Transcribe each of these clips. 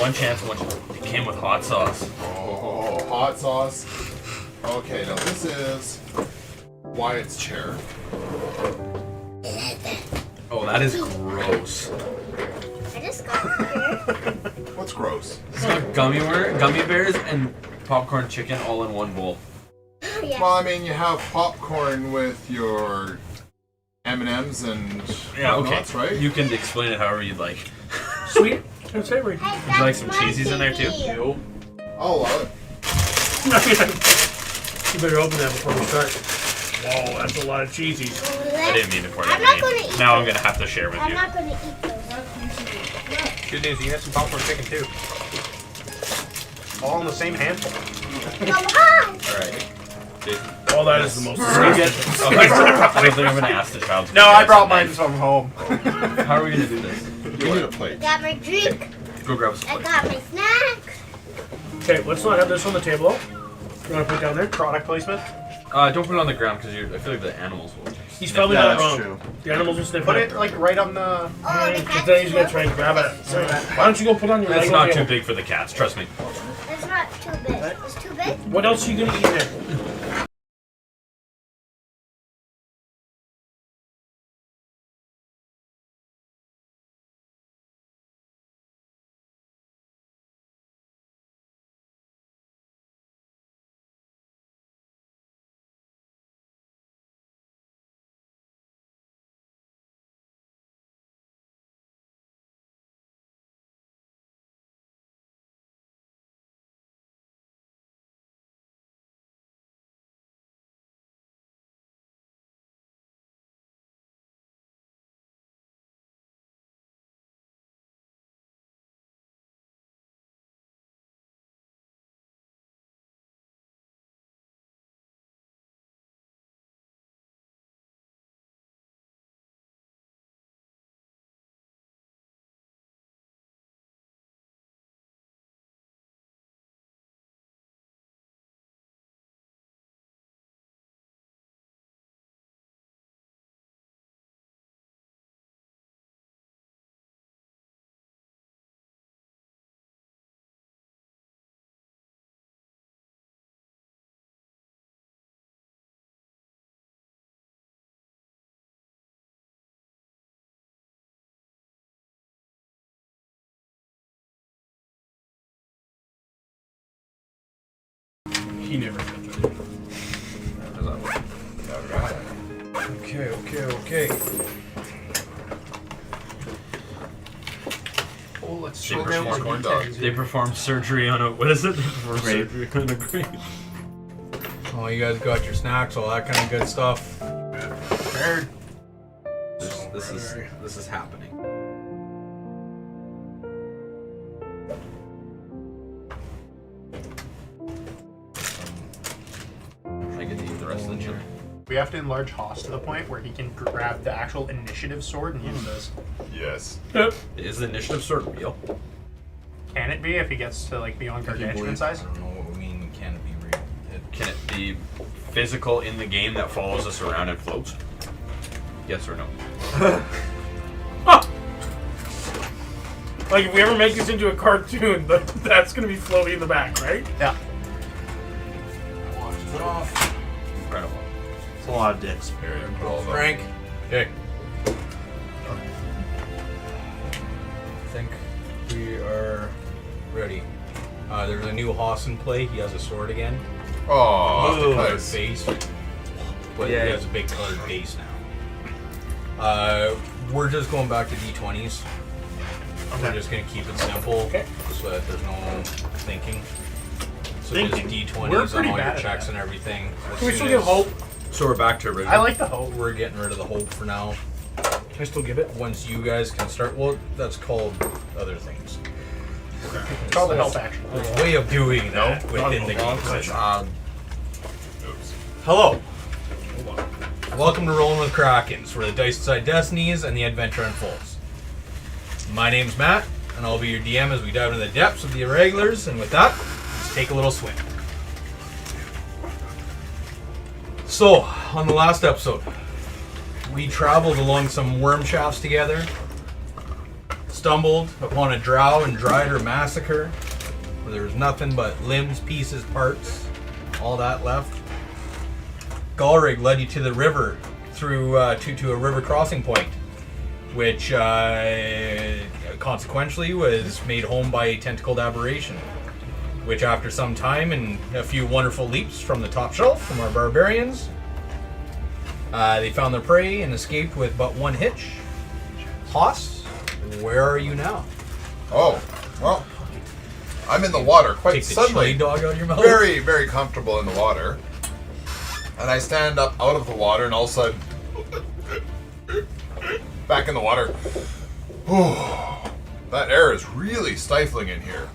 one chance. It came with hot sauce. Oh, hot sauce. Okay, now this is Wyatt's chair. Oh, that is gross. I just got here. What's gross? It's got gummy bears and popcorn chicken all in one bowl. Yeah. Well, I mean, you have popcorn with your M&Ms and whatnots, right? You can explain it however you'd like. Sweet and savory. Would you like some cheesies in there too? No. I'll allow it. You better open that before we start. Whoa, that's a lot of cheesies. I didn't mean to pour I'm that not in. going to eat Now those. I'm going to have to share with I'm you. not going to eat those. Good news, you have some popcorn chicken too. All in the same handful. Come on! Alright. Oh, that is the most I disgusting. don't think I'm going to ask the child. No, I brought mine from home. How are we going to do this? You need a plate. I got my drink. Go grab us a I plate. got my snack. Okay, let's not have this on the table. You want to put it down there? Product placement. Don't put it on the ground because I feel like the animals will. He's probably Yeah, not that's wrong. true. The animals will sniff Put it. it like right on the. Oh, the Because then he's going to try and grab it. Why don't you go put on your It's regular not too table? big for the cats, trust me. It's not too big. It's too big? What else are you going to eat there? He never touched it. Okay. Oh, let's They show them performed, what you can they do. performed surgery on a. What is it? They performed Grape. surgery on a grape. Oh, you guys got your snacks, all that kind of good stuff. Prepared. This is happening. I get to eat the rest of the chili. We have to enlarge Haas to the point where he can grab the actual initiative sword and use this. Yes. Is the initiative sword real? Can it be if he gets to like beyond gargantuan size? I don't know what we mean can it be real. Can it be physical in the game that follows us around and floats? Yes or no? Like, if we ever make this into a cartoon, that's going to be floating in the back, right? Yeah. Put off. Incredible. It's a lot of dicks. Frank. Okay. I think we are ready. There's a new Haas in play. He has a sword again. Oh, Colored nice. base. But Yeah. he has a big colored base now. We're just going back to D20s. We're just gonna keep it simple so that there's no thinking. So Thinking. just We're D20s on pretty all your bad at checks that. and everything. As Can we soon still give as- hope? So we're back to original. I like the hope. We're getting rid of the hope for now. Can I still give it? Once you guys can start, well, that's called other things. It's called the help action. There's a way of doing that within the game. Oops. Hello. Welcome to Rollin with Krakens, where the dice decide destinies and the adventure unfolds. My name's Matt, and I'll be your DM as we dive into the depths of the irregulars, and with that, let's take a little swim. So, on the last episode, we traveled along some worm shafts together, stumbled upon a drow and dried her massacre, where there was nothing but limbs, pieces, parts, all that left. Galrig led you to the river, through to a river crossing point, which consequentially was made home by a tentacled aberration, which after some time and a few wonderful leaps from the top shelf from our barbarians, they found their prey and escaped with but one hitch. Haas, where are you now? Oh, well, I'm in the water quite Take the suddenly. chili dog out of your mouth. Very, very comfortable in the water. And I stand up out of the water, and all of a sudden, back in the water. That air is really stifling in here.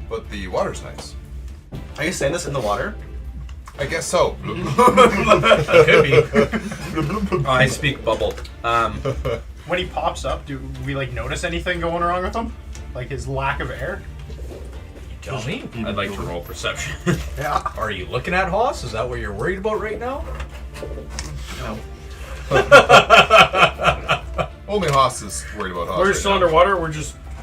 But the water's nice. Are you saying this in the water? I guess so. Could be. I speak bubble. When he pops up, do we like notice anything going wrong with him? Like his lack of air? Tell me. I'd like to roll perception. Yeah. Are you looking at Haas? Is that what you're worried about right now? No. Only Haas is worried about Haas. We're right still now. underwater.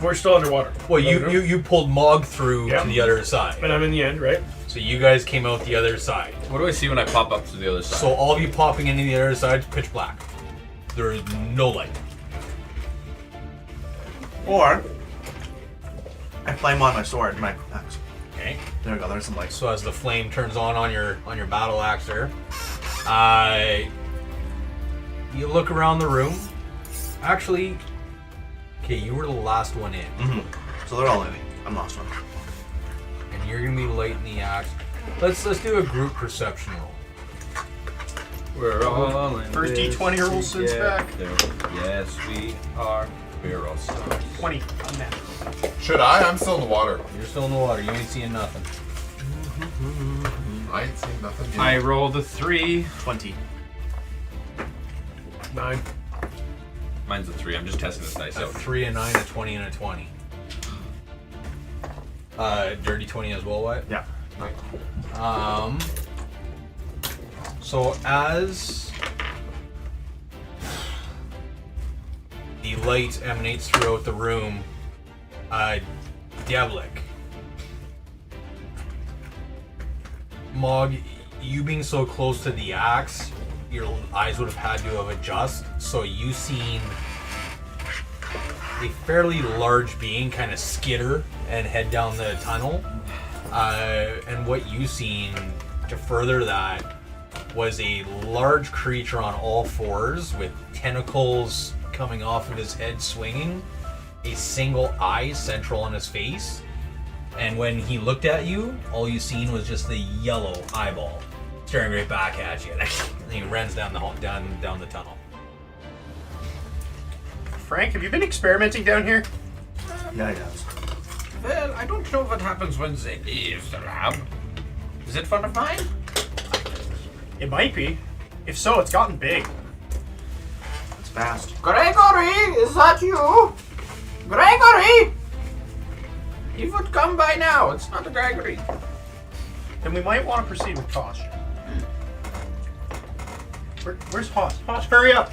We're still underwater. Well, you pulled Mog through Yeah. to the other side. And I'm in the end, right? So you guys came out the other side. What do I see when I pop up to the other side? So all of you popping into the other side is pitch black. There is no light. Or I flame on my sword, my axe. Okay. There we go. There's some light. So as the flame turns on your battle axe there, you look around the room. Actually, okay, you were the last one in, So they're all in. I'm lost one. and you're gonna be lighting the axe. Let's do a group perception roll. We're all in First this D20 roll since back. together. Yes, we are. We're all stars. 20 on that. Should I? I'm still in the water. You're still in the water. You ain't seeing nothing. I ain't seen nothing yet. I rolled a 3. 20. 9. Mine's a 3. I'm just testing this dice A out. 3, a 9, a 20, and a 20. Dirty 20 as well, what? Yeah. So as the light emanates throughout the room, Devlik, Mog, you being so close to the axe, your eyes would have had to have adjust. So you seen a fairly large being kind of skitter and head down the tunnel. And what you seen to further that was a large creature on all fours with tentacles coming off of his head swinging, a single eye central on his face, and when he looked at you, all you seen was just the yellow eyeball staring right back at you. And he runs down the down the tunnel. Frank, have you been experimenting down here? Yeah, he does. Well, I don't know what happens when they leave the lab. Is it fun of mine? It might be. If so, it's gotten big. It's fast. Gregory, is that you? Gregory! He would come by now. It's not a Gregory. Then we might want to proceed with caution. Where's Hoss? Hoss, hurry up!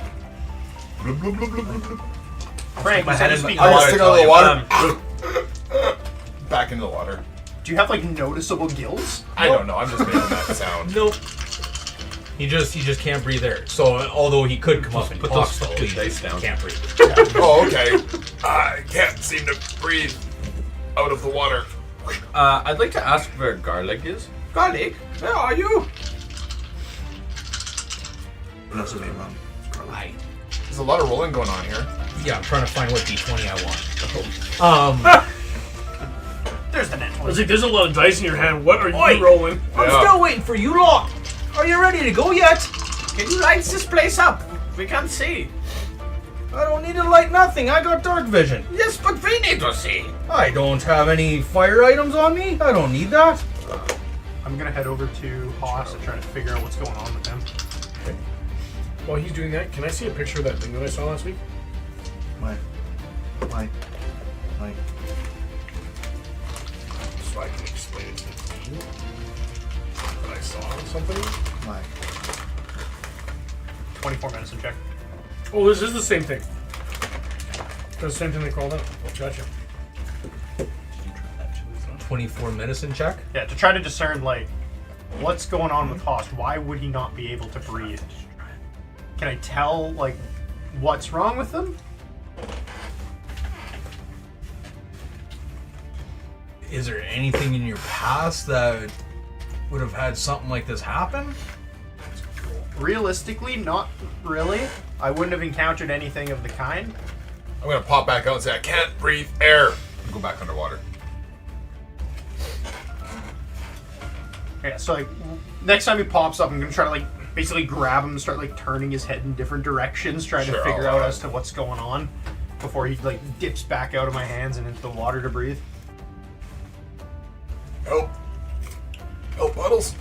Bloop, bloop, bloop, bloop, bloop, bloop. Frank, my you head said to in my- speak I loud. just stick out of the water. Um, Back into the water. Do you have like noticeable gills? I don't know. I'm just making that sound. Nope. He just can't breathe air. So although he could come up and put talk those still, fucking he dice down. can't breathe. Oh, okay. I can't seem to breathe out of the water. I'd like to ask where Garlic is. Garlic, where are you? What else is being wrong? I, There's a lot of rolling going on here. yeah, I'm trying to find what D20 I want. There's the net I one. was like, there's a lot of dice in your hand. What are Oi! you rolling? I'm Yeah. still waiting for you lot. Are you ready to go yet? Can you light this place up? We can't see. I don't need to light nothing. I got dark vision. Yes, but we need to see. I don't have any fire items on me. I don't need that. I'm gonna head over to Hoss and try to figure out what's going on with him. While he's doing that, can I see a picture of that thing that I saw last week? Why? So I can explain it to the team. That I saw something. Why? 24 medicine check. Oh, this is the same thing. the same thing they called out. Gotcha. 24 medicine check. Yeah, to try to discern, like, what's going on with Host. Why would he not be able to breathe? Can I tell, like, what's wrong with them? Is there anything in your past that would have had something like this happen? Realistically, not really. I wouldn't have encountered anything of the kind. I'm gonna pop back out and say I can't breathe air. And go back underwater. Yeah, so like next time he pops up, I'm gonna try to like basically grab him and start like turning his head in different directions, trying to Sure, figure I'll out as to what's going on before he like dips back out of my hands and into the water to breathe. Help! Help, Puddles!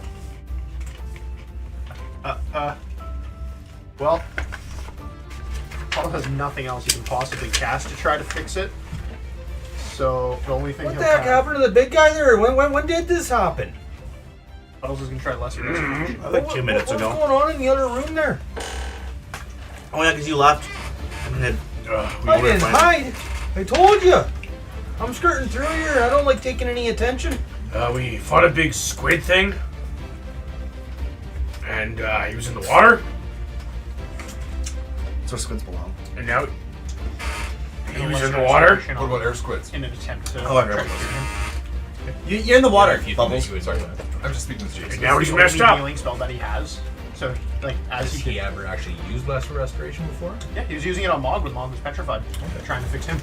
Well, Paul has nothing else he can possibly cast to try to fix it. So the only thing What he'll the heck cast- happened to the big guy there? When did this happen? Puddles is gonna try lesser restoration. Like 2 minutes What's ago. going on in the other room there? Oh yeah, because you left. And then I didn't hide. I told you. I'm skirting through here. I don't like taking any attention. We fought a big squid thing. And he was in the water. that's where squids belong. And now he was in the water. What about air squids? In an attempt to Oh, I try to remember. cure him. You're in the water, If you think Bubbles. he would- Sorry, I'm just speaking to And Jason. now he's The messed only up. healing spell that he has. So like as Has he he ever actually used lesser restoration before? Yeah, he was using it on Mog when Mog was petrified. Trying to fix him.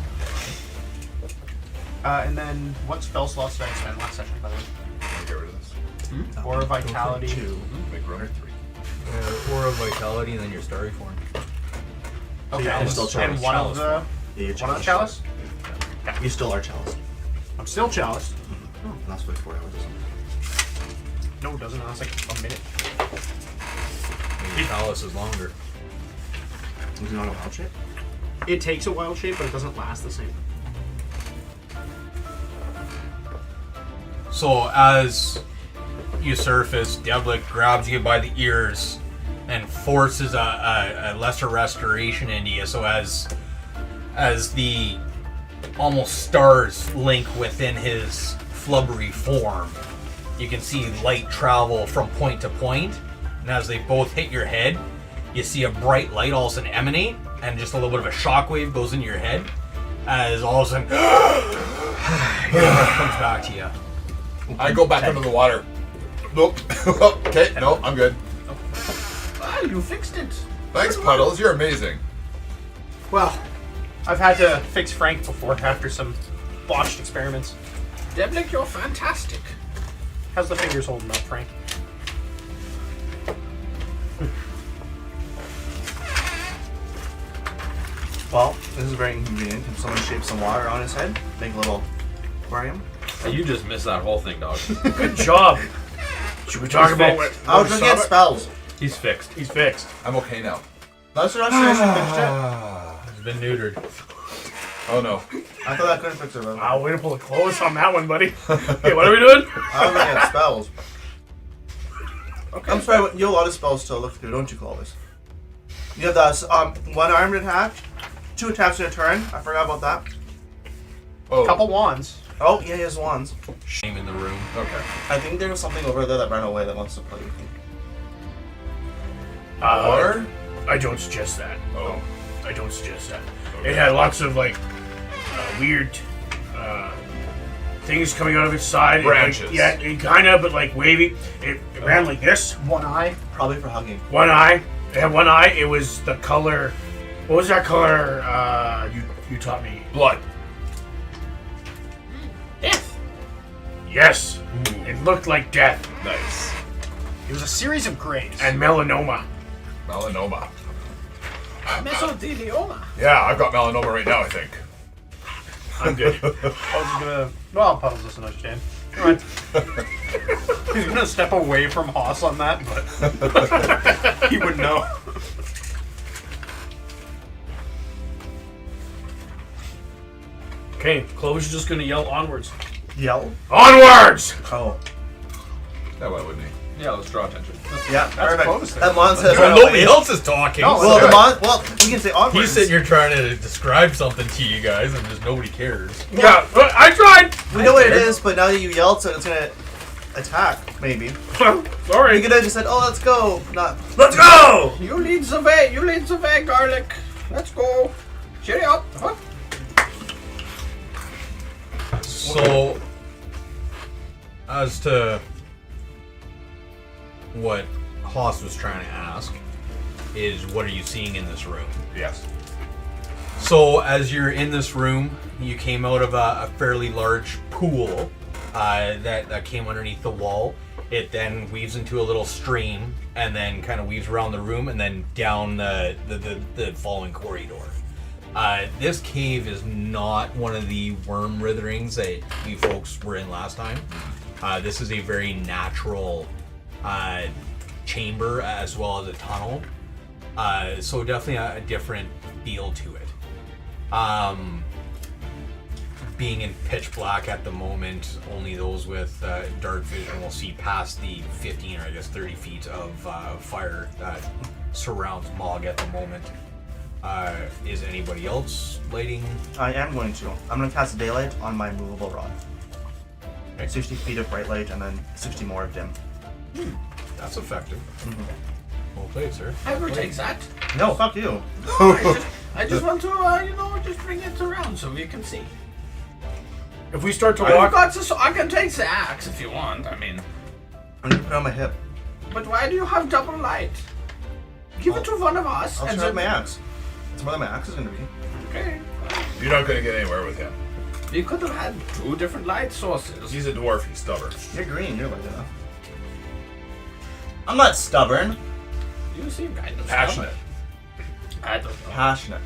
And then, what spell slots did I spend last session, by the way? Get rid of this. Aura Vitality. 2. Make room. 3. Aura Vitality and then your Starry Form. Okay, you're and, still Chalice. and one of the... Yeah, you're One of the Chalice? You still are Chalice. I'm still Chalice. That's like 4 hours or something. No, it doesn't. That's like a minute. Maybe Chalice is longer. Is it not a wild shape? It takes a wild shape, but it doesn't last the same. So as you surface, Devlik grabs you by the ears and forces a lesser restoration into you. So as the almost stars link within his flubbery form, you can see light travel from point to point. And as they both hit your head, you see a bright light all of a sudden emanate, and just a little bit of a shockwave goes into your head. As all of a sudden, your breath comes back to you. I go back under the water. Nope. Okay, no, I'm good. Ah, you fixed it. Thanks, Puddles. You're amazing. Well, I've had to fix Frank before after some botched experiments. Devlik, you're fantastic. How's the fingers holding up, Frank? Well, this is very inconvenient. If someone shapes some water on his head, make a little aquarium. You just missed that whole thing, dog. Good job. Should we talk about what? I was looking at spells. He's fixed. He's fixed. I'm okay now. Lesser restoration fixed He's been neutered. Oh no. it. I thought I couldn't fix it. Though. I'll way to pull a close on that one, buddy. Okay, what are we doing? I was looking at spells. I'm sorry, you have a lot of spells to look through, don't you, Clovis? You have the one armed attack, 2 attacks in a turn. I forgot about that. Oh. Couple wands. Oh, yeah, he has wands. Shame in the room. Okay. I think there was something over there that ran away that wants to play with me. Water? I don't suggest that. Oh. I don't suggest that. It had lots of like weird things coming out of its side. Branches. Yeah, it kind of, but like wavy. It ran like this. One eye. Probably for hugging. One eye. It had one eye. It was the color. What was that color? You taught me. Blood. Death. Yes. It looked like death Nice. It was a series of grays. and melanoma. Melanoma. Mesothelioma. Yeah, I've got melanoma right now, I think. I'm good. Puddles is gonna. Well, Puddles doesn't understand. Alright. He's gonna step away from Haas on that, but he would know. Okay, Clovis is just gonna yell onwards. Yell? Onwards! Oh. Yeah, why wouldn't he? Yeah, let's draw attention. Yeah, That's perfect. bonus That there. mon says Well, right nobody away. else is talking. No, Well, that's the mon. Well, we can say onwards. He's sitting here trying to describe something to you guys, and just nobody cares. Yeah, but I tried. We know what it is, but now that you yelled, so it's gonna attack. Maybe. Sorry. You could have just said, "Oh, let's go." Not. Let's go! You lead the way. You lead the way, garlic. Let's go. Cheery up. Huh? So, as to what Haas was trying to ask, is what are you seeing in this room? Yes. So, as you're in this room, you came out of a fairly large pool that came underneath the wall. It then weaves into a little stream, and then kind of weaves around the room, and then down the following corridor. This cave is not one of the worm witherings that you folks were in last time. This is a very natural chamber as well as a tunnel. So definitely a different feel to it. Being in pitch black at the moment, only those with dark vision will see past the 15 or I guess 30 feet of fire that surrounds Mog at the moment. Is anybody else lighting? I am going to. I'm going to cast daylight on my movable rod. Okay. 60 feet of bright light and then 60 more of dim. That's effective. Well played, sir. I will take that. No, fuck you. I just want to, just bring it around so we can see. If we start to I've walk, got this, I can take the axe if you want. I mean, I'm going to put it on my hip. but why do you have double light? Give it to one of us. I'll and try then my axe. That's where my axe is going to be. Okay. You're not going to get anywhere with him. We could have had 2 different light sources. He's a dwarf. He's stubborn. You're green. You're light enough. I'm not stubborn. You seem kind of Passionate. stubborn. I don't know. Passionate.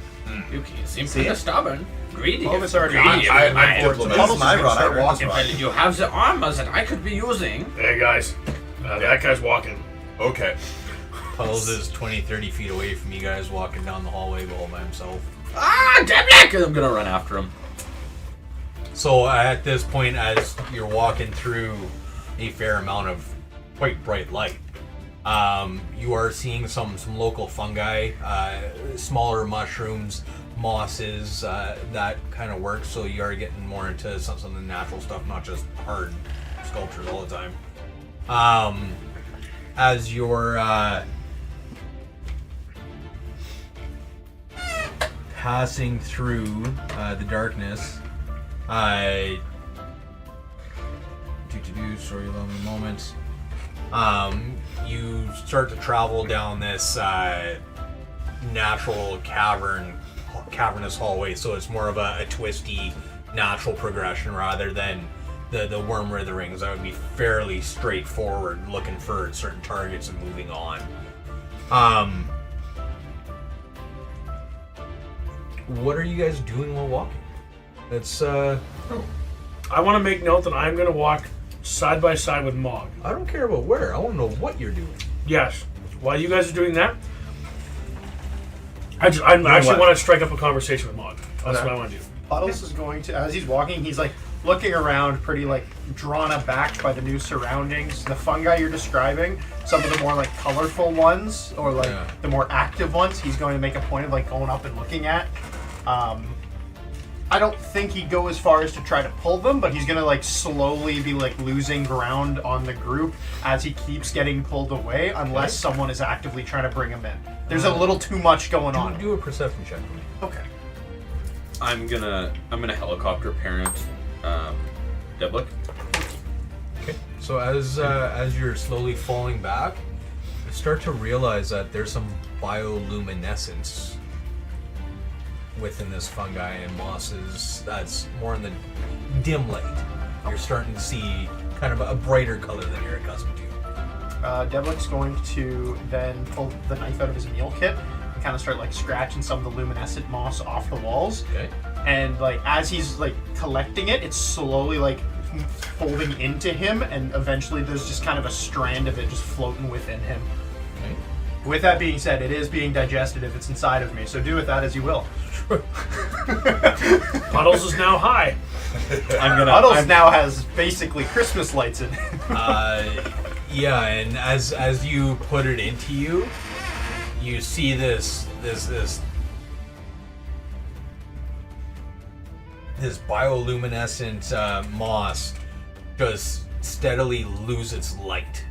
You seem See? kind of stubborn. Greedy. Clovis already Greedy. I'm Right. diplomatic. This is my rod. I earned this Well, rod. you have the armor that I could be using. hey guys, that guy's walking. Okay. Puddles is 20, 30 feet away from you guys walking down the hallway all by himself. Ah, damn it! I'm gonna run after him. So at this point, as you're walking through a fair amount of quite bright light, you are seeing some local fungi, smaller mushrooms, mosses, that kind of work. So you are getting more into some of the natural stuff, not just hard sculptures all the time. As you're passing through the darkness, sorry, allow me a moment. You start to travel down this natural cavernous hallway, so it's more of a twisty, natural progression rather than the worm witherings. That would be fairly straightforward, looking for certain targets and moving on. What are you guys doing while walking? It's I want to make note that I'm going to walk side by side with Mog. I don't care about where. I want to know what you're doing. Yes. While you guys are doing that, I actually want to strike up a conversation with Mog. That's what I want to do. Puddles is going to, as he's walking, he's like looking around, pretty like drawn aback by the new surroundings. The fungi you're describing, some of the more like colorful ones, or like the more active ones, he's going to make a point of like going up and looking at. I don't think he'd go as far as to try to pull them, but he's gonna like slowly be like losing ground on the group as he keeps getting pulled away, unless someone is actively trying to bring him in. There's a little too much going on. Do a perception check for me. Okay. I'm gonna helicopter parent Deblick. Okay. So as you're slowly falling back, you start to realize that there's some bioluminescence within this fungi and mosses that's more in the dim light. You're starting to see kind of a brighter color than you're accustomed to. Deblick's going to then pull the knife out of his meal kit and kind of start like scratching some of the luminescent moss off the walls. Okay. And like as he's like collecting it, it's slowly like folding into him, and eventually there's just kind of a strand of it just floating within him. Okay. With that being said, it is being digested if it's inside of me, so do with that as you will. Puddles is now high. Puddles now has basically Christmas lights in it. Yeah, and as you put it into you, you see this bioluminescent moss just steadily lose its light,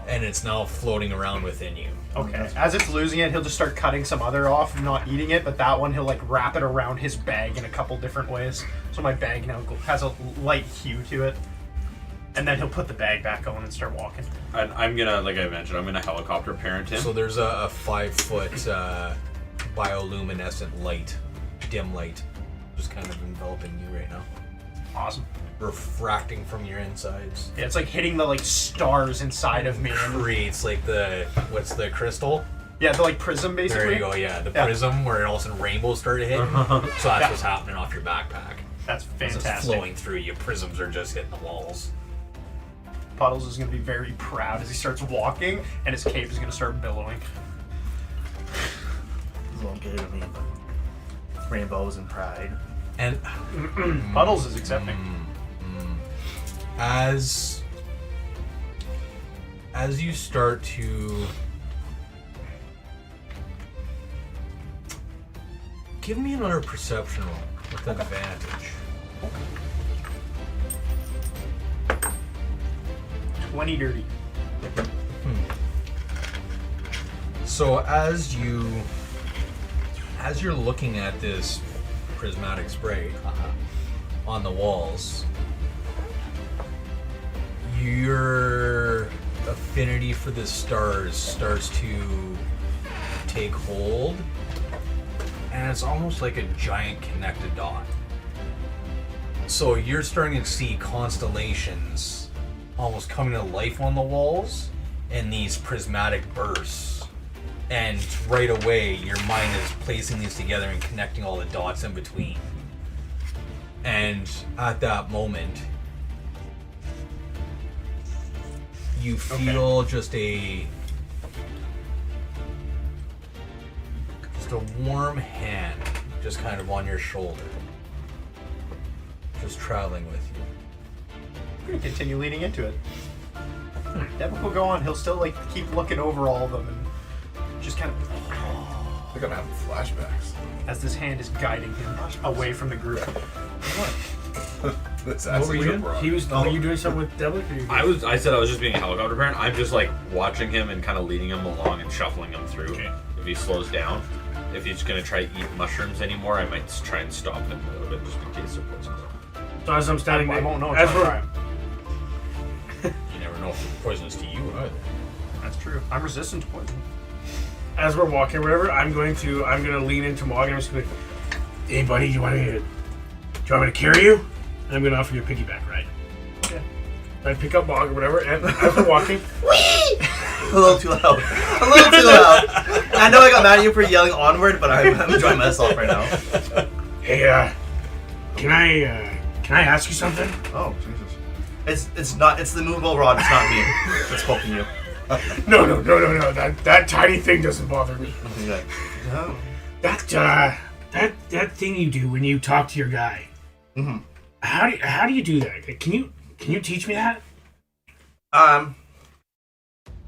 and it's now floating around within you. Okay. As it's losing it, he'll just start cutting some other off, not eating it, but that one he'll like wrap it around his bag in a couple different ways. So my bag now has a light hue to it. And then he'll put the bag back on and start walking. And I'm gonna, like I mentioned, I'm gonna helicopter parent him. So there's a 5-foot bioluminescent light, dim light, just kind of enveloping you right now. Awesome. Refracting from your insides. Yeah, it's like hitting the like stars inside of me. Creates like what's the crystal? Yeah, the like prism basically. There you go, yeah. The prism where all of a sudden rainbows started hitting. So that's what's happening off your backpack. That's fantastic. It's flowing through you. Prisms are just hitting the walls. Puddles is going to be very proud as he starts walking, and his cape is going to start billowing. This won't get it me, but rainbows and pride. And Puddles is accepting. As you start to give me another perception roll with advantage. 20 dirty. So as you're looking at this prismatic spray on the walls, your affinity for the stars starts to take hold, and it's almost like a giant connected dot. So you're starting to see constellations almost coming to life on the walls in these prismatic bursts. And right away, your mind is placing these together and connecting all the dots in between. And at that moment, you feel just a warm hand just kind of on your shoulder, just traveling with you. We're going to continue leading into it. Devin will go on. He'll still like keep looking over all of them and just kind of I think I'm having flashbacks. as this hand is guiding him away from the group. That's What were you doing? Bro. Were you doing something with Devlin? I said I was just being a helicopter parent. I'm just like watching him and kind of leading him along and shuffling him through. Okay. If he slows down, if he's gonna try to eat mushrooms anymore, I might try and stop him a little bit just in case they're poisonous. So as I'm standing I there, won't know as until I we're, try 'em. You never know if it's poisonous to you either. That's true. I'm resistant to poison. as we're walking, or whatever, I'm gonna lean into Morgan. I'm just going, hey buddy, do you want me to carry you? And I'm gonna offer you a piggyback ride. Okay. I pick up Morgan, or whatever, and as we're walking, A little too loud. A little too loud. I know I got mad at you for yelling onward, but I'm enjoying myself right now. hey, can I ask you something? Oh, Jesus. It's the movable rod, it's not me that's poking you. No. That tiny thing doesn't bother me. Okay. No. That thing you do when you talk to your guy. Mm-hmm. How do you do that? Can you teach me that?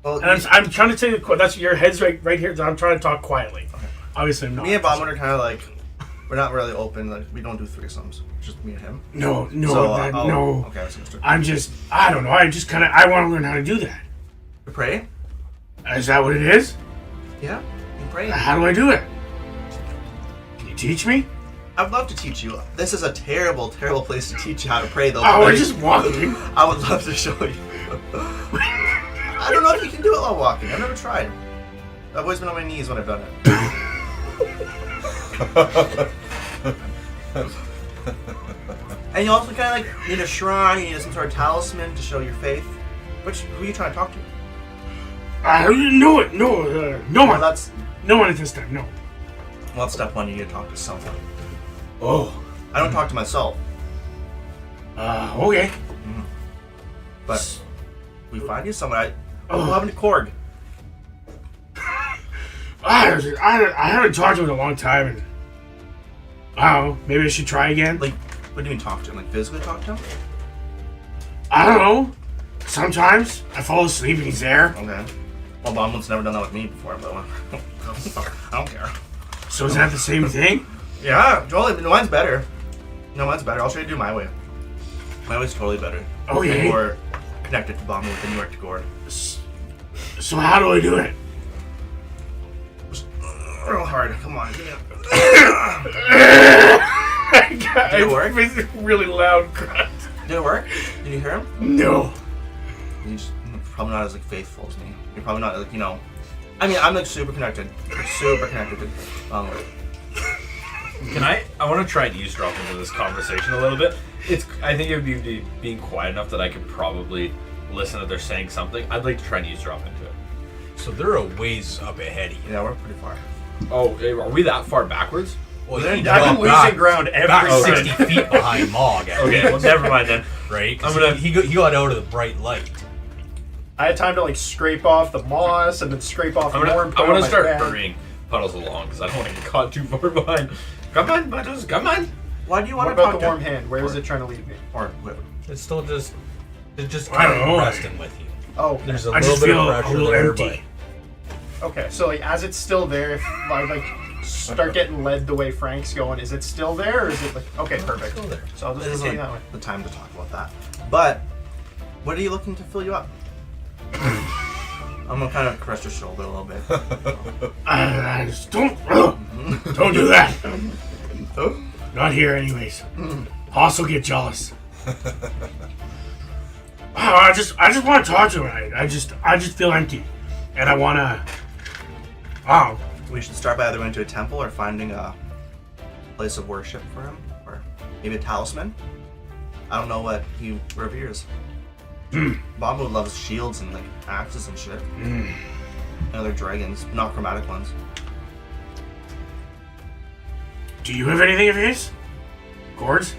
Well, And I'm trying to tell you, that's your head's right here. So I'm trying to talk quietly. Okay. Obviously, I'm not. me and Bob are kind of like, we're not really open. Like, we don't do threesomes. Just me and him. No. So, No. Okay, that's understood. I don't know. I want to learn how to do that. You pray? Is that what it is? Yeah, you pray. How do I do it? Can you teach me? I'd love to teach you. This is a terrible, terrible place to teach you how to pray, though. Oh, we're just walking. I would love to show you. I don't know if you can do it while walking. I've never tried. I've always been on my knees when I've done it. And you also kind of like need a shrine, you need some sort of talisman to show your faith. Who are you trying to talk to? No one. Well, that's No one at this time. No. step one. You need to talk to someone. Oh. I don't talk to myself, Okay. but we find you someone. What happened to Korg? I haven't talked to him in a long time, and I don't know. Maybe I should try again. Like, what do you mean talk to him? Like physically talk to him? I don't know. Sometimes I fall asleep and he's there. Okay. Well, Bonwood's never done that with me before, but I don't care. So is that the same thing? Yeah, Joel, mine's better. No, mine's better. I'll show you do my way. My way's totally better. Okay. You're more connected to Bonwood than you are to Gord. So how do I do it? Real hard. Come on. Give me Did it work? Really loud grunt. Did it work? Did you hear him? No. You're probably not as like faithful as me. You're probably not like, you know. I mean, I'm like super connected. Like, super connected to Bonwood. Can I want to try and eavesdrop into this conversation a little bit. I think it would be being quiet enough that I could probably listen if they're saying something. I'd like to try and eavesdrop into it. So they're a ways up ahead of you. Yeah, we're pretty far. Oh, are we that far backwards? Well, Then you I've I've got been losing ground every back time. 60 feet behind Mog. Okay, well, never mind then. Right? 'Cause I'm gonna- he got out of the bright light. I had time to like scrape off the moss and then scrape off I'm more gonna and put it on my start bag. hurrying Puddles along because I don't want to get caught too far behind. Come on, Puddles, come on. Why do you want What to about talk the warm to hand? Where is it trying to lead me? Or wait, It's still just I kind don't of know. resting with you. Oh, There's a I little just bit feel of a pressure little there, empty. okay. So like as it's still there, if I like start getting led the way Frank's going, is it still there or is it like okay, perfect. Still there. So I'll this just isn't continue that way. like the time to talk about that. But what are you looking to fill you up? I'm gonna kind of caress your shoulder a little bit. I just don't do that. Not here, anyways. Hoss will get jealous. I just want to talk to him. I just feel empty, and I want to. Wow. We should start by either going to a temple or finding a place of worship for him, or maybe a talisman. I don't know what he reveres. Bobo loves shields and like axes and shit. And other dragons, not chromatic ones. Do you have anything of his? Gord's?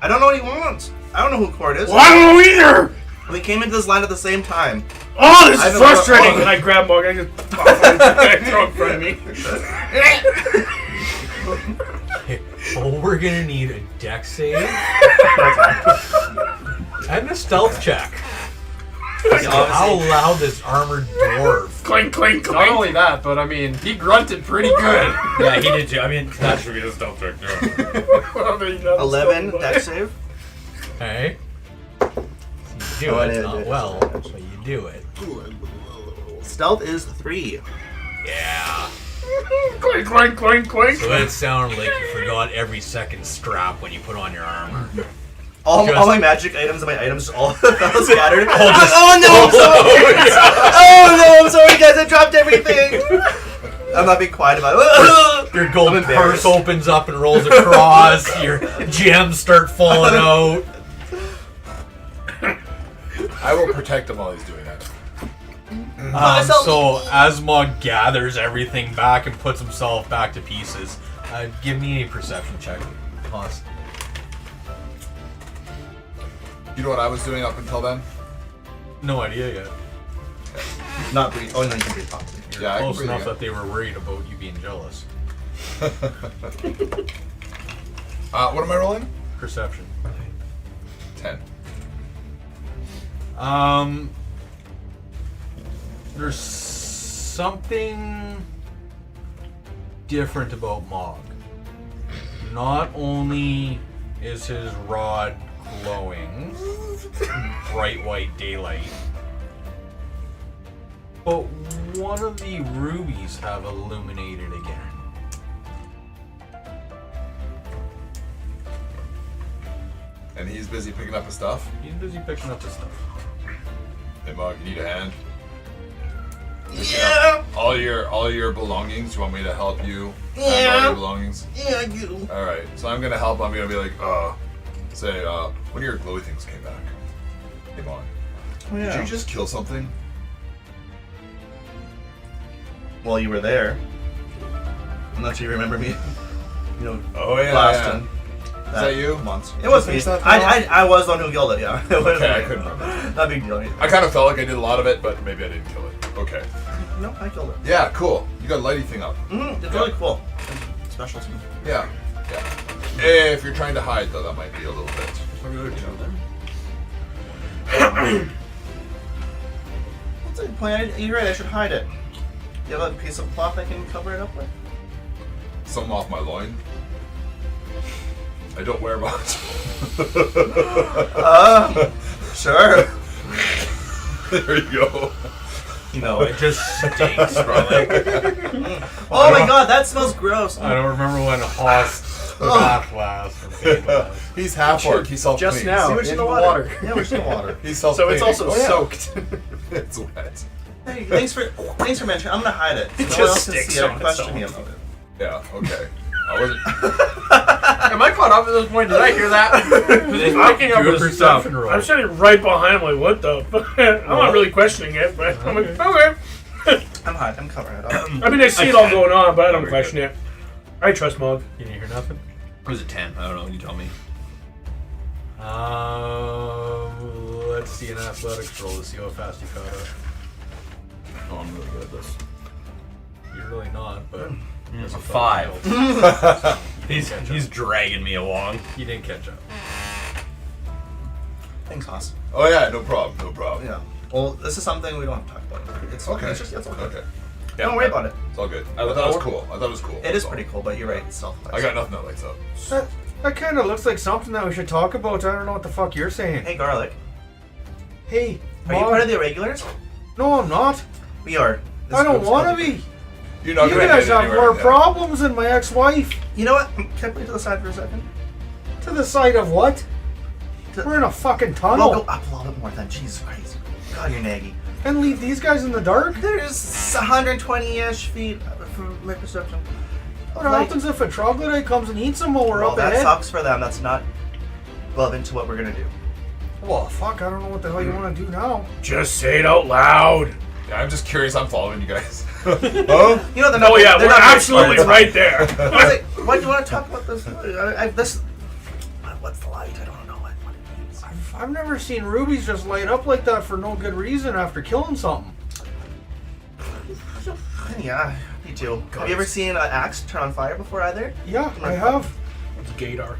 I don't know what he wants. I don't know who Cord is. Well, I don't know either. We came into this land at the same time. Oh, this I is haven't- frustrating. oh. And I grab Mog and I just pop him and throw it in front of me. Oh, we're gonna need a deck save and a stealth check. How loud this armored dwarf? Clink, clink, Not clink. only that, but I mean, he grunted pretty good. Yeah, he did too. I mean, that should be a stealth check. Yeah. 11 deck save. Okay. You do Oh, I it, did not it. well, but you do it. Stealth is 3. Yeah. Clink, clink, clink, clink. So it sounded like you forgot every second strap when you put on your armor. All Just- my magic items and my items all scattered. just- oh no, I'm sorry! Oh no, I'm sorry guys, I dropped everything! I'm not being quiet about it. Your gold I'm embarrassed. purse opens up and rolls across. Your gems start falling out. I will protect him while he's doing that. So Asmog gathers everything back and puts himself back to pieces. Give me a perception check, Haas. You know what I was doing up until then? No idea yet. Not breathe. Oh, no, you can breathe properly. You're Yeah, I can close breathe enough again. that they were worried about you being jealous. What am I rolling? Perception. 10. There's something different about Mog. Not only is his rod glowing, bright white daylight, but one of the rubies have illuminated again. And he's busy picking up his stuff. He's busy picking up his stuff. Hey, Mog, you need a hand? Yeah! All your belongings. You want me to help you? Yeah. Handle all your belongings. Yeah, I do. All right. So I'm gonna help. I'm gonna be like, say, one of your glowy things came back. Hey, Mog. Oh, yeah. Did you just kill something? Well, you were there. I'm not sure you remember me. You know, Oh yeah. blasting. Is that you? Monster. It was me. Face that I was the one who killed it, yeah. It was Okay, I me. couldn't remember. Not a big deal. I kind of felt like I did a lot of it, but maybe I didn't kill it. Okay. No, I killed it. Yeah, cool. You got a lighty thing up. It's really cool. Special to me. Yeah. If you're tring to hide, though, that might be a little bit. You know. point. You're right. I should hide it. You have a piece of cloth I can cover it up with? Something off my loin. I don't wear much. Sure. There you go. No, it just stinks, Rollin. Oh my god, that smells gross. I don't remember when Hoss bath last or paid last. He's half orc. He's self Just now, See what's in the water. Yeah, we're in the water. He's self So it's also Oh, yeah. soaked. It's wet. Hey, thanks for mentioning. I'm gonna hide it. So It no one just else can sticks see it on and question me itself. about it. Yeah. Okay. I wasn't. Am I caught up at this point? Did I hear that? He's picking up Do a his perception stuff. roll. I'm sitting right behind him, like, what the fuck? I'm not really questioning it, but I'm like, okay. I'm hiding. I'm covering it up. I mean, I see it all can. going on, but I don't Very question it. I trust Mog. You didn't hear nothing? It was a 10. I don't know. You tell me. Let's see an athletics roll to see how fast you caught up. Oh, I'm really good at this. You're really not, but It's a 5. He's dragging me along. you didn't catch up. Thanks, Haas. Oh yeah. No problem. No problem. Yeah. Well, this is something we don't have to talk about. It's Okay. It's just, it's all good. Okay. Don't worry about it. It's all good. I I thought it was cool. I thought it was cool. It is pretty cool, but you're right. It's self. I got nothing that lights up. That kind of looks like something that we should talk about. I don't know what the fuck you're saying. Hey, Garlic. Hey, Are you Mog. part of the irregulars? No, I'm not. We are. This I don't group's want to called- be. You're not You gonna guys get have anywhere more with that. problems than my ex-wife. You know what? Can I put you to the side for a second? To the side of what? To- We're in a fucking We'll tunnel. go up a little bit more then. Jesus Christ. God, you're naggy. And leave these guys in the dark? There's 120-ish feet from my perception. What happens if a troglodyte comes and eats them while we're Well, up that ahead? sucks for them. That's not relevant to what we're gonna do. Well, fuck, I don't know what the hell you want to do now. Just say it out loud. Yeah, I'm just curious. I'm following you guys. Huh? You know they're not. Oh yeah, they're we're not very absolutely smart. right there. I was like, why do you want to talk about this? This. What's the light? I don't know what it means. I've never seen rubies just light up like that for no good reason after killing something. Yeah, me too. Have you ever seen an axe turn on fire before either? Yeah, I have. It's Gator.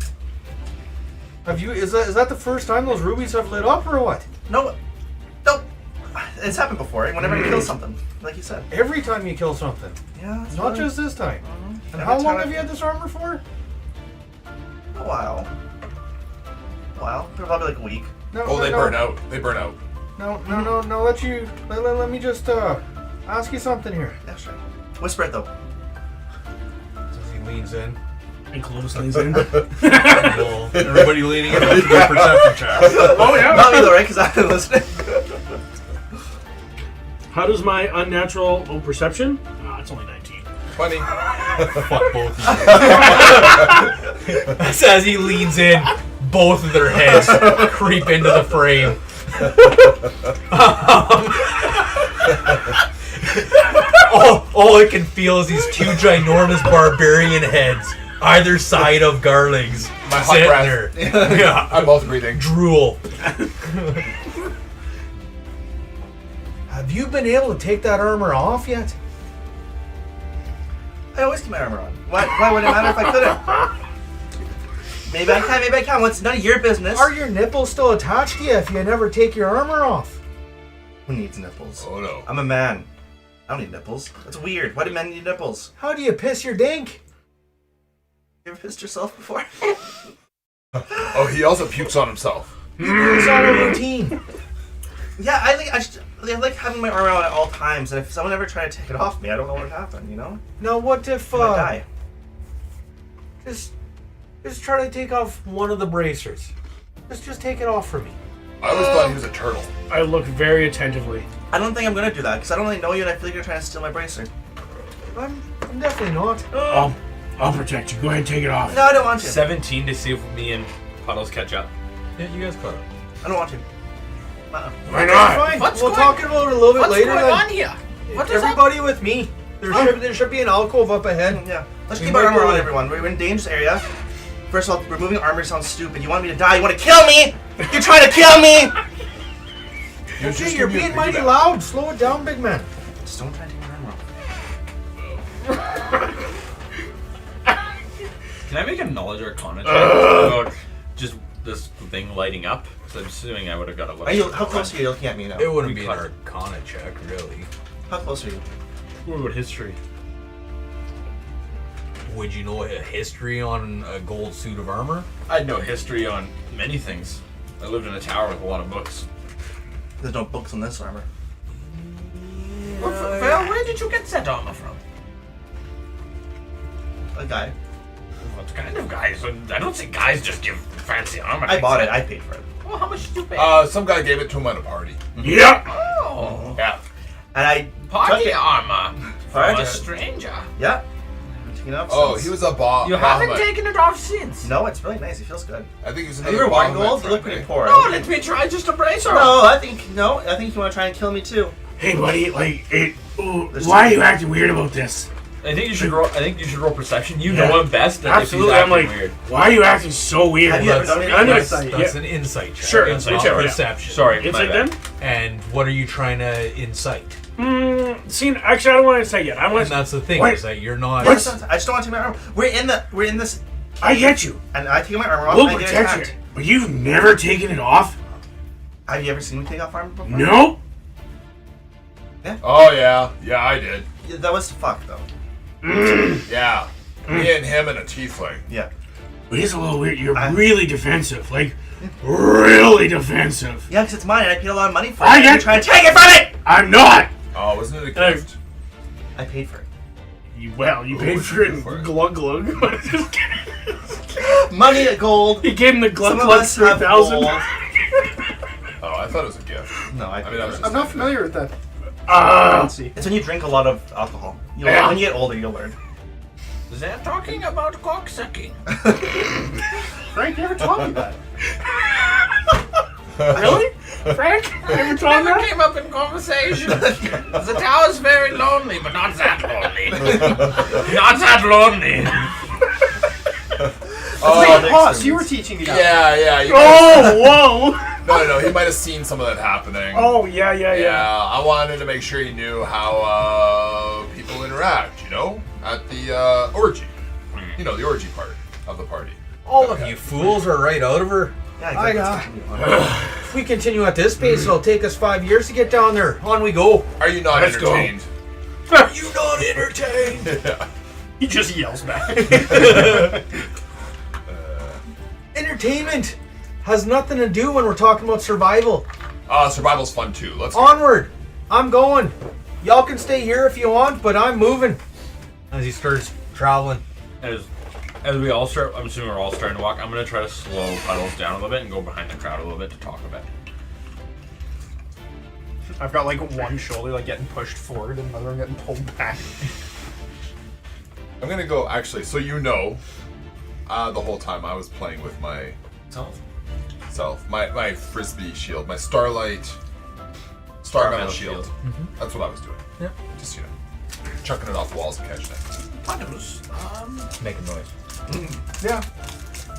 Have you? Is that the first time those rubies have lit up or what? No. Nope. It's happened before. Whenever you kill something, like you said. Every time you kill something, Yeah. That's not fine. just this time. And Every how time long I- have you had this armor for? A while. Probably like a week. No, Oh, they no, burn out. They burn out. No. Let me just ask you something here. Yeah, sure. Whisper it though. As he leans in. And Clovis leans in. Well, everybody leaning in to do a perception check. Oh yeah. Not me though, right? Because I've been listening. How does my unnatural perception? It's only 19. 20. Fuck both of you. As he leans in, both of their heads creep into the frame. All I can feel is these two ginormous barbarian heads, either side of Garling's, My hot sitting breath. there. Yeah. I'm both breathing. Drool. Have you been able to take that armor off yet? I always keep my armor on. Why would it matter if I couldn't? Maybe I can, maybe I can. What's none of your business? Are your nipples still attached to you if you never take your armor off? Who needs nipples? Oh no. I'm a man. I don't need nipples. That's weird. Why do men need nipples? How do you piss your dink? You ever pissed yourself before? Oh, he also pukes on himself. It's not a routine. Yeah, I like having my armor on at all times, and if someone ever tried to take it off me, I don't know what would happen, you know? Now, what if I might die. just try to take off one of the bracers? Just take it off for me. I always thought he was a turtle. I look very attentively. I don't think I'm gonna do that, because I don't really know you, and I feel like you're trying to steal my bracer. I'm definitely not. I'll protect you. Go ahead and take it off. No, I don't want to. 17 to see if me and Puddles catch up. Yeah, you guys caught up. I don't want to. Why not? Fine. What's We'll going- talk about it a little bit What's later. going then. on here? What is Everybody with me. There should be an alcove up ahead. Yeah. Let's We keep our might armor go on, in. everyone. We're in a dangerous area. First of all, removing armor sounds stupid. You want me to die? You want to kill me? You're trying to kill me! Okay, you're being mighty loud. Slow it down, big man. Just don't try to take my armor off. Can I make a knowledge arcana check about just this thing lighting up? Because I'm assuming I would have got a look. How close are you looking at me now? It wouldn't We be an cut- Arcana check, really. How close are you? What about history? Would you know a history on a gold suit of armor? I know history on many things. I lived in a tower with a lot of books. There's no books on this armor. Well, where did you get that armor from? A guy. What kind of guys? I don't think guys just give fancy armor. I bought it. I paid for it. Well, how much did you pay? Some guy gave it to him at a party. Yeah. Oh, Yeah. And I party took it. armor from Party. a stranger. Yeah. You know, Oh, since- he was a boss. You haven't taken it off since. No, it's really nice. It feels good. I think he was Have another you ever won Bahamut gold? You friend, look pretty eh? poor. No, let me try just a bracer. No, I think you want to try and kill me too. Hey, buddy. Why are you acting weird about this? I think you should roll. I think you should roll perception. You know him best. And Absolutely. If I'm he's like, acting weird. why are you acting so weird? Have you ever That's, done any I'm gonna- insight? that's yeah. an insight check. Sure, It's not whichever, yeah. perception. Sorry, my Insight bad. then? And what are you trying to incite? See, actually, I don't want to say yet. I want And that's the thing, Wait. is that you're not... Yeah, I just don't want to take my armor. We're in this, I get you. and I take my armor off. We'll and I get protect attacked. you. But you've never taken it off? Have you ever seen me take off armor before? No. Oh, yeah. Yeah, I did. Yeah, that was fuck though. Yeah. Me and him and a tiefling. Yeah. But it's a little weird. You're really defensive. Like, really defensive. Yeah, because it's mine, and I paid a lot of money for it. I and get- you're trying to take it from me. I'm not. Oh, wasn't it a Hey. gift? I paid for it. You paid for it in glug glug. Money, gold. He gave him the glug Some of glug us have 3000. gold. Oh, I thought it was a gift. No, I I mean, I was just I'm not familiar with that. Uh, See. It's when you drink a lot of alcohol. Yeah. When you get older, you'll learn. They're talking about cocksucking. Frank, you ever taught me that? really? Frank? You ever told Never that? came up in conversation. The tower's very lonely, but not that lonely. Not that lonely. Oh, Pause. You were teaching me that. yeah. You Oh, whoa. No. He might have seen some of that happening. Oh, yeah. Yeah, I wanted to make sure he knew how people interact, at the orgy. You know, the orgy part of the party. All of you fools are right out of her. Yeah, I exactly. If we continue at this pace, it'll take us 5 years to get down there. On we go. Are you not Let's go. entertained? Are you not entertained? Yeah. He just yells back. Entertainment has nothing to do when we're talking about survival. Survival's fun too. Let's go. Onward. I'm going. Y'all can stay here if you want, but I'm moving. As he starts traveling. As we all start, I'm assuming we're all starting to walk. I'm gonna try to slow Puddles down a little bit and go behind the crowd a little bit to talk a bit. I've got like one shoulder like getting pushed forward and another one getting pulled back. I'm gonna go, actually, so the whole time I was playing with my self, my frisbee shield, my star metal shield. Mm-hmm. That's what I was doing. Yep. Just, chucking it off walls and catching it. Puddles, Making noise. Yeah.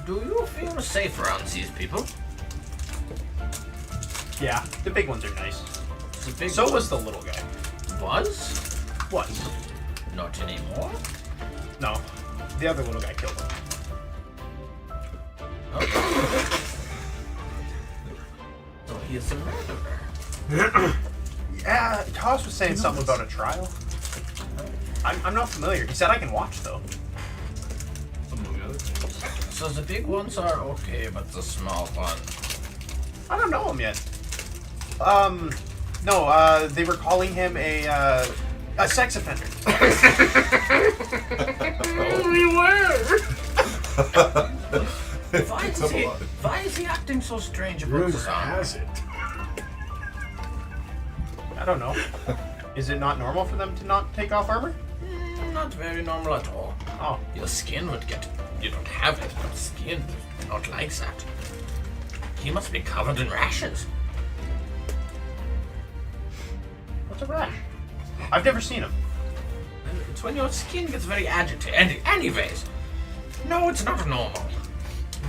do you feel safe around these people? Yeah, the big ones are nice. The big So one was the little guy. was? Was. Not anymore. No, the other little guy killed him. So he is a murderer. Yeah, Toss was saying something about a trial. I'm not familiar. He said I can watch though. So the big ones are okay, but the small ones. I don't know him yet. No, they were calling him a sex offender. We were. Why is he acting so strange about Rumor the sound? has it. I don't know. Is it not normal for them to not take off armor? Not very normal at all. Oh, Your skin would get... You don't have it, but skin is not like that. He must be covered in rashes. what's a rash? I've never seen him. It's when your skin gets very agitated. Anyways, no, it's not normal.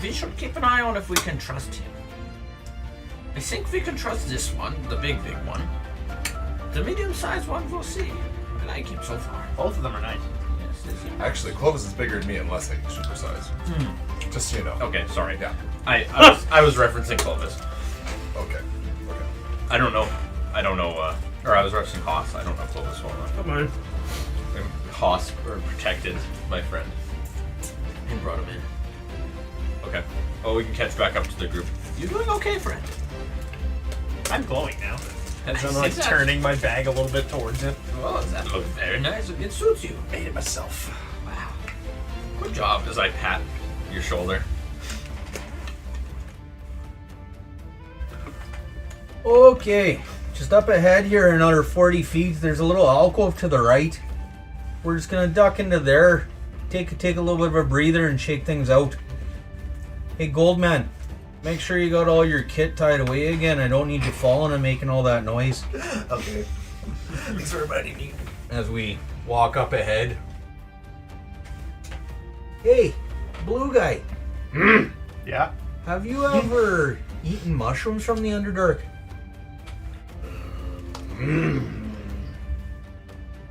We should keep an eye on if we can trust him. I think we can trust this one, the big one. The medium-sized one, we'll see. I like him so far. Both of them are nice. Yes, this is... Actually, Clovis is bigger than me unless I super size. Just so you know. Okay, sorry. Yeah. I was referencing Clovis. Okay. I don't know. Or I was referencing Haas. I don't know Clovis well enough. Come on. Haas protected my friend. And brought him in. Okay. Well, we can catch back up to the group. You're doing okay, friend. I'm glowing now. As I'm Nice. like turning my bag a little bit towards it. Well, that looks very nice. It suits you. Made it myself. Wow. Good job. As I pat your shoulder. Okay, just up ahead here, another 40 feet. There's a little alcove to the right. We're just gonna duck into there, take a little bit of a breather, and shake things out. Hey, Goldman, make sure you got all your kit tied away again. I don't need you falling and making all that noise. Okay. Thanks for reminding me. As we walk up ahead. Hey, blue guy, Yeah. have you ever eaten mushrooms from the Underdark?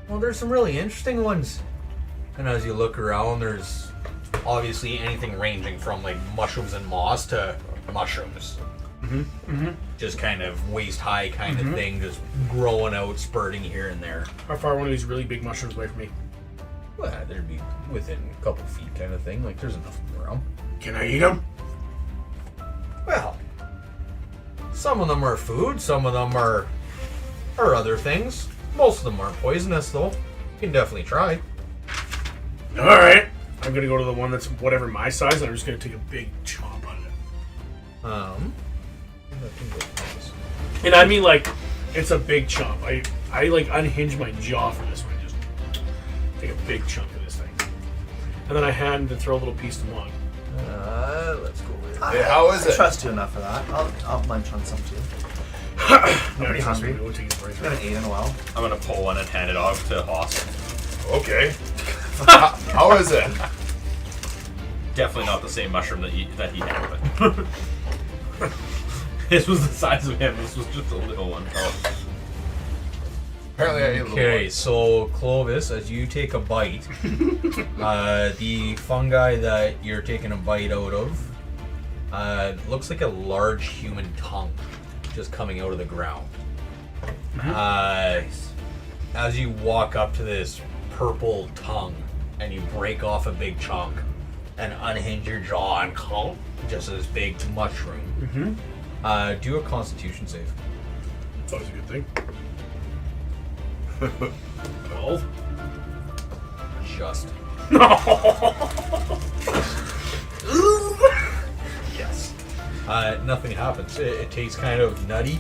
Well, there's some really interesting ones. And as you look around, there's obviously anything ranging from like mushrooms and moss to mushrooms. Just kind of waist high kind of thing, just growing out, spurting here and there. How far are one of these really big mushrooms away from me? Well, there'd be within a couple feet kind of thing. Like there's enough of them around. Can I eat them? Well, some of them are food, some of them are other things. Most of them aren't poisonous, though. You can definitely try. All right. I'm gonna go to the one that's whatever my size, and I'm just gonna take a big chomp on it. And I mean, like, it's a big chomp. I like unhinge my jaw for this one. Just take a big chunk of this thing, and then I hand and throw a little piece to Mog. Let's go with Hey, how is I it? trust you enough for that. I'll munch on some too. I'm pretty hungry. We'll take his I haven't eaten in a while. I'm gonna pull one and hand it off to Haas. Okay. How is it? Definitely not the same mushroom that he had, but this was the size of him. This was just a little one. Oh. Apparently I ate a little Okay, more. so Clovis, as you take a bite, the fungi that you're taking a bite out of looks like a large human tongue just coming out of the ground. As you walk up to this purple tongue and you break off a big chunk and unhinge your jaw and just this big mushroom, do a Constitution save. It's always a good thing. 12. Just. Yes. Nothing happens. It tastes kind of nutty,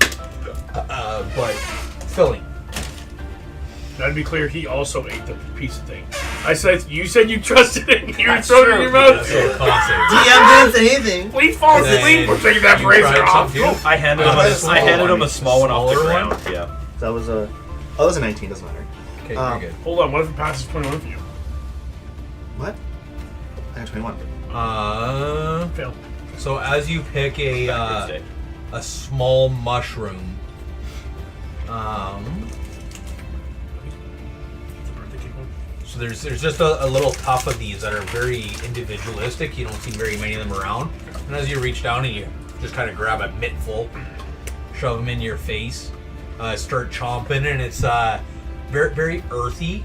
but filling. Now, to be clear, he also ate the piece of thing. You said you trusted it, and you That's throw it in true. your mouth. So concept. DM didn't say anything. Please fall And asleep. then We're taking that you brazier tried off. some too? I handed him a small one off the Smaller ground. one? Yeah. That was a. Oh, that was a 19. Doesn't matter. Okay, very good. Hold on, what if it passes 21 for you? What? I got 21. Fail. So as you pick Backwards a small mushroom, so there's just a little tuft of these that are very individualistic. You don't see very many of them around. And as you reach down and you just kind of grab a mittenful, shove them in your face, start chomping, and it's very, very earthy,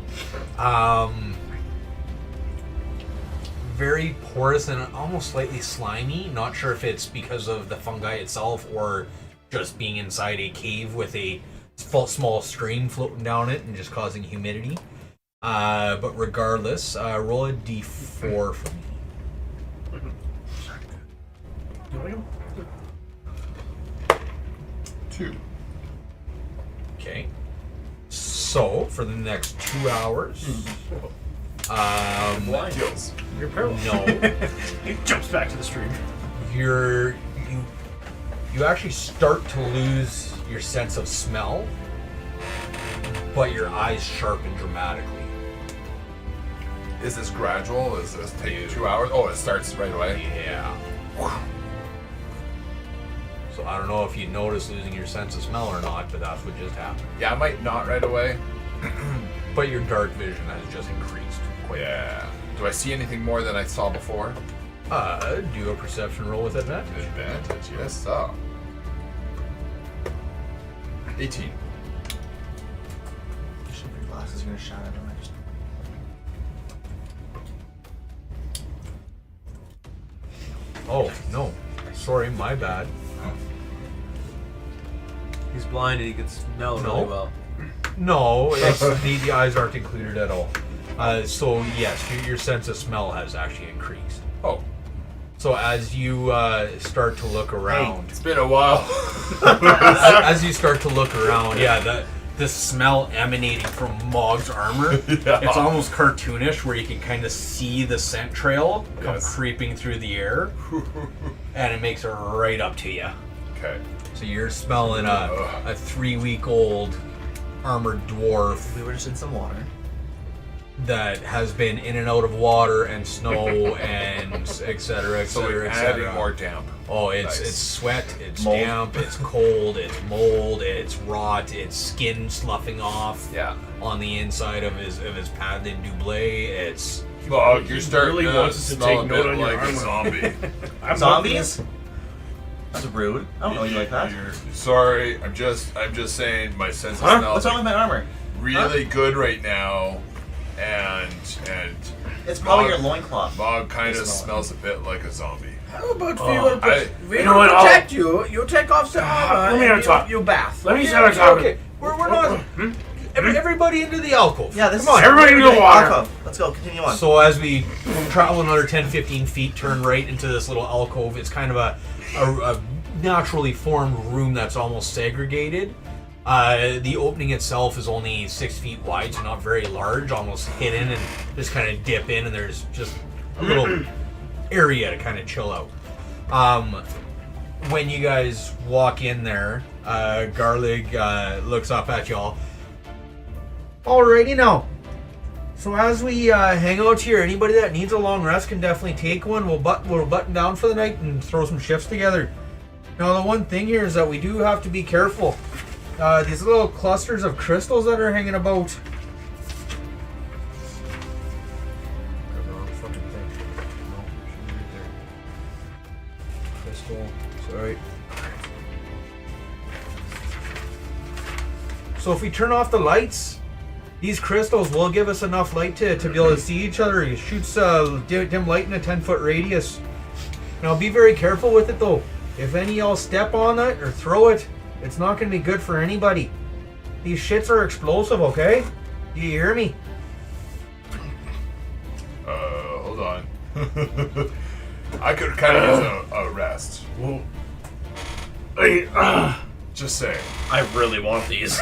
very porous and almost slightly slimy. Not sure if it's because of the fungi itself or just being inside a cave with a small stream floating down it and just causing humidity. But regardless, roll a d4 for me. You want to go? 2. Okay. So for the next 2 hours, Deals. You're paralyzed. no, He jumps back to the stream. you actually start to lose your sense of smell, but your eyes sharpen dramatically. Is this gradual? Is this take 2 hours? Oh, it starts right away. Yeah. So I don't know if you notice losing your sense of smell or not, but that's what just happened. Yeah, I might not right away. But your dark vision has just increased quite a bit. Yeah. Do I see anything more than I saw before? Do a perception roll with advantage. Advantage, yes, sir. 18. Your glasses are gonna shine out of my just. Oh, no. Sorry, my bad. He's blind and he can smell No. really well. No, it's, the eyes aren't included at all. So, yes, your sense of smell has actually increased. Oh, So as you start to look around, it's been a while. as you start to look around, yeah, the smell emanating from Mog's armor, Yeah. it's almost cartoonish where you can kind of see the scent trail come Yes. creeping through the air, and it makes it right up to you. Okay. So you're smelling a 3-week-old armored dwarf We were just in some water. that has been in and out of water and snow and et cetera, et So cetera, we're et adding cetera. more damp. Oh, Nice. it's sweat, it's Mold. damp, it's cold, it's mold, it's rot, it's skin sloughing off Yeah. on the inside of his pad de double. It's Bog, you're starting really to wants us to smell take a note bit on your like a armor. zombie. I'm Zombies? That's rude. I don't know you like that. Sorry, I'm just saying my sense of Huh? smell What's is wrong with my armor? really good right now, and It's probably Mog- your loincloth. Bob kind of It's not. smells a bit like a zombie. How about I- we You know what, will I'll- protect you. You take off some armor let me and have a talk. you bath. Let me Yeah, start talking. okay. We're not. Everybody into the alcove. Yeah, this Come on, is everybody into the water. Alcove. Let's go. Continue on. So as we travel another 10-15 feet, turn right into this little alcove. It's kind of a naturally formed room that's almost segregated. The opening itself is only 6 feet wide, so not very large, almost hidden, and just kind of dip in, and there's just a little area to kind of chill out. When you guys walk in there, Garlig looks up at y'all. Alrighty now. So as we hang out here, anybody that needs a long rest can definitely take one. We'll button down for the night and throw some shifts together. Now the one thing here is that we do have to be careful. These little clusters of crystals that are hanging about. Crystal. Sorry. So if we turn off the lights, these crystals will give us enough light to be able to see each other. It shoots dim light in a 10-foot radius. Now be very careful with it though. If any of y'all step on it or throw it, it's not going to be good for anybody. These shits are explosive, okay? Do you hear me? Hold on. I could kind of use a rest. Well, Just saying. I really want these.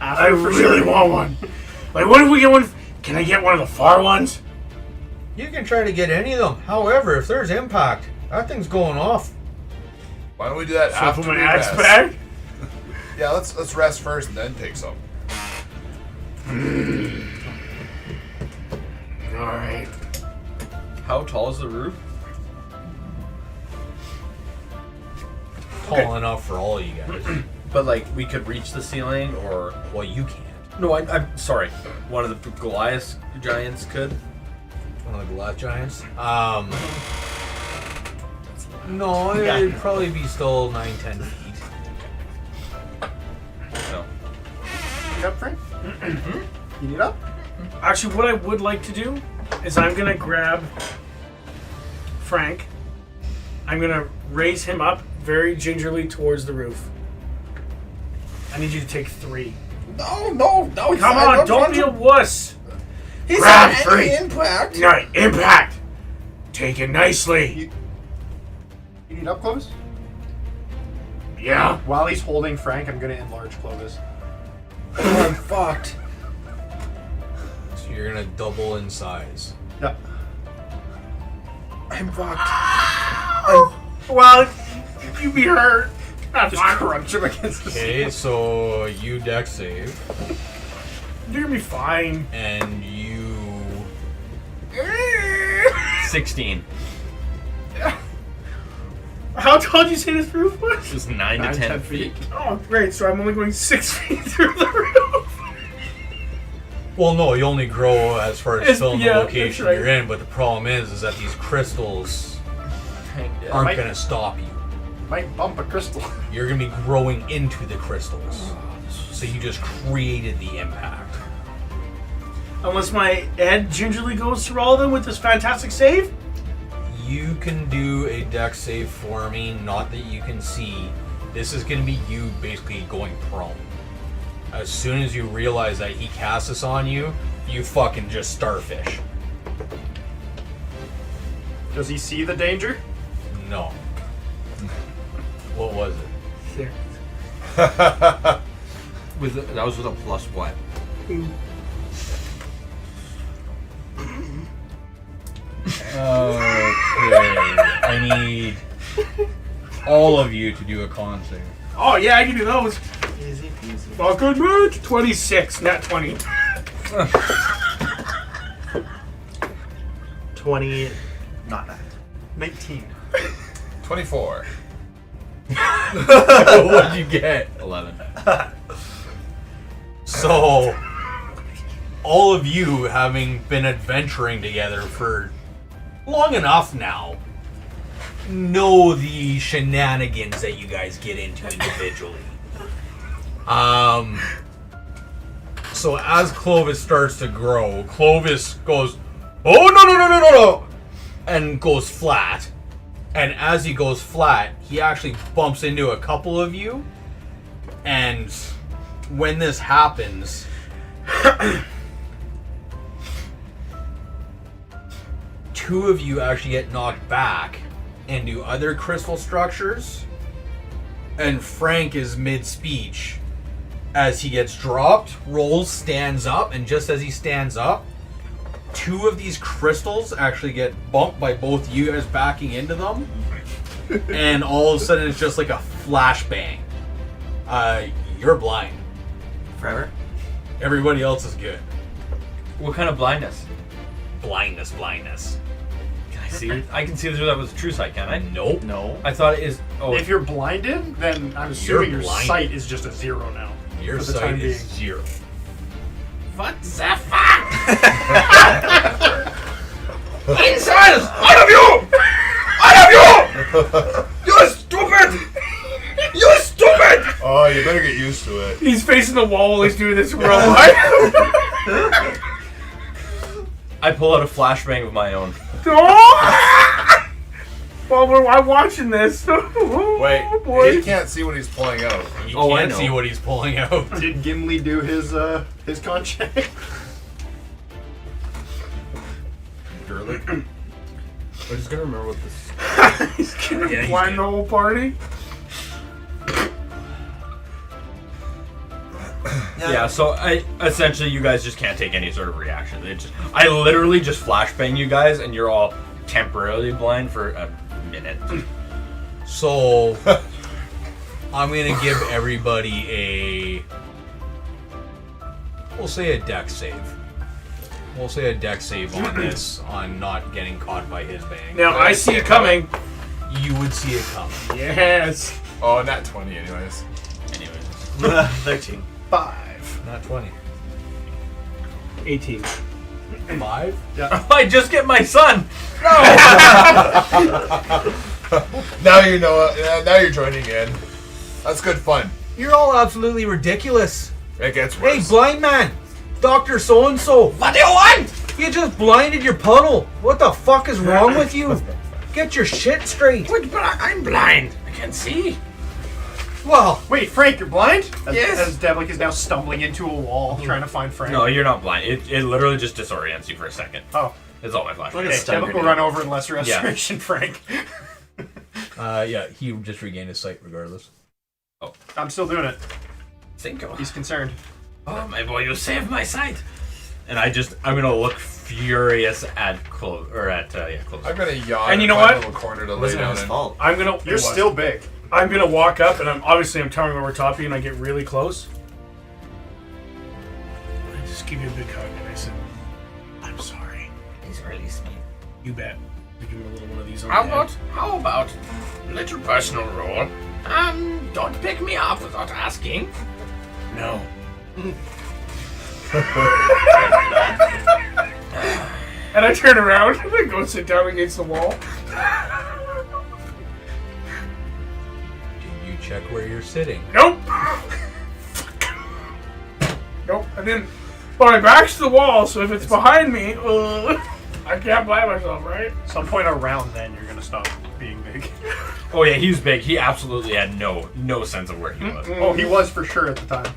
I really want one. Like, what if we get one? Can I get one of the far ones? You can try to get any of them. However, if there's impact, that thing's going off. Why don't we do that So after put we my axe rest? back. Yeah, let's rest first and then take some. All right. How tall is the roof? Tall enough for all you guys. But like, we could reach the ceiling, or Well, you can't. no, I'm sorry. One of the Goliath giants could. One of the Goliath giants. No, it'd probably be still 9-10 feet. No. Need up, Frank? You need up? Actually, what I would like to do is I'm gonna grab Frank. I'm gonna raise him up very gingerly towards the roof. I need you to take 3. No. Come on, don't be a wuss. He's Grab got free. any impact. Right, impact. Take it nicely. You need up, Clovis? Yeah. While he's holding Frank, I'm gonna enlarge Clovis. Oh, I'm fucked. So you're gonna double in size. Yeah. I'm fucked. Well, you be hurt. That's Just fine. crunch him against the Okay, so you dex save, You're gonna be fine. and you 16. How tall did you say this roof was? Just 9 to 10 feet. Oh, great. So I'm only going 6 feet through the roof. Well, no, you only grow as far as It's- filling yeah, the that's location right. you're in. But the problem is that these crystals aren't going to stop you. Might bump a crystal. You're going to be growing into the crystals. So you just created the impact. Unless my head gingerly goes through all of them with this fantastic save? You can do a dex save for me, not that you can see. This is going to be you basically going prone. As soon as you realize that he casts this on you, you fucking just starfish. Does he see the danger? No. What was it? There. That was with a plus what? Okay. I need all of you to do a con save. Oh, yeah, I can do those. Easy peasy. Fucking bitch. 26, not 20. 20. Not that. 19. 24. What'd you get? 11. So, all of you having been adventuring together for long enough now, know the shenanigans that you guys get into individually. So as Clovis starts to grow, Clovis goes, "Oh, no," and goes flat. And as he goes flat, he actually bumps into a couple of you. And when this happens, two of you actually get knocked back into other crystal structures. And Frank is mid-speech. As he gets dropped, Rolls stands up, and just as he stands up, two of these crystals actually get bumped by both you guys backing into them. And all of a sudden it's just like a flashbang. You're blind. Forever? Everybody else is good. What kind of blindness? Blindness. Can I see it? I can see through that with the true sight, can I? Nope. No. I thought it is. Oh, If you're blinded, then I'm assuming your blinded. sight is just a 0 now. Your for the time sight is being. 0. What the fuck? Insiders! All of you! All of you! You stupid! You stupid! Oh, you better get used to it. He's facing the wall while he's doing this real life. I pull out a flashbang of my own. Well, I'm watching this. Wait, Oh, boy. he can't see what he's pulling out. You Oh, I can't know. see what he's pulling out. Did Gimli do his con check? Girly? I just gotta remember what this. He's gonna Yeah, he's blind good. the whole party. Yeah, so I essentially you guys just can't take any sort of reaction. I literally just flashbang you guys, and you're all temporarily blind for a minute. So, I'm going to give everybody we'll say a dex save. We'll say a dex save on this, on not getting caught by his bang. Now, I see it coming. You would see it coming. Yes. Oh, not 20 anyways. Anyways, 13. 5. Not 20. 18. 5? I just get my son. Now you know it. Now you're joining in. That's good fun. You're all absolutely ridiculous. It gets Hey, worse. blind man! Dr. So-and-so! What do you want? You just blinded your puddle! What the fuck is wrong with you? Get your shit straight! Wait, but I'm blind. I can't see. Well, Wait, Frank, you're blind? Yes. As Devlik is now stumbling into a wall trying to find Frank. No, you're not blind. It literally just disorients you for a second. Oh. It's all my flashbang. Like a Hey, stun Devlik will grenade. run over in lesser restoration, Frank. yeah, he just regained his sight regardless. I'm still doing it. Cinco. He's concerned. Oh, my boy, you saved my sight. And I'm gonna look furious at Close. I'm gonna yawn. And you know find what? a little corner to It lay wasn't down his in. fault. I'm gonna. You're still big. I'm gonna walk up, and I'm telling him we're talking, and I get really close. I just give you a big hug, and I said, "I'm sorry." He's released me. You bet. We give him a little one of these on How the about, head. how about little personal roll? Don't pick me up without asking. No. And I turn around and I go sit down against the wall. check where you're sitting. Nope. Nope, I didn't. But my back's to the wall, so if it's behind me, I can't blame myself, right? Some point around then, you're gonna stop being big. Oh yeah, he was big. He absolutely had no sense of where he was. Oh, he was for sure at the time.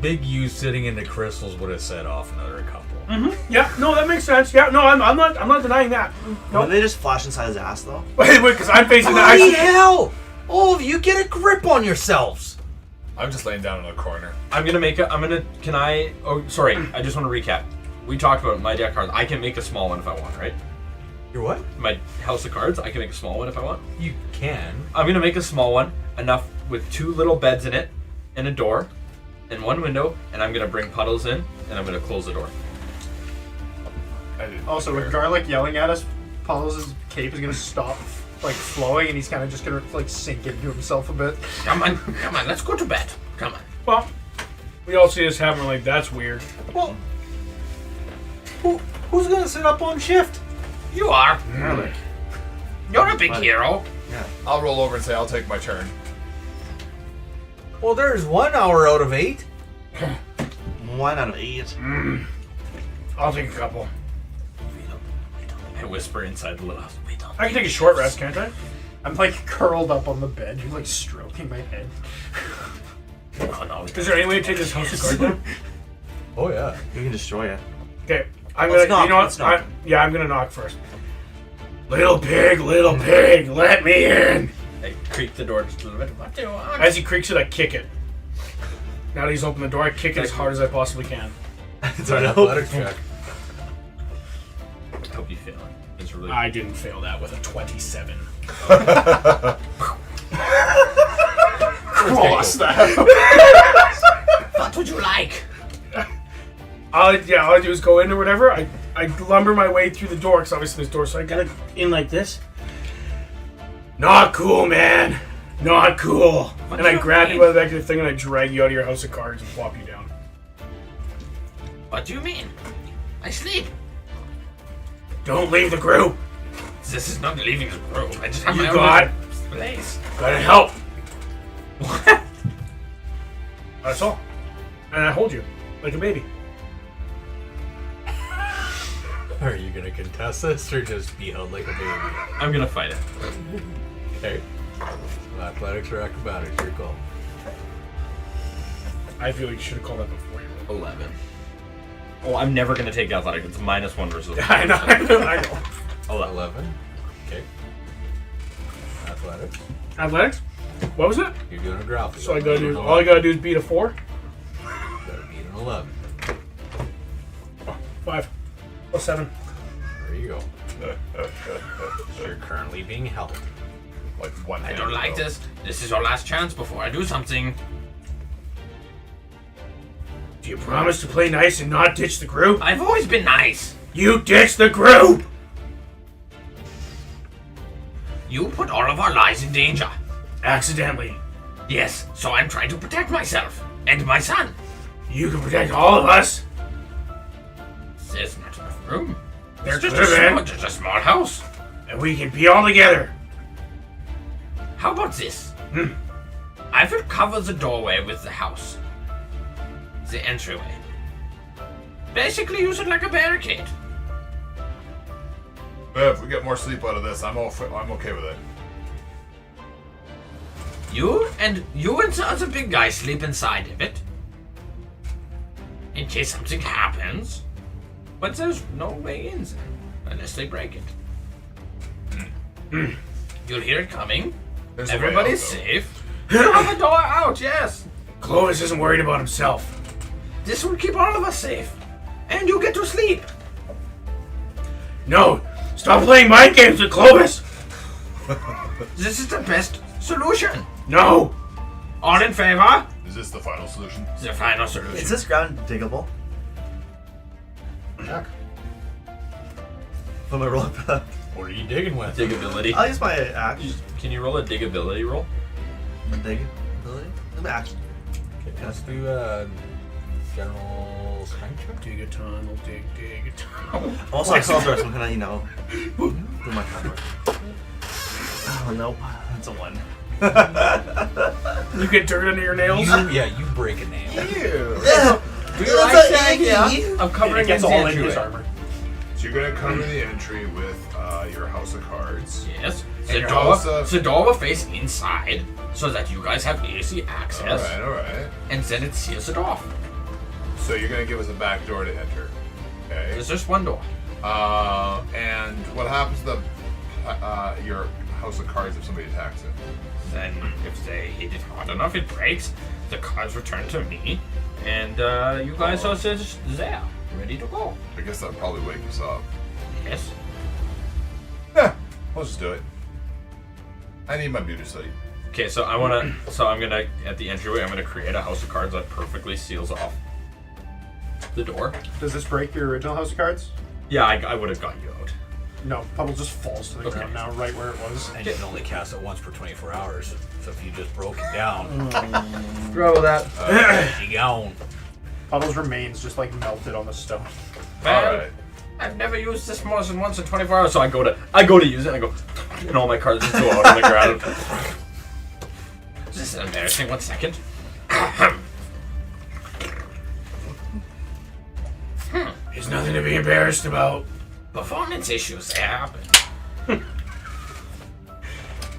Big you sitting in the crystals would have set off another couple. Yeah, no, that makes sense. Yeah, no, I'm not denying that. When Nope. they just flash inside his ass though. Wait, because I'm facing Bloody the hell! All of you get a grip on yourselves. I'm just laying down in a corner. Can I? Oh, sorry. I just want to recap. We talked about my deck cards. I can make a small one if I want, right? Your what? My house of cards. I can make a small one if I want. You can. I'm gonna make a small one, enough with 2 little beds in it, and a door, and 1 window, and I'm gonna bring puddles in, and I'm gonna close the door. Also, with Garlic yelling at us, Puddles' cape is gonna stop like flowing, and he's kind of just gonna like sink into himself a bit. Come on, let's go to bed. Come on. Well, we all see this happen. We're like, that's weird. Well, who's gonna sit up on shift? You are. You're a big hero. I'll roll over and say I'll take my turn. Well, there's 1 hour out of 8. 1 out of 8. I'll take a couple. I whisper inside the little house. We don't. I can take a short rest, can't I? I'm like curled up on the bed. You're like stroking my head. No. Is there any way to take this house of cards down? Oh yeah. You can destroy it. Okay, I'm Let's gonna. knock, You know what? let's knock. I'm gonna knock first. Little pig, let me in. I creak the door just a little bit. What do you want? As he creaks it, I kick it. Now that he's opened the door, I kick it as hard as I possibly can. It's an athletics check. I hope you fail it. It's really. I didn't fail that with a 27. Cross that. What would you like? All I do is go in or whatever. I lumber my way through the door, because obviously there's doors, so I gotta in like this. Not cool, man. Not cool. What And do I you grab mean? you by the back of the thing and I drag you out of your house of cards and plop you down. What do you mean? I sleep. Don't leave the group. This is not leaving the group. I just have You my got own place. Gotta help. That's all. And I hold you like a baby. Are you gonna contest this or just be held like a baby? I'm gonna fight it. Okay. Athletics or acrobatics, your call. I feel like you should have called that before you rolled. 11. Oh, I'm never gonna take athletic. It's -1 versus. I know. 11. Okay. Athletics. Athletics? What was it? You're doing a grapple. So all I gotta do is beat a 4? Gotta beat an 11. 5. Plus 7. There you go. You're currently being held. Like one. I don't like this. This is your last chance before I do something. Do you promise to play nice and not ditch the group? I've always been nice. You ditch the group! You put all of our lives in danger. Accidentally. Yes, so I'm trying to protect myself and my son. You can protect all of us. There's not enough room. There It's just could have been. just a small house. And we can be all together. How about this? I will cover the doorway with the house. The entryway. Basically use it like a barricade. If we get more sleep out of this, I'm okay with it. You and the other big guy sleep inside of it. In case something happens. But there's no way in there. Unless they break it. You'll hear it coming. There's a way Everybody's out, though. safe. You have a door out, yes. Clovis isn't worried about himself. This will keep all of us safe. And you get to sleep. No! Stop playing mind games with Clovis! This is the best solution. No! All in favor? Is this the final solution? The final solution. Is this ground diggable? Jack. Let me roll it back. What are you digging with? Digability. I'll use my axe. Can you roll a digability roll? Dig ability. Let me axe. Okay, let's do general strength check. Dig a tunnel, dig a tunnel. Also, I saw there some kind of, do my homework. Oh, nope. That's a 1. You get dirt under your nails. You break a nail. I'm covering It gets his all in entryway. his armor. So you're gonna cover the entry with your house of cards. Yes. And your house The door will face inside so that you guys have easy access. All right. And then it seals it off. So you're gonna give us a back door to enter. Okay. There's just one door. And what happens to your house of cards if somebody attacks it? Then if they hit it hard enough, it breaks. The cards return to me. And you guys are just there, ready to go. I guess that'd probably wake us up. Yes. Yeah, let's just do it. I need my beauty sleep. Okay, so I'm gonna at the entryway. I'm gonna create a house of cards that perfectly seals off the door. Does this break your original house of cards? Yeah, I would have got you out. No, Pebble just falls to the Okay. ground now, right where it was. And you can only cast it once per 24 hours. So if you just broke it down, Throw that. you gone. Puddle's remains just like melted on the stone. Alright. I've never used this more than once in 24 hours. So I go to use it. And I go, and all my cards just go out on the ground. This is embarrassing. 1 second. There's nothing to be embarrassed about. Performance issues, they happen.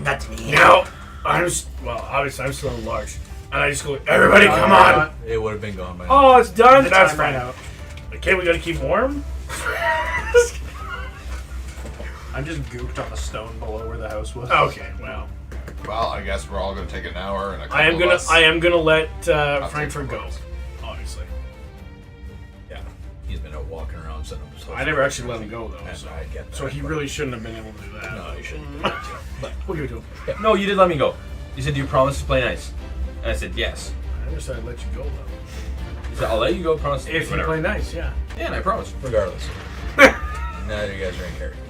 Not to me. Now, obviously I'm still large. And I just go, everybody come on! It would have been gone by now. Oh, it's done? The That's time ran fine. out. Okay, we gotta keep warm? I'm just gooped on the stone below where the house was. Okay, well. Well, I guess we're all gonna take an hour and a couple I am gonna let take Frankfurt go. photos. Obviously. Yeah. He's been out walking around setting up his house. I never actually let him go though, And so I get that, so he but- really shouldn't have been able to do that. No, you shouldn't. But we'll give it to him. No, you did let me go. You said, "Do you promise to play nice?" And I said, "Yes." I never said I'd let you go though. He said, "I'll let you go. Promise." If you whatever. play nice, yeah. Yeah, and I promise. Regardless. Neither of you guys are in character.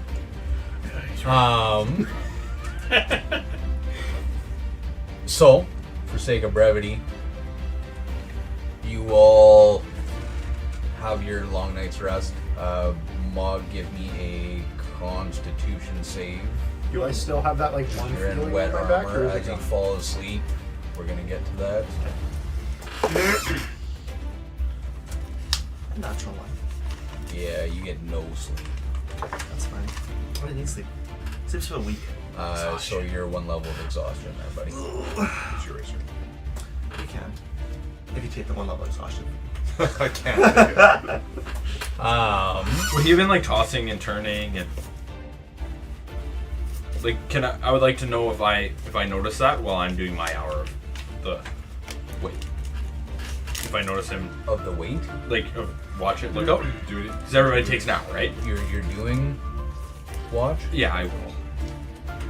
So, for sake of brevity, you all have your long night's rest. Mog, give me a Constitution save. Do I still have that like one You're in feeling wet in my back, or armor is it as you gone? fall asleep. We're gonna get to that. Natural 1. Yeah, you get no sleep. That's fine. I need sleep. Sleep's for a week. So you're one level of exhaustion there, buddy. It's your razor. You can. If you take the 1 level exhaustion. I can't take it. Would he have been like tossing and turning and like? I would like to know if I notice that while I'm doing my hour of the wait. If I notice him, Of the weight, like watch it, look up, Duty. because everybody takes an hour, right? you're doing watch. Yeah, I will.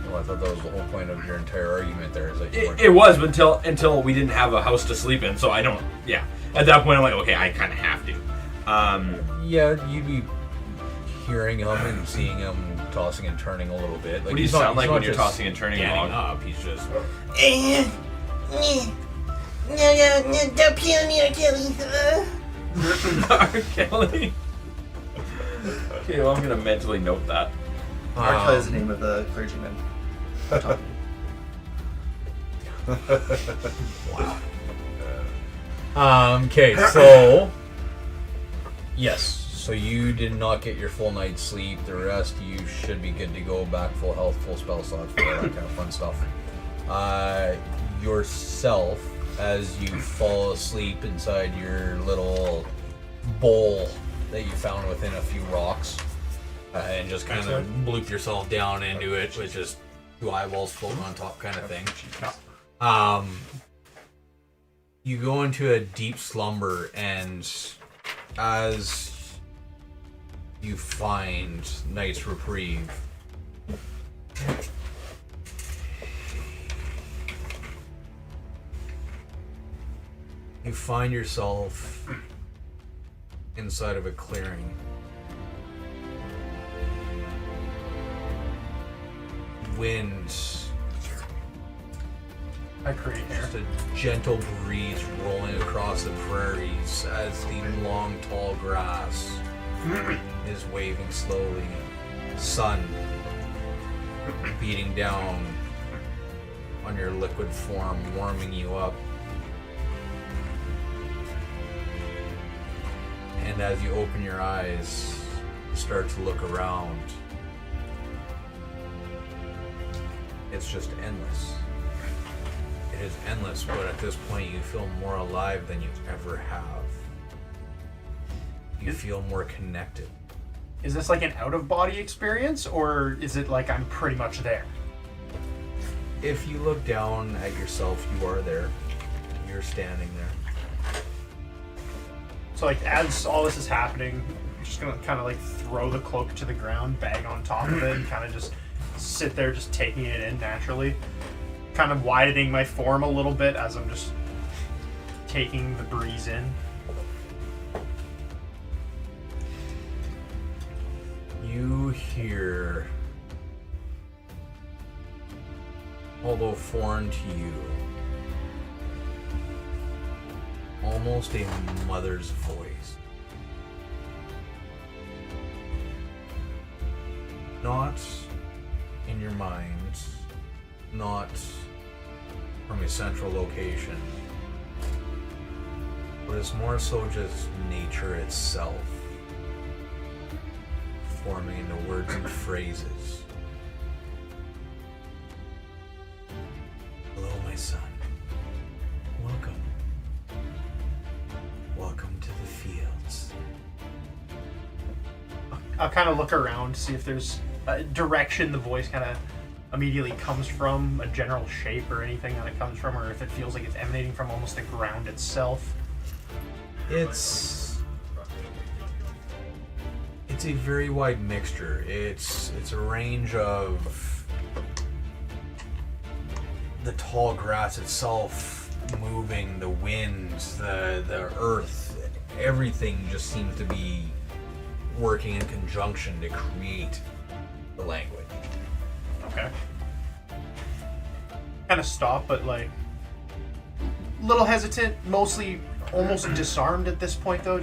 Well, I thought that was the whole point of your entire argument there. Is that you weren't. It was until we didn't have a house to sleep in, so I don't. Yeah, at that point I'm like, okay, I kind of have to. Yeah, you'd be hearing him and seeing him tossing and turning a little bit. Like, What do you he's not- sound he's like not when you're just tossing and turning standing along? up? He's just. Don't pee on me, Kelly. Kelly. Okay, well I'm gonna mentally note that. R. Kelly is the name of the clergyman. Okay, so yes, so you did not get your full night's sleep. The rest you should be good to go. Back full health, full spell slots, for all that kind of fun stuff. Yourself, as you fall asleep inside your little bowl that you found within a few rocks, and just kind of bloop yourself down into it with just 2 eyeballs floating on top, kind of thing. You go into a deep slumber, and as you find night's reprieve, you find yourself inside of a clearing. Wind I create hair. Just a gentle breeze rolling across the prairies as the long, tall grass is waving slowly. Sun beating down on your liquid form, warming you up. And as you open your eyes, start to look around, it's just endless. It is endless, but at this point you feel more alive than you ever have. You feel more connected. Is this like an out-of-body experience, or is it like I'm pretty much there? If you look down at yourself, you are there. You're standing there. So like as all this is happening, I'm just gonna kind of like throw the cloak to the ground, bag on top of it, and kind of just sit there, just taking it in naturally. Kind of widening my form a little bit as I'm just taking the breeze in. You hear, although foreign to you, almost a mother's voice. Not in your mind, not from a central location, but it's more so just nature itself, forming into words and phrases. Hello, my son. Welcome. Welcome to the fields. I'll kind of look around to see if there's a direction the voice kind of immediately comes from, a general shape or anything that it comes from, or if it feels like it's emanating from almost the ground itself. It's a very wide mixture. It's a range of the tall grass itself moving, the winds, the earth, everything just seems to be working in conjunction to create the language. Okay. Kind of stop, but like little hesitant, mostly almost disarmed at this point though.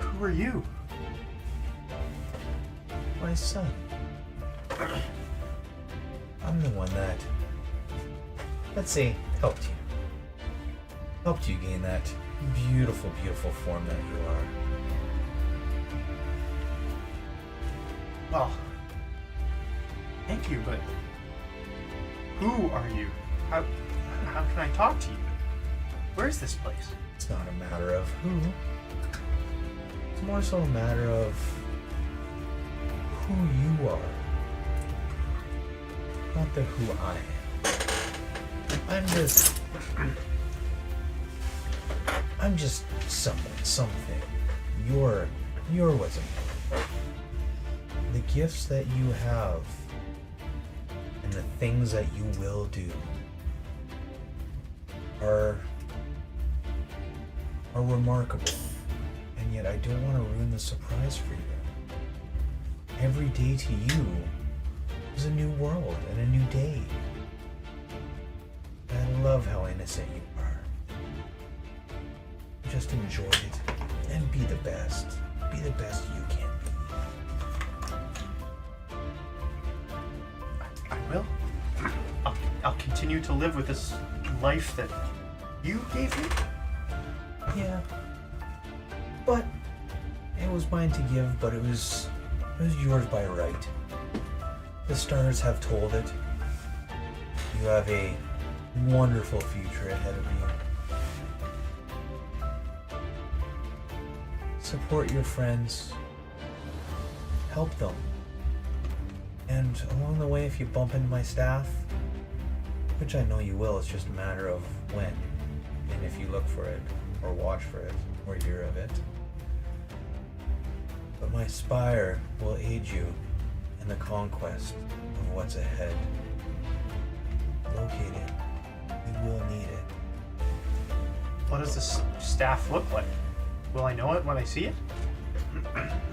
Who are you? My son. I'm the one that, let's say, helped you. Helped you gain that beautiful, beautiful form that you are. Well, thank you, but who are you? How can I talk to you? Where is this place? It's not a matter of who. It's more so a matter of who you are. Not the who I am. I'm just someone, something. You're what's important. The gifts that you have and the things that you will do are remarkable. And yet I don't want to ruin the surprise for you. Every day to you is a new world and a new day. And I love how innocent you are. Just enjoy it and be the best. Be the best you can be. I will. I'll continue to live with this life that you gave me. Yeah. But it was mine to give, but it was yours by right. The stars have told it. You have a wonderful future ahead of you. Support your friends. Help them. And along the way, if you bump into my staff, which I know you will, it's just a matter of when, and if you look for it, or watch for it, or hear of it. But my spire will aid you in the conquest of what's ahead. Locate it. You will need it. What does this staff look like? Will I know it when I see it?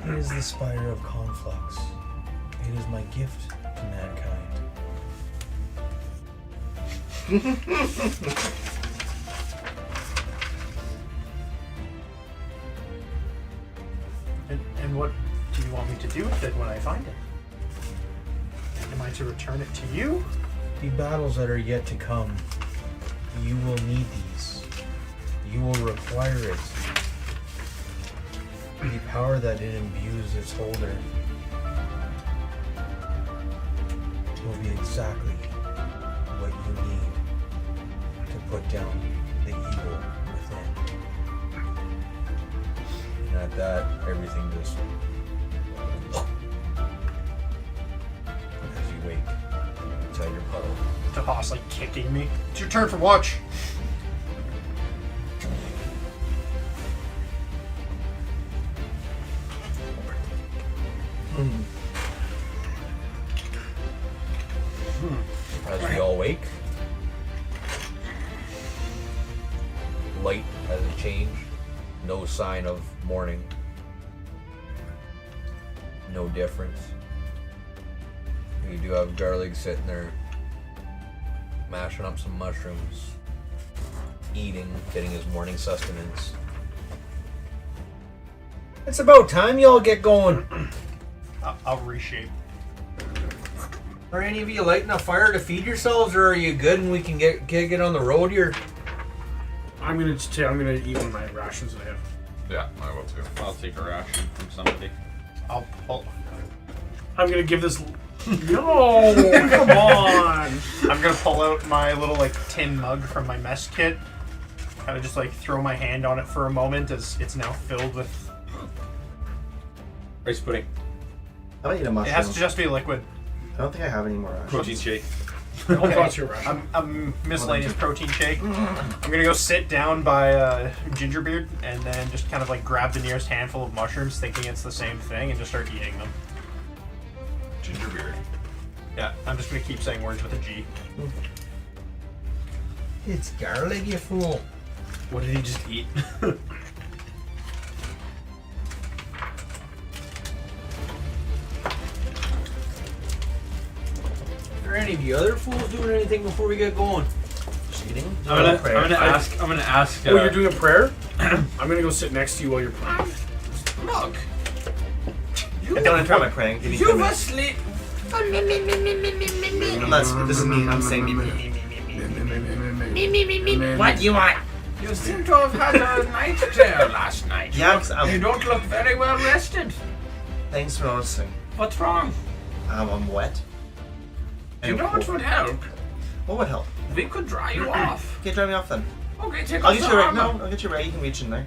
It is the spire of Conflux. It is my gift to mankind. And what do you want me to do with it when I find it? Am I to return it to you? The battles that are yet to come, you will need these. You will require it. The power that it imbues its holder will be exactly what you need to put down the evil within. And at that, everything just as you wake inside your puddle. The boss like kicking me. It's your turn for watch. As we all wake, light hasn't changed, no sign of morning, no difference. You do have Garlic sitting there, mashing up some mushrooms, eating, getting his morning sustenance. It's about time y'all get going. I'll reshape. Are any of you lighting a fire to feed yourselves, or are you good and we can get on the road here? I'm gonna eat one of my rations that I have. Yeah, I will too. I'll take a ration from somebody. I'll pull. I'm gonna give this. No, come on. I'm gonna pull out my little like tin mug from my mess kit. Kind of just like throw my hand on it for a moment as it's now filled with. Rice pudding. I might eat a It mushroom. has to just be liquid. I don't think I have any more rations. Protein shake. What's your ration? A miscellaneous protein shake. I'm gonna go sit down by Gingerbeard and then just kind of like grab the nearest handful of mushrooms, thinking it's the same thing, and just start eating them. Gingerbeard. Yeah, I'm just gonna keep saying words with a G. It's garlic, you fool. What did he just eat? Are any of you other fools doing anything before we get going? Just eating? I'm gonna ask. Oh, you're doing a prayer? I'm gonna go sit next to you while you're praying. Look, I don't want to try my praying. Give me 10 you've minutes. asleep. This is me. I'm saying me. What do you want? You seem to have had a night there last night. Yeah, 'cause You don't look very well rested. thanks for noticing. What's wrong? I'm wet. You know what would help? What would help? We could dry you off. Okay, dry me off then. Okay, take I'll off get the you right. armor. No, I'll get you right. You can reach in there.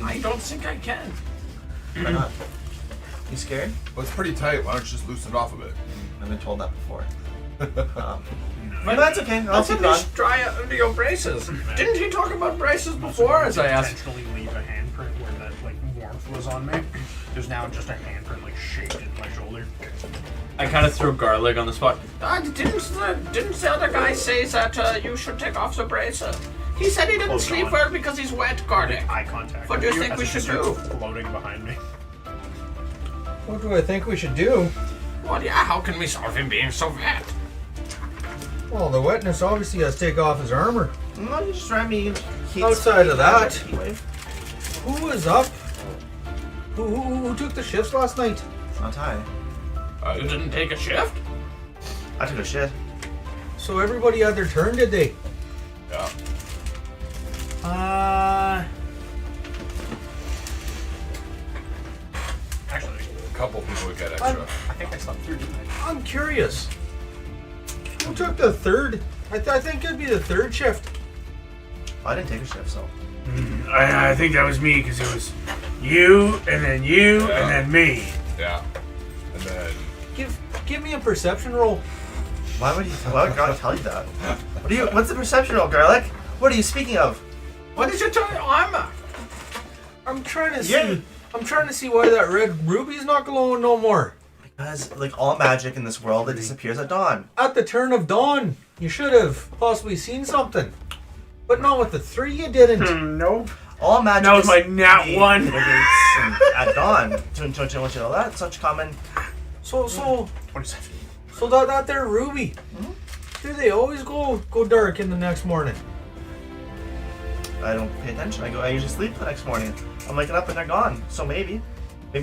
I don't think I can. Why not? You scared? Well, it's pretty tight. Why don't you just loosen it off a bit? I've been told that before. But that's okay. I'll Let's keep at it on. least dry it under your braces. Didn't he talk about braces before? As I asked. Intentionally leave a handprint where that like warmth was on me. There's now just a handprint like shaped in my shoulder. I kind of throw garlic on the spot. Didn't the other guy say that you should take off the braces? He said he didn't Close sleep on. well because he's wet, Garlic. Eye contact. What do you with think as we it should starts do? Floating behind me. What do I think we should do? Well, yeah, how can we solve him being so wet? Well, the wetness obviously has to take off his armor. No, you just ram me. Outside of that. Heat wave. Who was up? Who took the shifts last night? Not high. You didn't take a shift? I took a shit. So everybody had their turn, did they? Yeah. Actually, A couple people would get extra. I think I slept through, didn't I? I'm curious. Who took the third? I think it'd be the third shift. I didn't take a shift, so. I think that was me because it was you and then you and then me. Yeah. And then Give me a perception roll. Why would God tell you that? What's the perception roll, Garlic? What are you speaking of? What did you tell your armor? I'm trying to see. Yeah. I'm trying to see why that red ruby's not glowing no more. Because, like all magic in this world, it disappears at dawn. At the turn of dawn, you should have possibly seen something. But not with the three, you didn't. Nope. All magic That was my nat is- one. at dawn. Don't you know that? Such common. So 27. that there ruby. Do they always go dark in the next morning? I don't pay attention. I usually sleep the next morning. I'm waking up and they're gone. So maybe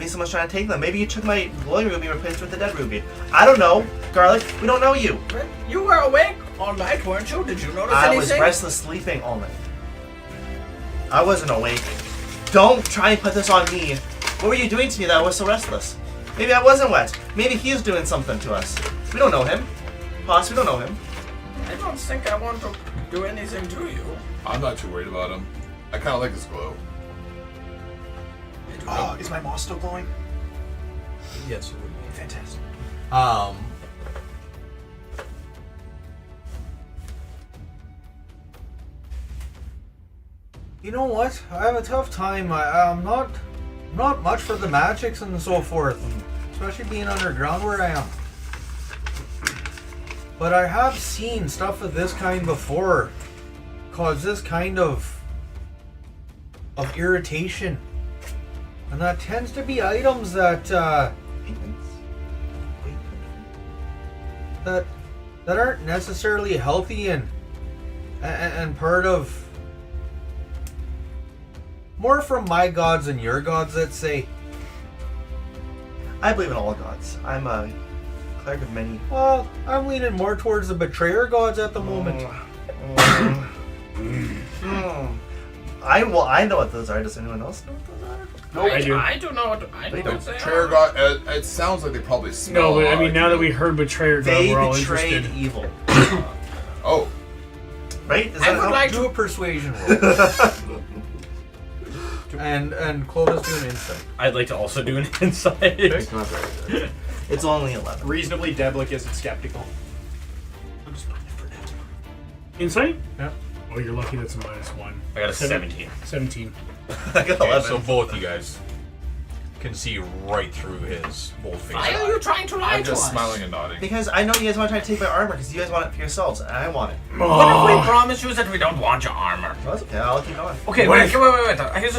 someone's trying to take them. Maybe you took my glowing ruby and replaced it with the dead ruby. I don't know, Garlic. We don't know you. You were awake all night, weren't you? Did you notice I anything? was restless sleeping all night. I wasn't awake. Don't try and put this on me. What were you doing to me that I was so restless? Maybe I wasn't wet. Maybe he's doing something to us. We don't know him. Boss, we don't know him. I don't think I want to do anything to you. I'm not too worried about him. I kind of like his glow. Is my moss still glowing? Yes, it would be. Fantastic. You know what? I have a tough time. I'm not much for the magics and so forth, especially being underground where I am. But I have seen stuff of this kind before, cause this kind of irritation, and that tends to be items that that aren't necessarily healthy and part of more from my gods and your gods, let's say. I believe in all gods. I'm a cleric of many. Well, I'm leaning more towards the betrayer gods at the moment. I know what those are. Does anyone else know what those are? No, I do. I do know what I know what they Betrayer are. God. It sounds like they probably smell. No, but I like mean, now that we heard Betrayer God, They we're all betrayed interested. evil. Oh, Right? Is I that would how? like Do to. a persuasion roll. and Clovis do an insight. I'd like to also do an insight. It's not very good. It's only 11. Reasonably devilic isn't skeptical. I'm just putting it for now. Insight? Yeah. Oh, you're lucky that's a -1. I got a 17. 17. I got Okay, 11. so both you guys can see right through his bold face. Why are you trying to lie I'm to just us? smiling and nodding. Because I know you guys want to try to take my armor because you guys want it for yourselves, and I want it. What if we promise you that we don't want your armor? Well, that's okay. I'll keep going. Okay, What wait. if- Here's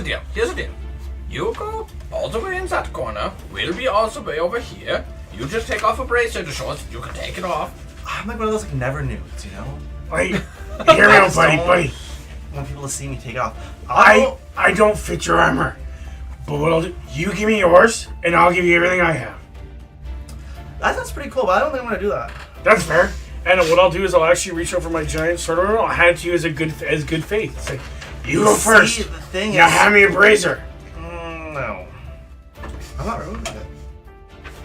the deal. You go all the way in that corner. We'll be all the way over here. You just take off a bracer to show us that you can take it off. I'm like one of those like never nudes, you know? Wait, hear me out, buddy, Don't buddy. I want people to see me take it off. I don't fit your armor. But what I'll do, you give me yours, and I'll give you everything I have. That sounds pretty cool, but I don't think I'm gonna do that. That's fair. And what I'll do is I'll actually reach over my giant sword and I'll hand it to you as good faith. It's like, you go first. See, the thing Now is, hand me a brazier. no, I'm not rude with it.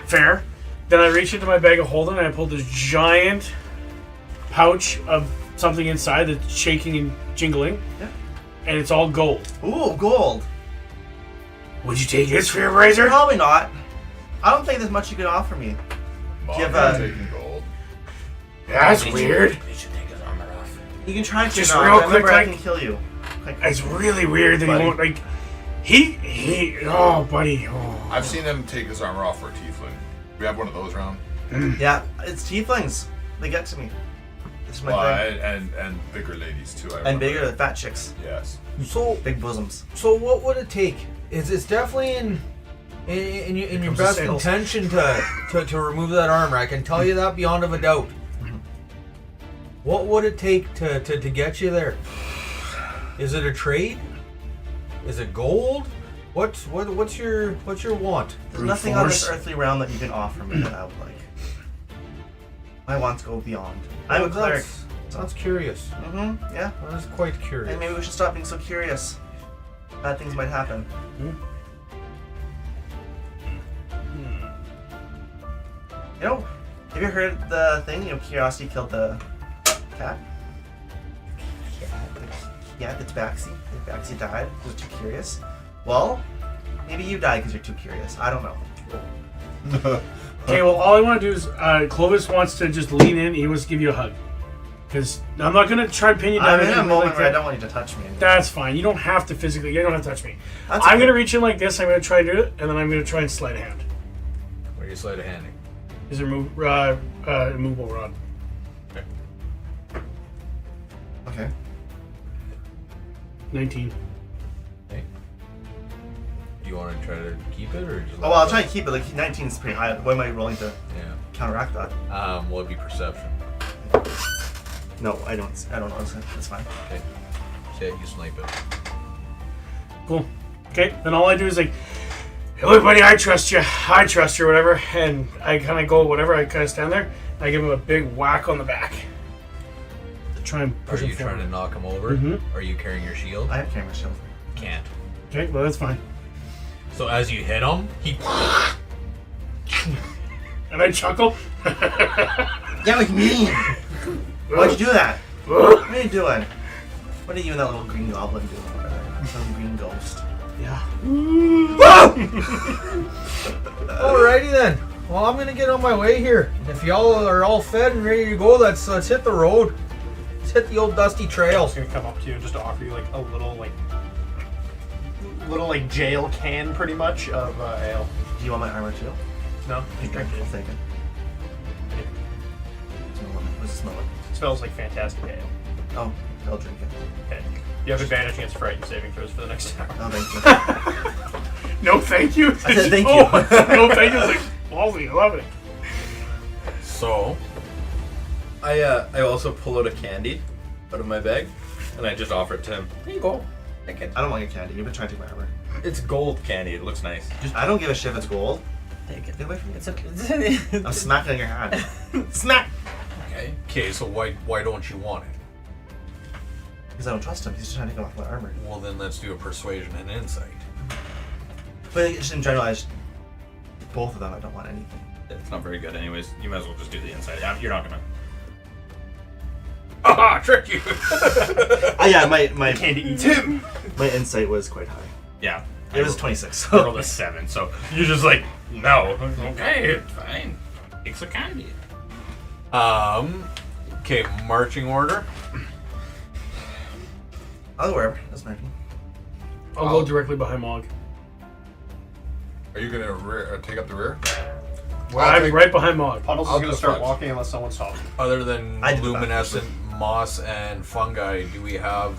Fair. Then I reach into my bag of holding and I pull this giant pouch of something inside that's shaking and jingling. Yeah. And it's all gold. Ooh, gold. Would you take this for your brazier? Probably not. I don't think there's much you can offer me. Mom, Give, I'm taking gold. That's weird. We should take his armor off. You can try to Just not. real Remember, quick, I like- can kill you. Like, It's really weird that Buddy. he won't, like, oh, buddy. Oh. I've seen him take his armor off for a tiefling. We have one of those around. yeah, it's tieflings. They get to me. This is my Well, thing. and bigger ladies too. I And remember. bigger, fat chicks. Yes. So Big bosoms. what would it take? It's definitely in your comes the best sales. intention to remove that armor. I can tell you that beyond of a doubt. What would it take to get you there? Is it a trade? Is it gold? What's your want? There's Brute nothing on this force. earthly realm that you can offer me that I would like. My wants go beyond. I'm a Well, cleric. That's curious. Yeah. That's quite curious. And maybe we should stop being so curious. Bad things might happen. You know, have you heard the thing? You know, curiosity killed the cat. Yeah, the tabaxi. The tabaxi died because was too curious. Well, maybe you died because you're too curious. I don't know. Okay, well, all I want to do is Clovis wants to just lean in. He wants to give you a hug. Because I'm not going to try and pin you down. I'm in or a anything moment like where I that. don't want you to touch me. That's fine. You don't have to physically. You don't have to touch me. That's I'm okay. going to reach in like this. I'm going to try to do it. And then I'm going to try and sleight a hand. Where are you sleight of handing? Is there immovable rod? Okay. 19. Okay. You want to try to keep it or just? Oh, well, I'll try to keep it. Like, 19 is pretty high. What am I rolling to Yeah. counteract that? Will it be perception? No, I don't know. It's fine. Okay. So you snipe it. Cool. Okay, then all I do is like, hey, look, buddy, I trust you, or whatever, and I kind of go whatever. I kind of stand there. I give him a big whack on the back to try and Are push him you trying to forward. knock him over? Mhm. Are you carrying your shield? I have camera shield. Can't. Okay, well that's fine. So as you hit him, he And I chuckle. Yeah, like me. Why'd you do that? What are you doing? What are you and that little green goblin doing over there? Some green ghost. Yeah. Alrighty then. Well, I'm gonna get on my way here. If y'all are all fed and ready to go, let's hit the road. Let's hit the old dusty I trail. was gonna come up to you and just offer you like a little jail can, pretty much, of ale. Do you want my armor too? No, You drink it. I'll take it. What's it smell like? it smells like fantastic ale. Oh, I'll drink it. Okay. You have advantage against frightened saving throws for the next hour. Oh, thank you. No, thank you. I said thank you. Oh, no, thank you. It's like ballsy. I love it. So, I also pull out a candy out of my bag, and I just offer it to him. Here you go. Take it. I don't want your candy. You've been trying to take my armor. It's gold candy. It looks nice. I don't give a shit if it's gold. Take it. Get away from me. It's okay. I'm smacking on your hand. Smack! Okay, so why don't you want it? Because I don't trust him. He's just trying to take off my armor. Well, then let's do a persuasion and insight. But just in general, both of them, I don't want anything. It's not very good, anyways. You might as well just do the inside. Yeah, you're not gonna. Aha! Trick you! Yeah, my Candy eats him. my insight was quite high. Yeah. It was 26. I rolled a 7, so you're just like, no. Okay, fine. Take some candy. Okay, marching order. I'll go wherever. Doesn't matter. I'll go directly behind Mog. Are you gonna take up the rear? Well, I'm right behind Mog. Puddles I'll is do gonna the start front. walking unless someone stops him. Other than I did the back luminescent moss and fungi, do we have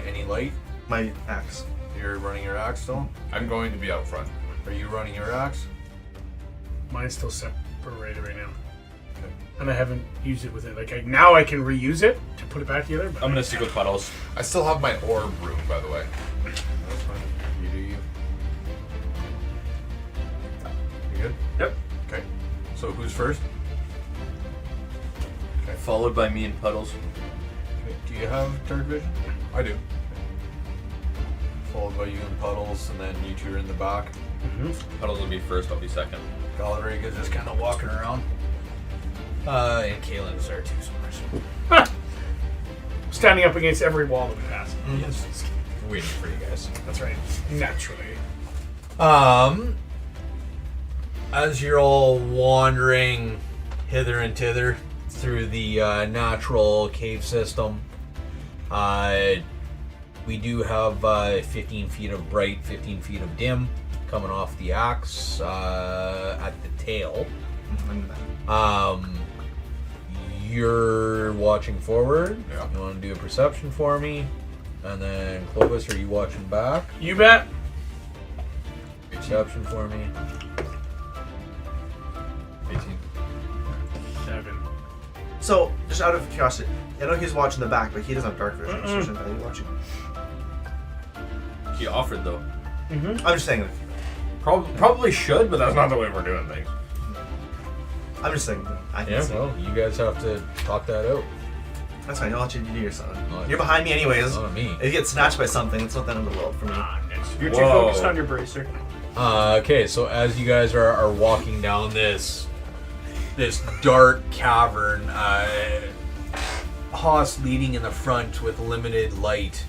any light? My axe. You're running your axe still? I'm going to be out front. Are you running your axe? Mine's still separated right now. And I haven't used it with it. Like, now I can reuse it to put it back together. But I'm gonna stick with Puddles. I still have my orb room, by the way. That's fine. You do you. You good? Yep. Okay. So who's first? Followed by me and Puddles. Okay. Do you have dark vision? I do. Followed by you and Puddles, and then you two are in the back. Puddles will be first, I'll be second. Galeriga's just kind of walking around. And Kaylin's there too somewhere. standing up against every wall that we pass. Yes. Waiting for you guys. That's right. Naturally. As you're all wandering hither and thither through the natural cave system, we do have 15 feet of bright, 15 feet of dim coming off the axe at the tail. You're watching forward. Yeah. You want to do a perception for me? And then Clovis, are you watching back? You bet. Perception for me. 18. 7. So, just out of curiosity, I know he's watching the back, but he doesn't have dark vision. So shouldn't I be watching? He offered though. I'm just saying. Probably should, but that's not the way we're doing things. I'm just saying. I can Yeah, see. well, you guys have to talk that out. That's fine. I'll let you do your son. No, You're behind me anyways. Not me. If you get snatched by something, it's not the end of the world for me. You're too Whoa. focused on your bracer. Okay, so as you guys are walking down this dark cavern, Haas leading in the front with limited light,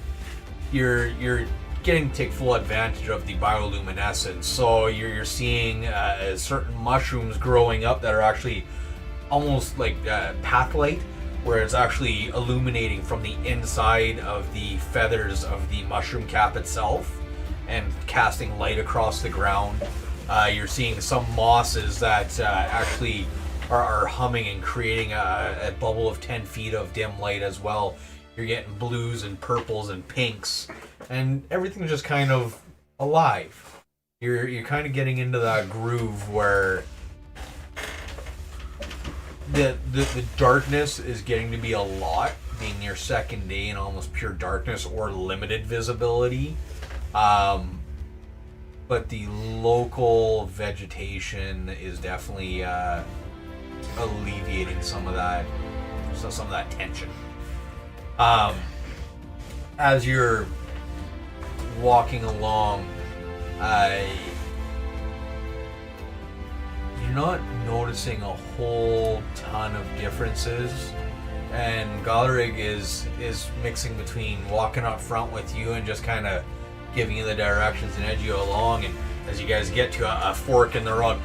you're getting to take full advantage of the bioluminescence. So you're seeing certain mushrooms growing up that are actually almost like path light, where it's actually illuminating from the inside of the feathers of the mushroom cap itself and casting light across the ground. You're seeing some mosses that actually are humming and creating a bubble of 10 feet of dim light as well. You're getting blues and purples and pinks, and everything's just kind of alive. You're kind of getting into that groove where the darkness is getting to be a lot, being your second day in almost pure darkness or limited visibility. But the local vegetation is definitely alleviating some of that tension. As you're walking along, you're not noticing a whole ton of differences, and Gallerig is mixing between walking up front with you and just kind of giving you the directions and edge you along. And as you guys get to a fork in the road,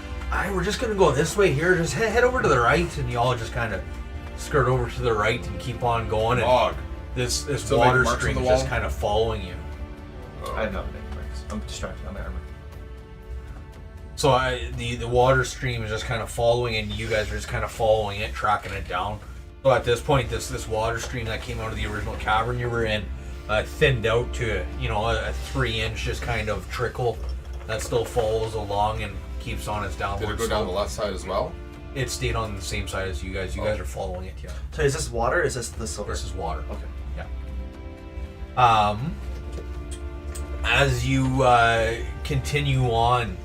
we're just gonna go this way here. Just head over to the right, and you all just kind of skirt over to the right and keep on going. And this water stream is just kind of following you. I have not made marks. I'm distracted on my armor. So the water stream is just kind of following, and you guys are just kind of following it, tracking it down. So at this point, this water stream that came out of the original cavern you were in thinned out to a 3-inch just kind of trickle that still follows along and keeps on its downward slope. Did it go down the left side as well? It stayed on the same side as you guys. You guys are following it, yeah. So is this water or is this the silver? This is water. Okay. Yeah. As you continue on,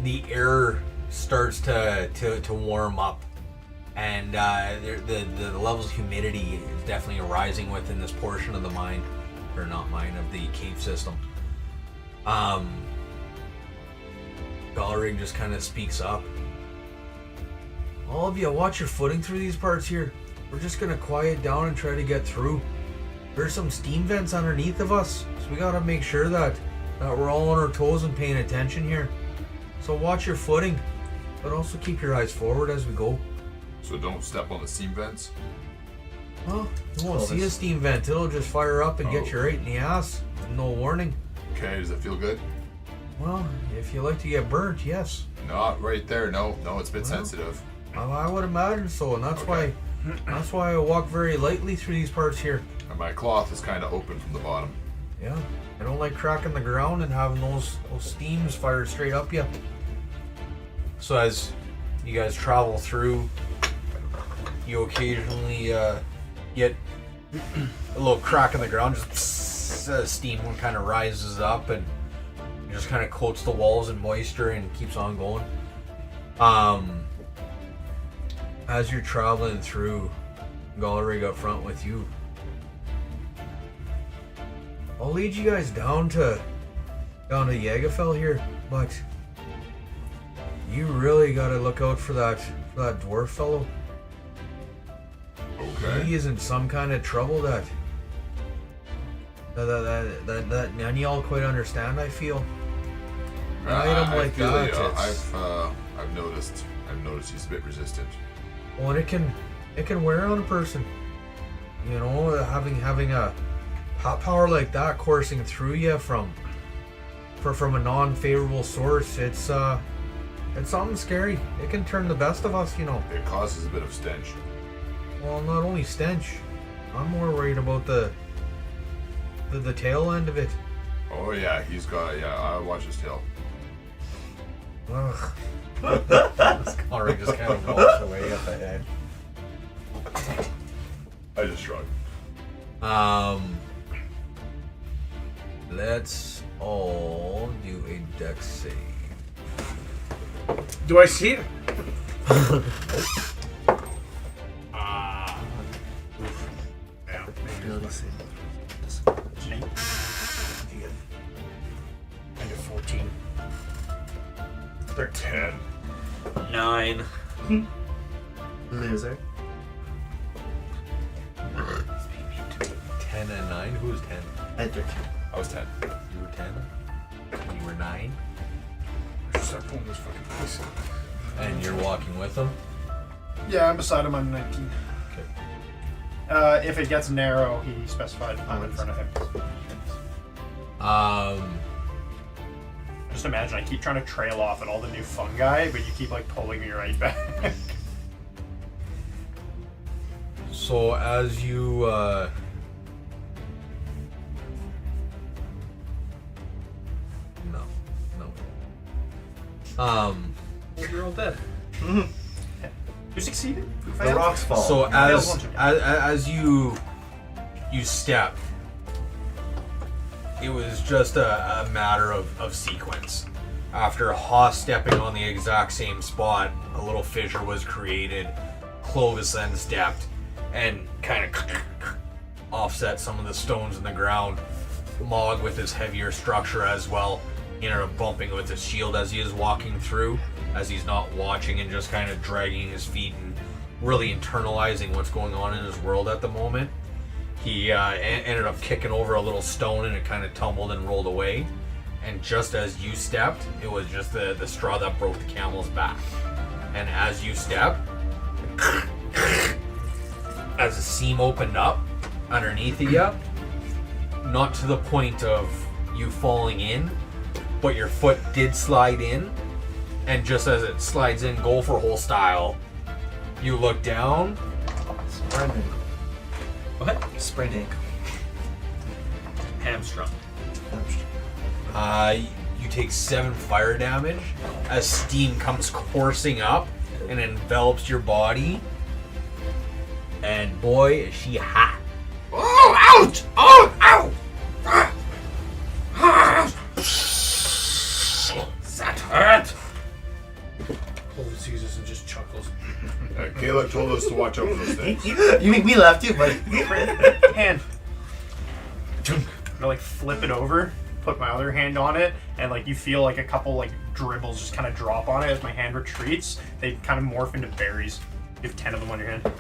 the air starts to warm up, and the levels of humidity is definitely rising within this portion of the mine, or not mine, of the cave system. Gallerig just kind of speaks up. All of you, watch your footing through these parts here. We're just gonna quiet down and try to get through. There's some steam vents underneath of us, so we gotta make sure that we're all on our toes and paying attention here. So watch your footing, but also keep your eyes forward as we go. So don't step on the steam vents? Well, you won't see a steam vent. It'll just fire up and get you right in the ass. No warning. Okay, does it feel good? Well, if you like to get burnt, yes. Not right there. No, it's a bit sensitive. I would imagine so, and that's why I walk very lightly through these parts here. And my cloth is kind of open from the bottom. Yeah, I don't like cracking the ground and having those steams fire straight up you. So as you guys travel through, you occasionally get a little crack in the ground, just steam one kind of rises up and just kind of coats the walls in moisture and keeps on going. As you're traveling through, Gallerig up front with you, I'll lead you guys down to Jägerfell here, but you really gotta look out for that dwarf fellow. Okay. He is in some kind of trouble that none of y'all quite understand, I feel. An item like that. I've noticed he's a bit resistant. Well, it can wear on a person. You know, having a hot power like that coursing through you from a non-favorable source, it's something scary. It can turn the best of us, you know. It causes a bit of stench. Well, not only stench. I'm more worried about the tail end of it. Oh yeah, I'll watch his tail. Ugh. Gallerig just kind of walks away at the edge. I just shrug. Let's all do a dex save. Do I see it? Yeah. Ability save. I get 14. 10. 9. Loser. 10 and 9? Who was 10? I had 13. I was 10. You were 10? And you were 9? I should start pulling this fucking place. And you're walking with them? Yeah, I'm beside him. I'm 19. Okay. If it gets narrow, he specified I'm in front of him. Just imagine I keep trying to trail off at all the new fungi, but you keep like pulling me right back. So as you You're all dead. You succeeded. The rocks fall. So failed once. as you step, it was just a matter of sequence. After Haas stepping on the exact same spot, a little fissure was created. Clovis then stepped and kind of offset some of the stones in the ground. Mog, with his heavier structure as well, he ended up bumping with his shield as he is walking through, as he's not watching and just kind of dragging his feet and really internalizing what's going on in his world at the moment. He ended up kicking over a little stone and it kind of tumbled and rolled away. And just as you stepped, it was just the straw that broke the camel's back. And as you stepped, as the seam opened up underneath of you, not to the point of you falling in, but your foot did slide in. And just as it slides in, gopher hole style, you look down. Sprained What? Sprained ankle. Hamstrung. You take 7 fire damage as steam comes coursing up and envelops your body. And boy, is she hot. Oh, ouch! Oh, ow! That hurt! Clovis sees this and just chuckles. Caleb told us to watch out for those things. You mean we left you, but Hand. I like flip it over, put my other hand on it, and like you feel like a couple like dribbles just kind of drop on it as my hand retreats. They kind of morph into berries. You have 10 of them on your hand.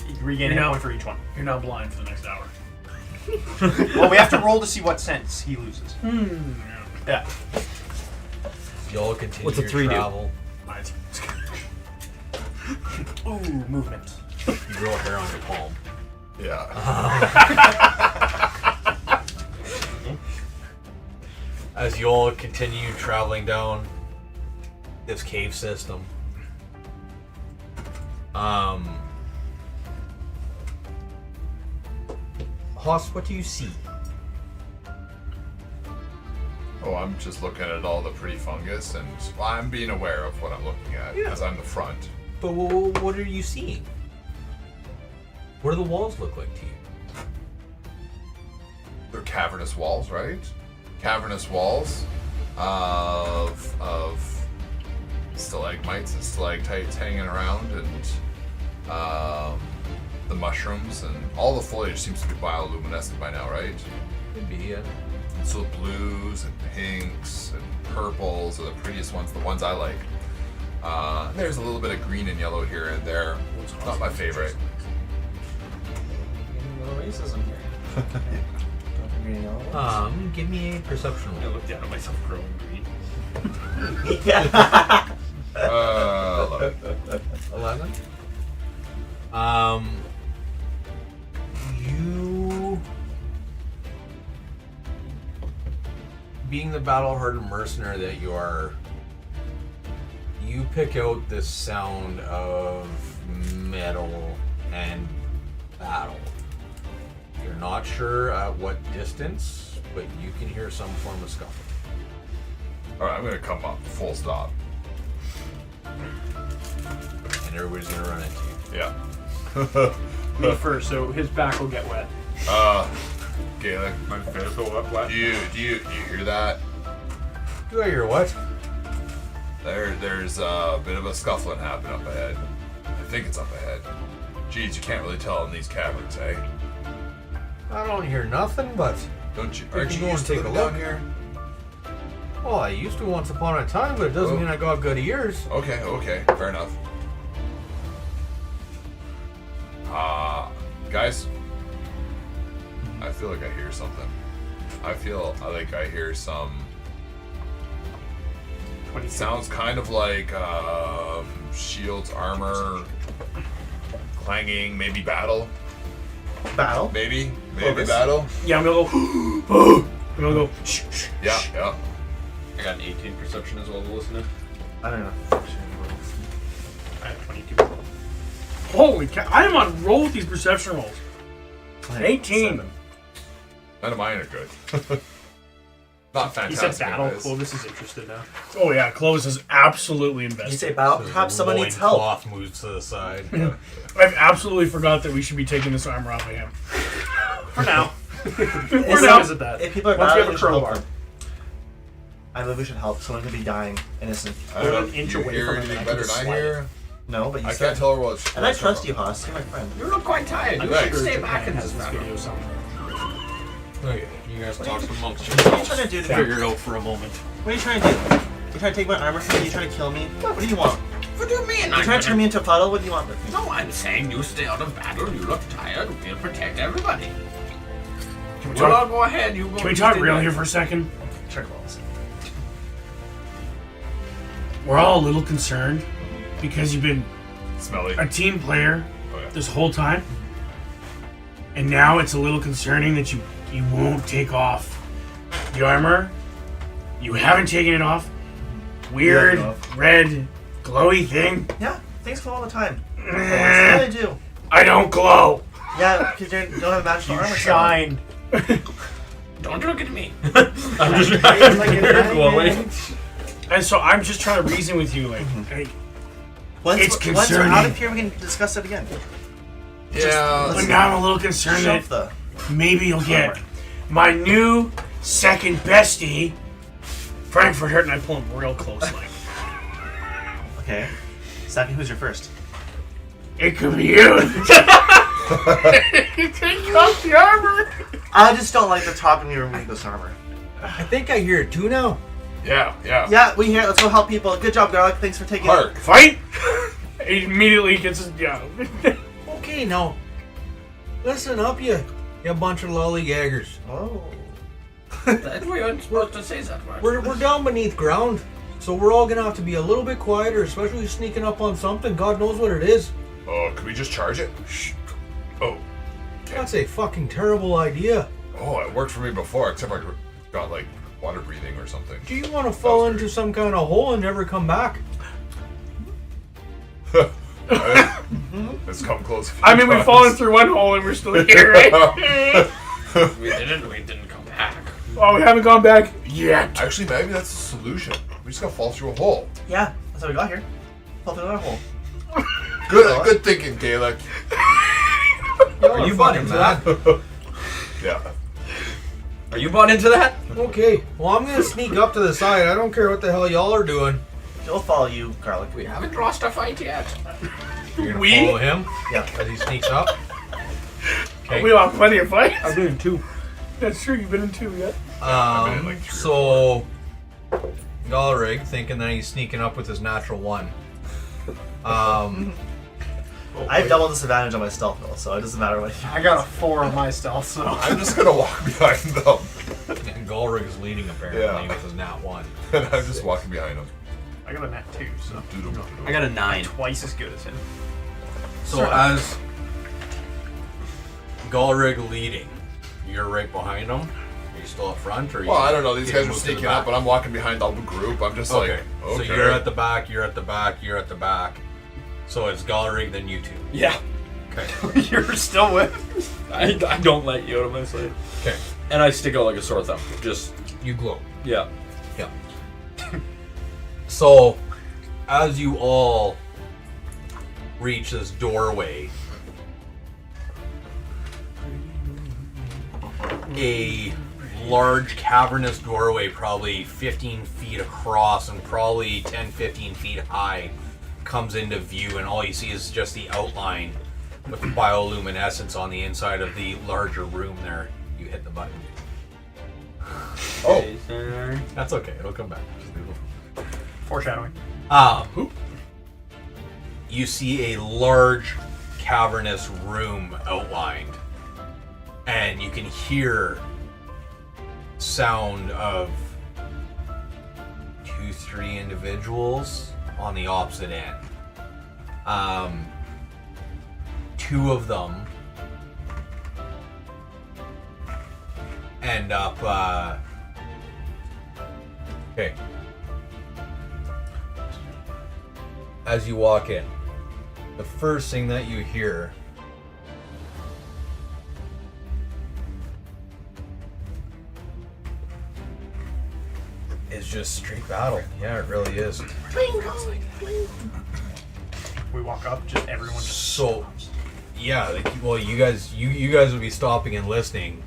You regain a hit point for each one. You're now blind for the next hour. Well, we have to roll to see what sense he loses. Yeah. Y'all continue What's a your 3 do? travel. Mine's- Ooh, movement. You grow hair on your palm. Yeah. As you all continue traveling down this cave system, Haas, what do you see? Oh, I'm just looking at all the pretty fungus, and I'm being aware of what I'm looking at because I'm the front. But what are you seeing? What do the walls look like to you? They're cavernous walls, right? Cavernous walls of stalagmites and stalactites hanging around, and the mushrooms and all the foliage seems to be bioluminescent by now, right? Could be, yeah. So blues and pinks and purples are the prettiest ones, the ones I like. There's a little bit of green and yellow here and there. Not my favorite. Getting a little racism here. Give me a perception I roll. look down at myself growing green. 11. You, being the battle-hardened mercenary that you are, you pick out the sound of metal and battle. You're not sure at what distance, but you can hear some form of scuffle. Alright, I'm gonna come up, full stop. And everybody's gonna run into you. Yeah. Me first, so his back will get wet. Galen, My face will wet. do you hear that? Do I hear what? There's a bit of a scuffling happening up ahead. I think it's up ahead. Geez, you can't really tell in these caverns, eh? I don't hear nothing, but Don't you? We Aren't can you go used and to take a living look. down here? well, I used to once upon a time, but it doesn't Oh. mean I got good ears. Okay, fair enough. Guys, I feel like I hear something. I feel like I hear some. It sounds kind of like shields, armor, clanging, maybe battle. Battle? Maybe Focus. battle. Yeah, I'm gonna go. I'm gonna go. Shh, shh. Yeah. I got an 18 perception as well to listen to. I don't know. I have 22. Holy cow! I am on roll with these perception rolls. 18. None of mine are good. Not He fantastic. said battle. anyways. Clovis is interested now. Oh yeah, Clovis is absolutely You invested. say battle. Perhaps someone needs help. Cloth moves to the side. I've absolutely forgot that we should be taking this armor off of him. For now. We're We're not- visit that. If people are Once we have battling, a we should help crowbar. them. I believe we should help. Someone could be dying, innocent. I don't know an if inch you away hear from him anything and I better could than I slide hear. No, but you I said. can't tell her what's. And I trust you, Haas. You're my friend. You look quite tired. I'm You sure should stay Japan back in has this this battle. video somewhere. Okay, you guys talk amongst What are you yourselves. trying to do to me? Figure it out for a moment. What are you trying to do? You trying to take my armor from me? You trying to kill me? What do you want? What do you mean? You trying to turn me into a puddle? What do you want with me? No, I'm saying you stay out of battle. You look tired. We'll protect everybody. Can we We'll all talk, go ahead. You go. can we you talk stay real back. here for a second? Sure, balls. We're all a little concerned because you've been Smelly. a team player Oh, yeah. this whole time, and now it's a little concerning that you won't take off the armor. You haven't taken it off. Weird Yeah, no. red glowy thing. Yeah, things fall all the time. Eh, Yeah, I do. I don't glow. Yeah, because you don't have magical You armor. shine. Don't look at me. I'm just Like a very glowing. diamond. And so I'm just trying to reason with you, like, hey, Once, It's once we're out concerning. of here, we can discuss it again. Yeah. but now I'm a little concerned Shove that the. maybe you'll get my new second bestie, Frankfurt Hurt, and I pull him real close, like, Okay. Second, who's your first? it could be you. Take off the armor. I just don't like the talk when you remove this armor. I think I hear it too now. Yeah. Yeah, we hear it. Let's go help people. Good job, Garlic. Thanks for taking Hark. Fight. He immediately gets his yeah. Okay, now, listen up, you bunch of lollygaggers. it. Oh. That we aren't supposed to say that word. We're down beneath ground, so we're all gonna have to be a little bit quieter, especially sneaking up on something. God knows what it is. Oh, could we just charge it? Shh. Oh. That's a fucking terrible idea. Oh, it worked for me before, except I got like water breathing or something. Do you want to fall That was into some kind of hole and never come back? Let's come close. I mean, we've fallen through one hole and we're still here, right? We didn't come back. Oh, we haven't gone back yet. Actually, maybe that's the solution. We just gotta fall through a hole. Yeah, that's how we got here. Fall through another hole. Good thinking, Caleb. Are you bought into that? Yeah. Are you bought into that? Okay, well, I'm gonna sneak up to the side. I don't care what the hell y'all are doing. He'll follow you, Garlic. We haven't lost a fight yet. You're gonna We? follow him Yeah. as he sneaks up. Okay. We lost plenty of fights. I've been in two. That's true. You've been in two yet. been in, like, 3 or So Galrig, thinking that he's sneaking up with his natural one. I have double disadvantage on my stealth roll, so it doesn't matter what. I got a 4 on my stealth, so. I'm just gonna walk behind them. And Galrig is leading apparently Yeah. with his nat one. And I'm just walking behind them. I got a nat 2, so. I got a 9. Twice as good as him. So as Galrig leading, you're right behind him. Are you still up front, or? Well, I don't know. These getting guys are moved to the sneaking up, back? and I'm walking behind all the group. I'm just Okay. like, okay. So you're at the back. You're at the back. You're at the back. So it's Galrig, then you two. Yeah. Okay. You're still with? I don't let you out of my sight. Okay. And I stick out like a sore thumb. Just, You glow. yeah. Yeah. So, as you all reach this doorway, a large cavernous doorway, probably 15 feet across and probably 10-15 feet high, comes into view, and all you see is just the outline with the bioluminescence on the inside of the larger room there. You hit the button. Oh, That's okay, it'll come back. Just leave it. Foreshadowing. You see a large cavernous room outlined, and you can hear sound of 2-3 individuals on the opposite end. 2 of them end up okay. As you walk in, the first thing that you hear just straight battle. Yeah, it really is. We walk up, just everyone just So, yeah, well, you guys would be stopping and listening,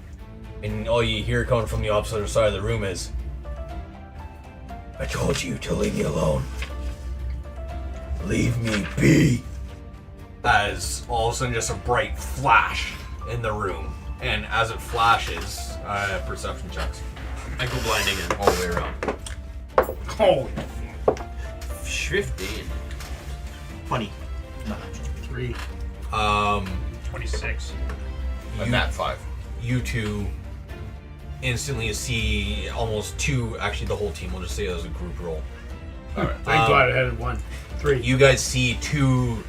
and all you hear coming from the opposite side of the room is, "I told you to leave me alone. Leave me be." As all of a sudden, just a bright flash in the room, and as it flashes, perception checks. I go blind again. All the way around. Oh, 15. 20. 3. 26. And that 5. You two instantly see almost two, actually the whole team, we'll just say it as a group roll. Alright. I'm glad I had 1. 3. You guys see two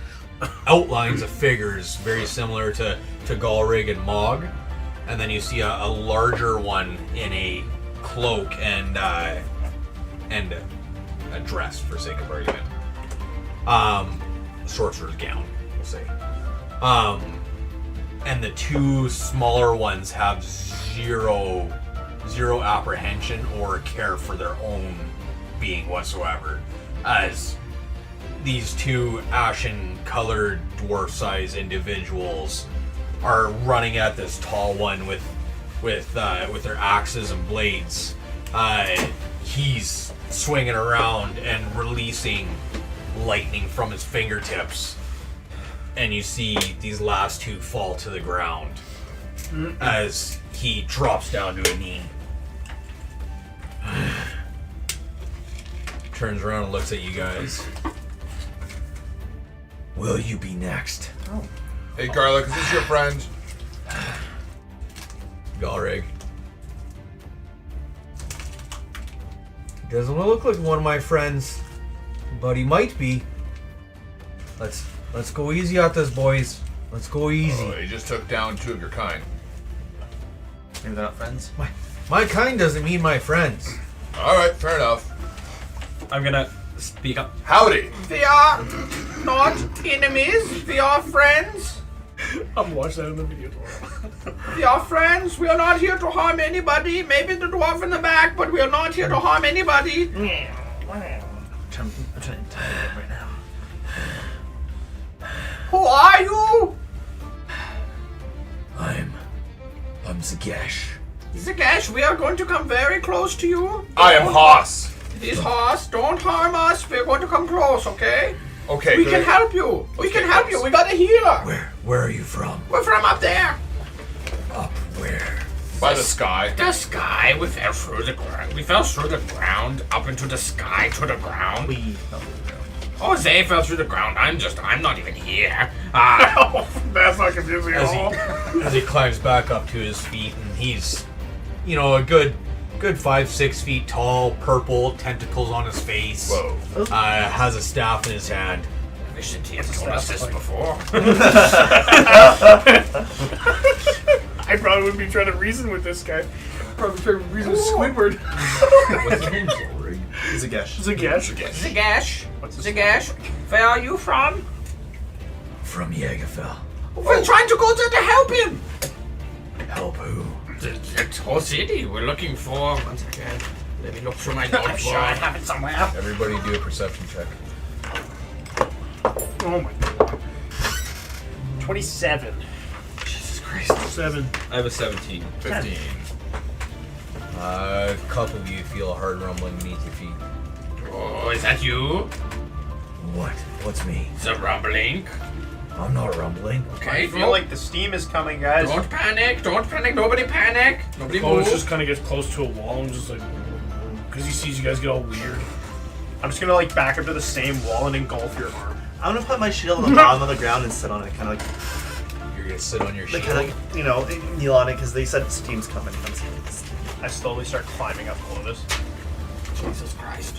outlines of figures very similar to Galrig and Mog, and then you see a larger one in a cloak and a dress, for sake of argument. Sorcerer's gown, we'll say. And the two smaller ones have zero apprehension or care for their own being whatsoever, as these two ashen-colored dwarf-sized individuals are running at this tall one with their axes and blades. He's swinging around and releasing lightning from his fingertips, and you see these last two fall to the ground as he drops down to a knee. Turns around and looks at you guys. Will you be next? Hey, Garlic, is this your friend? Galrig. Doesn't look like one of my friends, but he might be. Let's go easy at this, boys. Let's go easy. Oh, you just took down 2 of your kind. Maybe they're not friends. My kind doesn't mean my friends. Alright, fair enough. I'm gonna speak up. Howdy! We are not enemies. We are friends. I'm watching that in the video. We are friends. We are not here to harm anybody. Maybe the dwarf in the back, but we are not here to harm anybody. I'm trying to intimidate him right now. Who are you? I'm Zagash. Zagash, we are going to come very close to you. I am Haas. It is Haas. Don't harm us. We're going to come close, okay? Okay, We good. can help you. We can help you. We got a healer. Where are you from? We're from up there. Up where? By the sky. The sky. We fell through the ground. We fell through the ground, up into the sky, to the ground. Oh, they fell through the ground. I'm not even here. That's not confusing at all. As he climbs back up to his feet, and he's, a good 5-6 feet tall, purple, tentacles on his face. Whoa. Has a staff in his hand. I wish he had told us this before. I probably wouldn't be trying to reason with this guy. Probably trying to reason with Squidward. What's his name, Galrig? Zagash. Zagash. Zagash. Zagash. Where are you from? From Jägerfell. We're trying to go there to help him. Help who? The whole city. We're looking for. One second. Let me look through my I'm notebook. sure I have it somewhere. Everybody do a perception check. Oh my god. 27. Jesus Christ. 7. I have a 17. 15. A couple of you feel a hard rumbling beneath your feet. Oh, is that you? What? What's me? The rumbling. I'm not rumbling. Okay. I feel like the steam is coming, guys. Don't panic. Don't panic. Nobody panic. Nobody Close move. just kind of gets close to a wall and just like, because he sees you guys get all weird. I'm just gonna back up to the same wall and engulf your arm. I'm gonna put my shield on the bottom of the ground and sit on it, kind of like, You're gonna sit on your shield. kind of, kneel on it because they said steam's coming. I'm just like, I slowly start climbing up Clovis. Jesus Christ.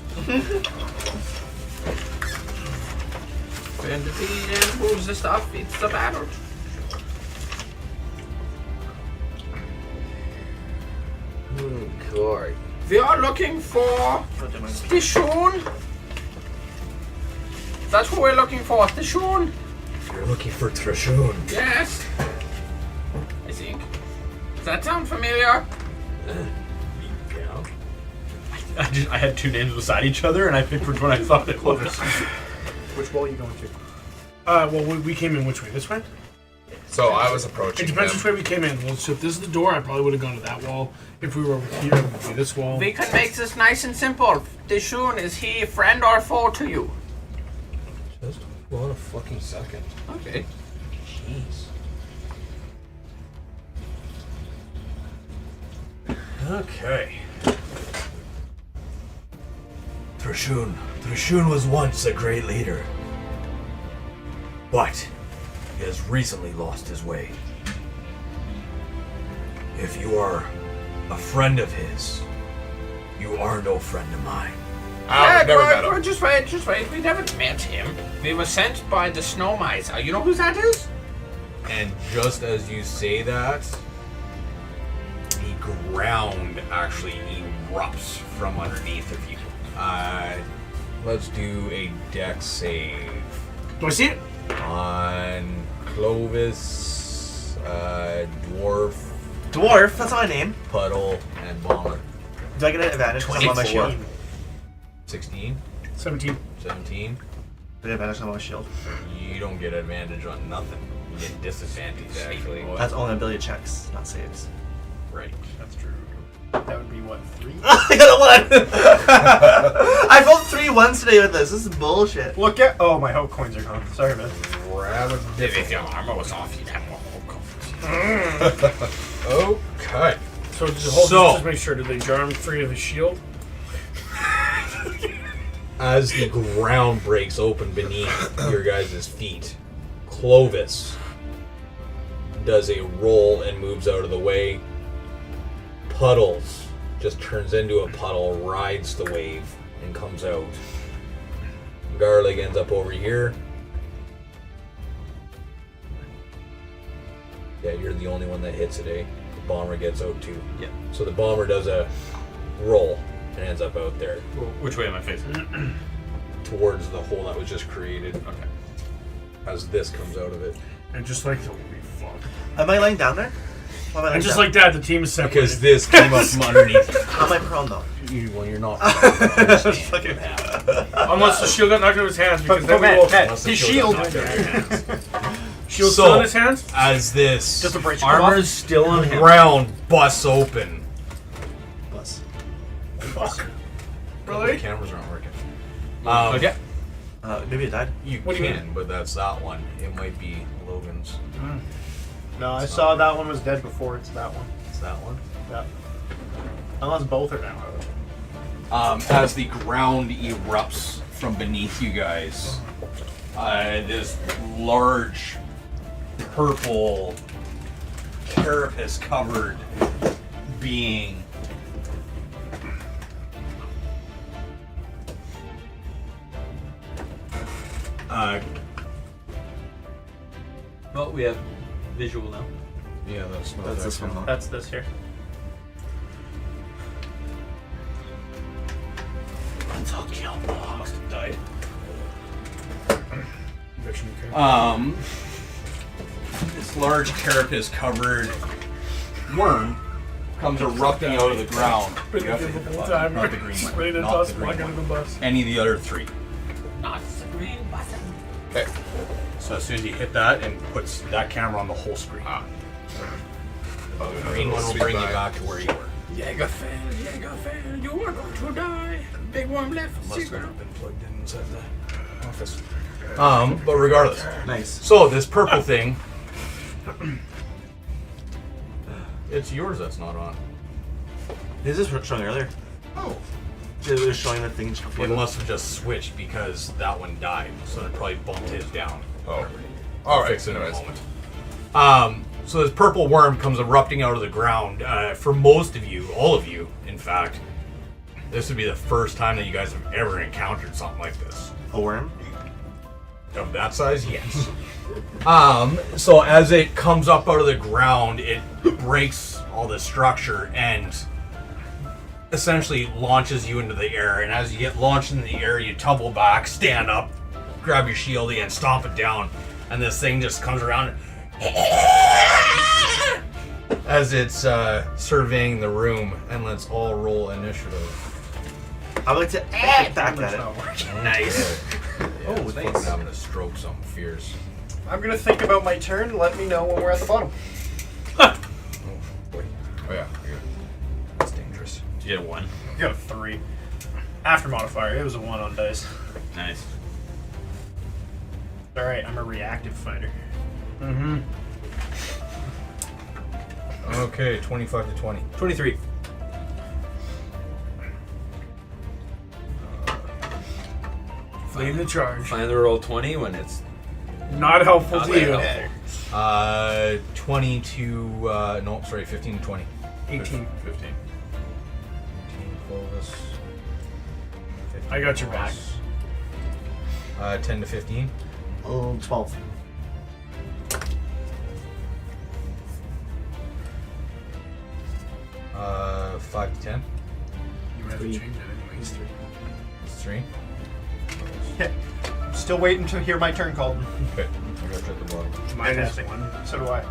When the PM moves the stuff, it's the battle. Oh, God. We are looking for Stishun. That's who we're looking for, Stishun. You're looking for Trishun. Yes. I think. Does that sound familiar? Yeah. I I had two names beside each other, and I picked which one I thought it was. Which wall are you going to? Well, we came in which way? This way? So I was approaching It depends him. which way we came in. Well, so if this is the door, I probably would have gone to that wall. If we were over here, it would be this wall. We can make this nice and simple. Dishun, is he friend or foe to you? Just hold on a fucking second. Okay. Jeez. Okay. Thrashun was once a great leader, but he has recently lost his way. If you are a friend of his, you are no friend of mine. I've never met him. Just wait. We never met him. We were sent by the Snow Mice. You know who that is? And just as you say that, the ground actually erupts from underneath of you. Let's do a dex save Do I see it? on Clovis, Dwarf, Dwarf, that's my name. Puddle, and Bomber. Do I get an advantage because I'm on my shield? 16, 17. 17. Do I get advantage on my shield? You don't get advantage on nothing. You get disadvantage, actually. That's only ability checks, not saves. Right. That's true. That would be what, 3? I got a 1! I rolled 3 1s today with this. This is bullshit. Look at. Oh, my hope coins are gone. Sorry, man. Grab a If your armor was off, you'd have more hope confidence. Okay. So just hold So- just make sure, did they jar him free of his shield? As the ground breaks open beneath your guys' feet, Clovis does a roll and moves out of the way. Puddles just turns into a puddle, rides the wave, and comes out. Garlic ends up over here. Yeah, you're the only one that hits it, eh? The bomber gets out too. Yeah. So the bomber does a roll and ends up out there Which way am I facing? towards the hole that was just created. Okay. As this comes out of it. And just like, holy fuck. Am I laying down there? Or am I laying And just down? like that, the team is separated. Because this came up from underneath. How am I prone though? Well, you're not. Fucking Unless the shield got knocked out of his hands, because then we Matt, will... Matt, his shield. Shield's So- still in his hands? As this Just a break. Come off. Armor's still on him. ground busts open. Bus. The Really? cameras aren't working. Okay. Maybe it died. You What do you can, but that's that one. It might be Logan's. No, I saw that one was dead before it's that one. It's that one. Yeah. Unless both are down. As the ground erupts from beneath you guys, this large purple carapace covered being Well, we have visual now. yeah, that's not That's this one, huh? That's this here. Let's all kill Bob. Must have died. This large carapace covered worm comes erupting out of the ground. You have to hit the button, not the green one. Ready to Not toss the green Block under the one. bus. Any of the other three. Not the green button. Okay. So as soon as you hit that, and puts that camera on the whole screen. The green one will Sweet bring you bye. back to where you were. Jägerfell, you are going to die. Big worm left. Must Secret. have been plugged in inside the office. But regardless. Nice. So this purple thing, it's yours that's not on. Is this showing earlier? Oh. It was showing the thing before. It must have just switched because that one died, so it probably bumped his down. Oh. All right. Fix it in a Anyways. moment. So this purple worm comes erupting out of the ground. For most of you, all of you, in fact, this would be the first time that you guys have ever encountered something like this. A worm? Of that size, yes. So as it comes up out of the ground, it breaks all the structure and essentially launches you into the air. And as you get launched into the air, you tumble back, stand up, grab your shield and stomp it down. And this thing just comes around as it's surveying the room. And let's all roll initiative. I would like to get back at it. Not working. Nice. Oh, nice. Fucking having a stroke, something fierce. I'm gonna think about my turn. Let me know when we're at the bottom. Oh boy, Oh yeah. that's dangerous. Did you get a 1? You got a 3. After modifier, it was a 1 on dice. Nice. Alright, I'm a reactive fighter. Mm-hmm. Okay, 25 to 20. 23. Lead the charge. Finally roll 20 when it's Not helpful not to that you. helpful. 20 to, no, sorry, 15 to 20. 18. 15. 15 Clovis. 15 I got your back. Clovis. 10 to 15. 12. Uh, 5 to 10. You have to change it anyways. 3. That's 3. Still waiting to hear my turn called. Okay, I got you at the bottom. Minus Fantastic. 1. So do I.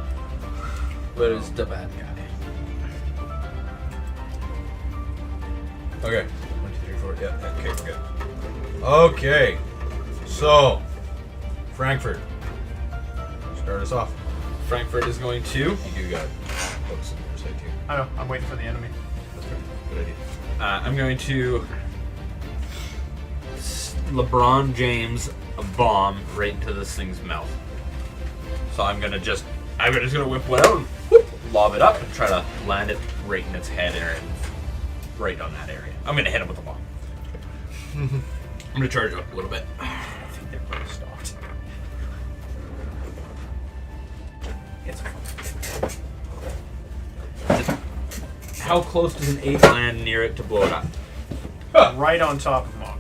But it's the bad guy. Okay. 1, 2, 3, 4. Yeah, okay, we're good. Okay. So, Frankfurt. Start us off. Frankfurt is going to. You do got hooks in your side too. I know. I'm waiting for the enemy. That's good. Good idea. I'm going to LeBron James a bomb right into this thing's mouth. So I'm just gonna whip one out and whoop, lob it up and try to land it right in its head area, right on that area. I'm gonna hit him with a bomb. I'm gonna charge up a little bit. I think they're probably stopped. It's how close does an 8 land near it to blow it up? Right on top of Mog.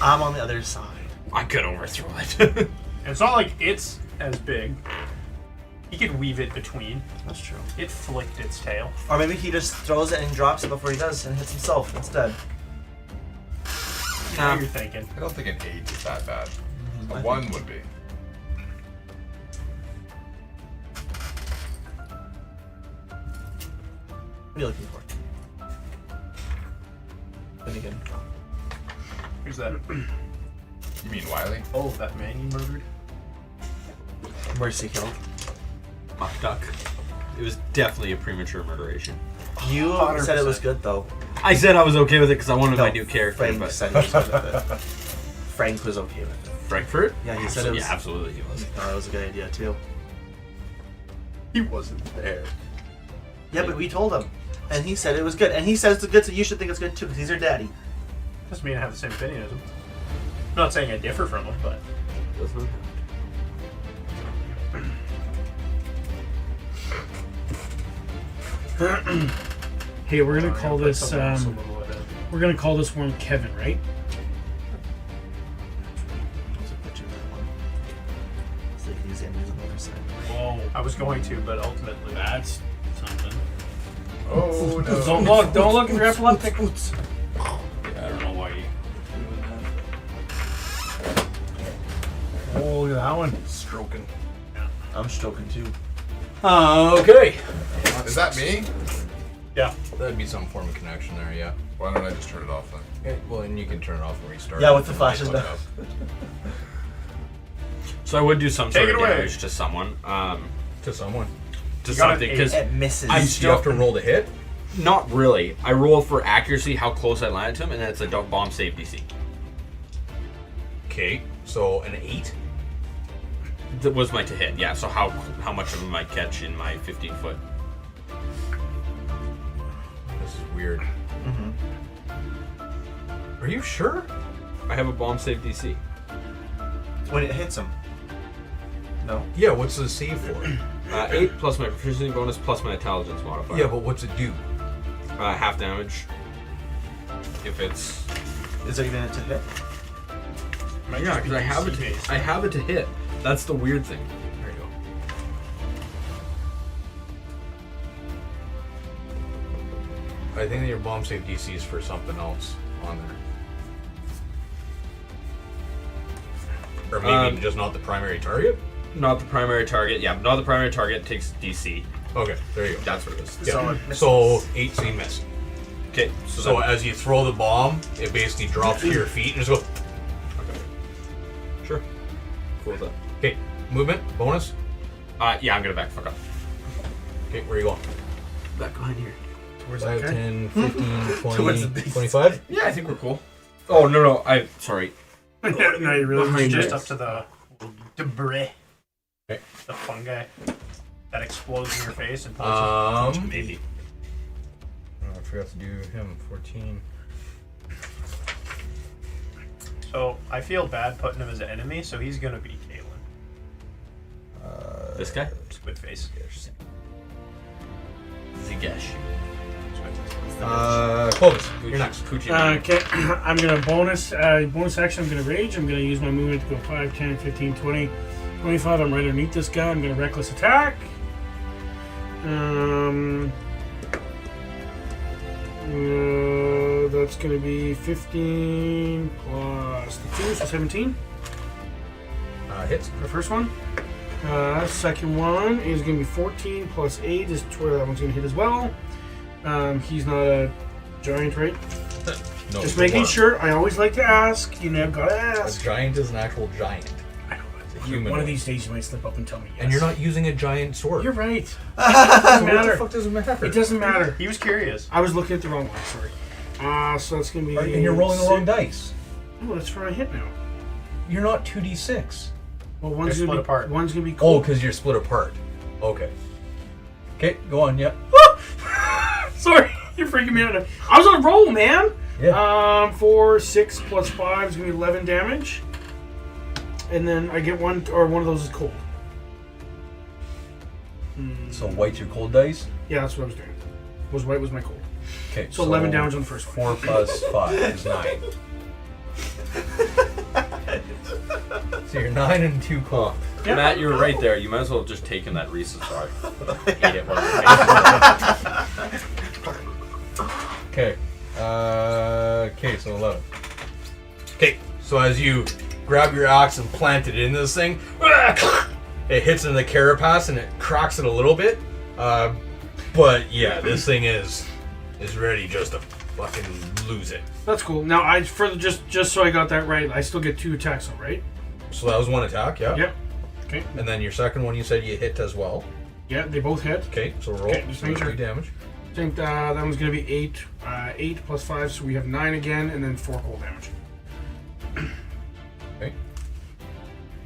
I'm on the other side. I could overthrow it. And it's not like it's as big. He could weave it between. That's true. It flicked its tail. Or maybe he just throws it and drops it before he does and hits himself instead. Now you're thinking. I don't think an 8 is that bad. I A think- 1 would be. What are you looking for? What are you getting? Who's that? You mean Wiley? Oh, that man you murdered? Mercy killed. Muck duck. It was definitely a premature murderation. You said it was good though. I said I was okay with it because I wanted my No, new character. Frank But said he was good with it. Frank was okay with it. Frankfurt? Yeah, he said it was. Yeah, absolutely he was. He thought it was a good idea too. He wasn't there. Yeah, but we told him, and he said it was good. And he says it's good, so you should think it's good too, because he's your daddy. Doesn't mean I have the same opinion as him. I'm not saying I differ from him, but Hey, we're gonna call put this. someone else a little ahead. We're gonna call this one Kevin, right? So you can use the enemies on the other side. Whoa, I was going to, but ultimately that's something. Oh no. Don't look! Don't look! You're epileptic. Yeah, I don't know why you. Oh, look at that one. Stroking. I'm stroking too. Okay. Is that me? Yeah. That'd be some form of connection there, yeah. Why don't I just turn it off then? Okay, well, and you can turn it off and restart. Yeah, it with the and flashes light down. up. So I would do some sort Take of it away. damage to someone. To someone. To You got an something 8. because It misses. I'm You have to roll to hit. not really. I roll for accuracy, how close I landed to him, and then it's a bomb save DC. Okay, so an 8. That was my to hit. Yeah. So how much of him I catch in my 15 foot? This is weird. Mhm. Are you sure? I have a bomb save DC. When it hits him. No. Yeah, what's the save for? 8 plus my proficiency bonus plus my intelligence modifier. Yeah, but what's it do? Half damage. If it's Is it even to hit? yeah, because I have it. I have it to hit. That's the weird thing. There you go. I think that your bomb save DC is for something else on there. Or maybe just not the primary target? Not the primary target. Yeah, not the primary target takes DC. Okay, there you go. That's what it is. Yeah. So it misses. So 8, so you miss. Okay, So as you throw the bomb, it basically drops to your feet and just goes. Sure. Cool with that. Okay, movement, bonus. Yeah, I'm gonna back the fuck up. Okay, where are you going? Back behind here. Towards 5, that guy. 10, 15, Towards the 20, beast. 25? Yeah, I think we're cool. Oh, no, sorry. No, you really Behind Just it. up to the debris. Okay. The fungi that explodes in your face and poisons. Maybe. Oh, I forgot to do him. 14. So I feel bad putting him as an enemy, so he's gonna be Kalen. This guy? Squid face. Zigesh. Clovis, you're next. Okay, I'm gonna bonus action. I'm gonna rage. I'm gonna use my movement to go 5, 10, 15, 20, 25. I'm right underneath this guy. I'm gonna reckless attack. That's gonna be 15 plus the 2, so 17. Hits. The first one. Second one is gonna be 14 plus 8 is 12. That one's gonna hit as well. He's not a giant, right? No, Just making sure. I always like to ask. You know, gotta A ask. giant is an actual giant. I know. It's a human. One of these days you might slip up and tell me yes. And you're not using a giant sword. You're right. What Doesn't the matter. fuck does it matter? It doesn't matter. He was curious. I was looking at the wrong one. Sorry. So it's gonna be. And you're rolling the wrong dice. Oh, that's where I hit now. You're not 2d6. Well, They're one's gonna split be apart. One's gonna be Oh, cold. because you're split apart. Okay. Okay, go on, yep. Sorry, you're freaking me out. Now. I was on a roll, man. Yeah. 4, 6 plus 5 is gonna be 11 damage, and then I get one of those is cold. So white's your cold dice? Yeah, that's what I was doing. White was my cold. Okay. So 11 damage on the first one. 4 plus 5 is 9. So you're 9 and 2 cold. Yeah. Matt, you were right there. You might as well have just taken that Reese's bar. Ate it while you Okay. Okay, so 11. Okay, so as you grab your axe and plant it in this thing, it hits in the carapace and it cracks it a little bit. But yeah, this thing is ready just to fucking lose it. That's cool. Now just so I got that right, I still get 2 attacks, though, right? So that was 1 attack, yeah? Yep. Okay. And then your second one you said you hit as well. Yeah, they both hit. Okay, so roll. Okay, just so make sure. 2 damage. I think that one's gonna be 8. 8 plus 5, so we have 9 again, and then 4 cold damage. Okay.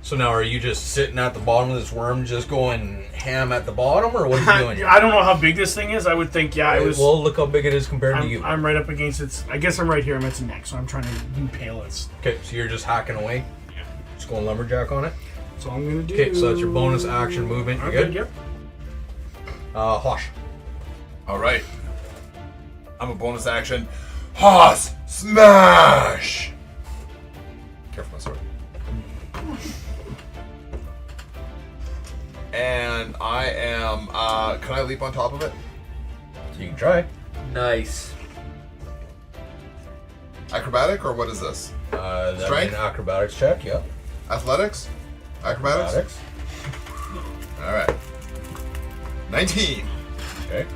So now are you just sitting at the bottom of this worm just going ham at the bottom, or what are you doing here? I don't know how big this thing is. I would think, yeah, it was. Well, look how big it is compared to you. I'm right up against its. I guess I'm right here. I'm at its neck, so I'm trying to impale its. Okay, so you're just hacking away? Yeah. Just going lumberjack on it? That's all I'm gonna do. Okay, so that's your bonus action movement. You Okay, good? yep. Hosh. All right. I'm a bonus action. Hoss smash. Careful, my sword. And I am. Can I leap on top of it? You can try. Nice. Acrobatic or what is this? That'd be Strength? an acrobatics check, yeah. Athletics? Acrobatics? All right. 19. Okay.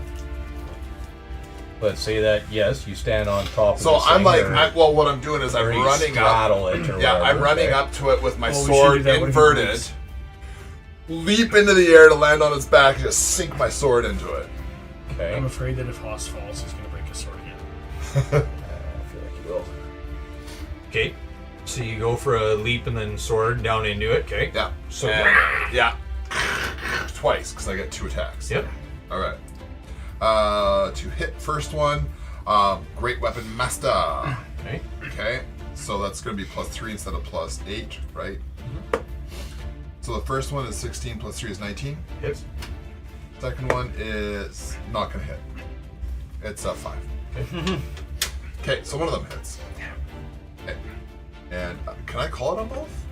Let's say that, yes, you stand on top of So this I'm thing, like, or what I'm doing is I'm you running up. straddle it or Yeah, I'm whatever, running okay. up to it with my Oh, we should sword do that when he inverted. moves. Leap into the air to land on its back and just sink my sword into it. Okay. I'm afraid that if Haas falls, he's gonna break his sword again. I feel like you will. Okay. So you go for a leap and then sword down into it, okay? Yeah. So And, yeah. Twice, because I get 2 attacks. Yep. All right. To hit first one, Great Weapon Master. Okay. Okay. So that's going to be +3 instead of +8, right? So the first one is 16 plus 3 is 19. Hits. Second one is not going to hit. It's 5. Okay, so one of them hits. Okay. And can I call it on both?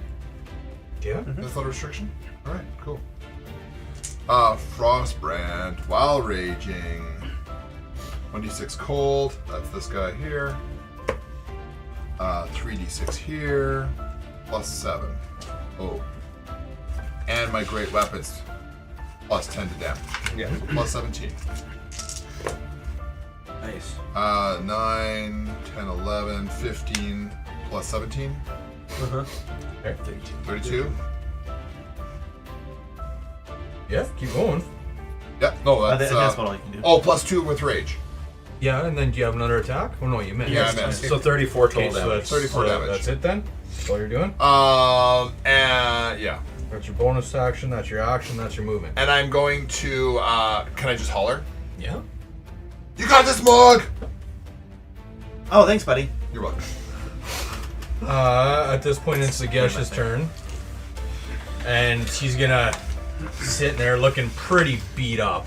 Yeah. That's not a restriction? Alright, cool. Frostbrand while raging. 1d6 cold. That's this guy here. 3d6 here. +7. Oh. And my great weapons. +10 to damage. Yeah. +17. Nice. base. 9, 10, 11, 15, plus 17. Okay. 32. Yeah, keep going. Yep. No, I that's. think that's about all you can do. Oh, plus 2 with rage. Yeah, and then do you have another attack? Oh no, you missed. Yeah, I missed. So 34 total Okay, so damage. that's 34 damage. That's it then. That's all you're doing. And yeah. That's your bonus action. That's your action. That's your movement. And I'm going to. Can I just holler? Yeah. You got this, Mog. Oh, thanks, buddy. You're welcome. At this point, it's Sagesh's turn, and he's gonna sit there looking pretty beat up.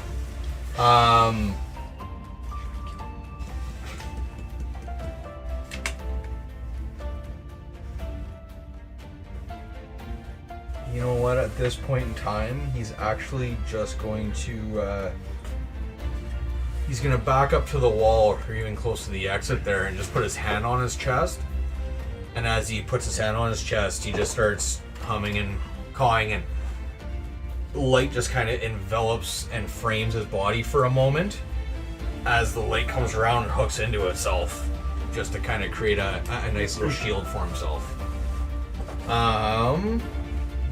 You know what? At this point in time, he's actually just going to. He's gonna back up to the wall, or even close to the exit there, and just put his hand on his chest. And as he puts his hand on his chest, he just starts humming and cawing, and light just kind of envelops and frames his body for a moment as the light comes around and hooks into itself, just to kind of create a nice little shield for himself.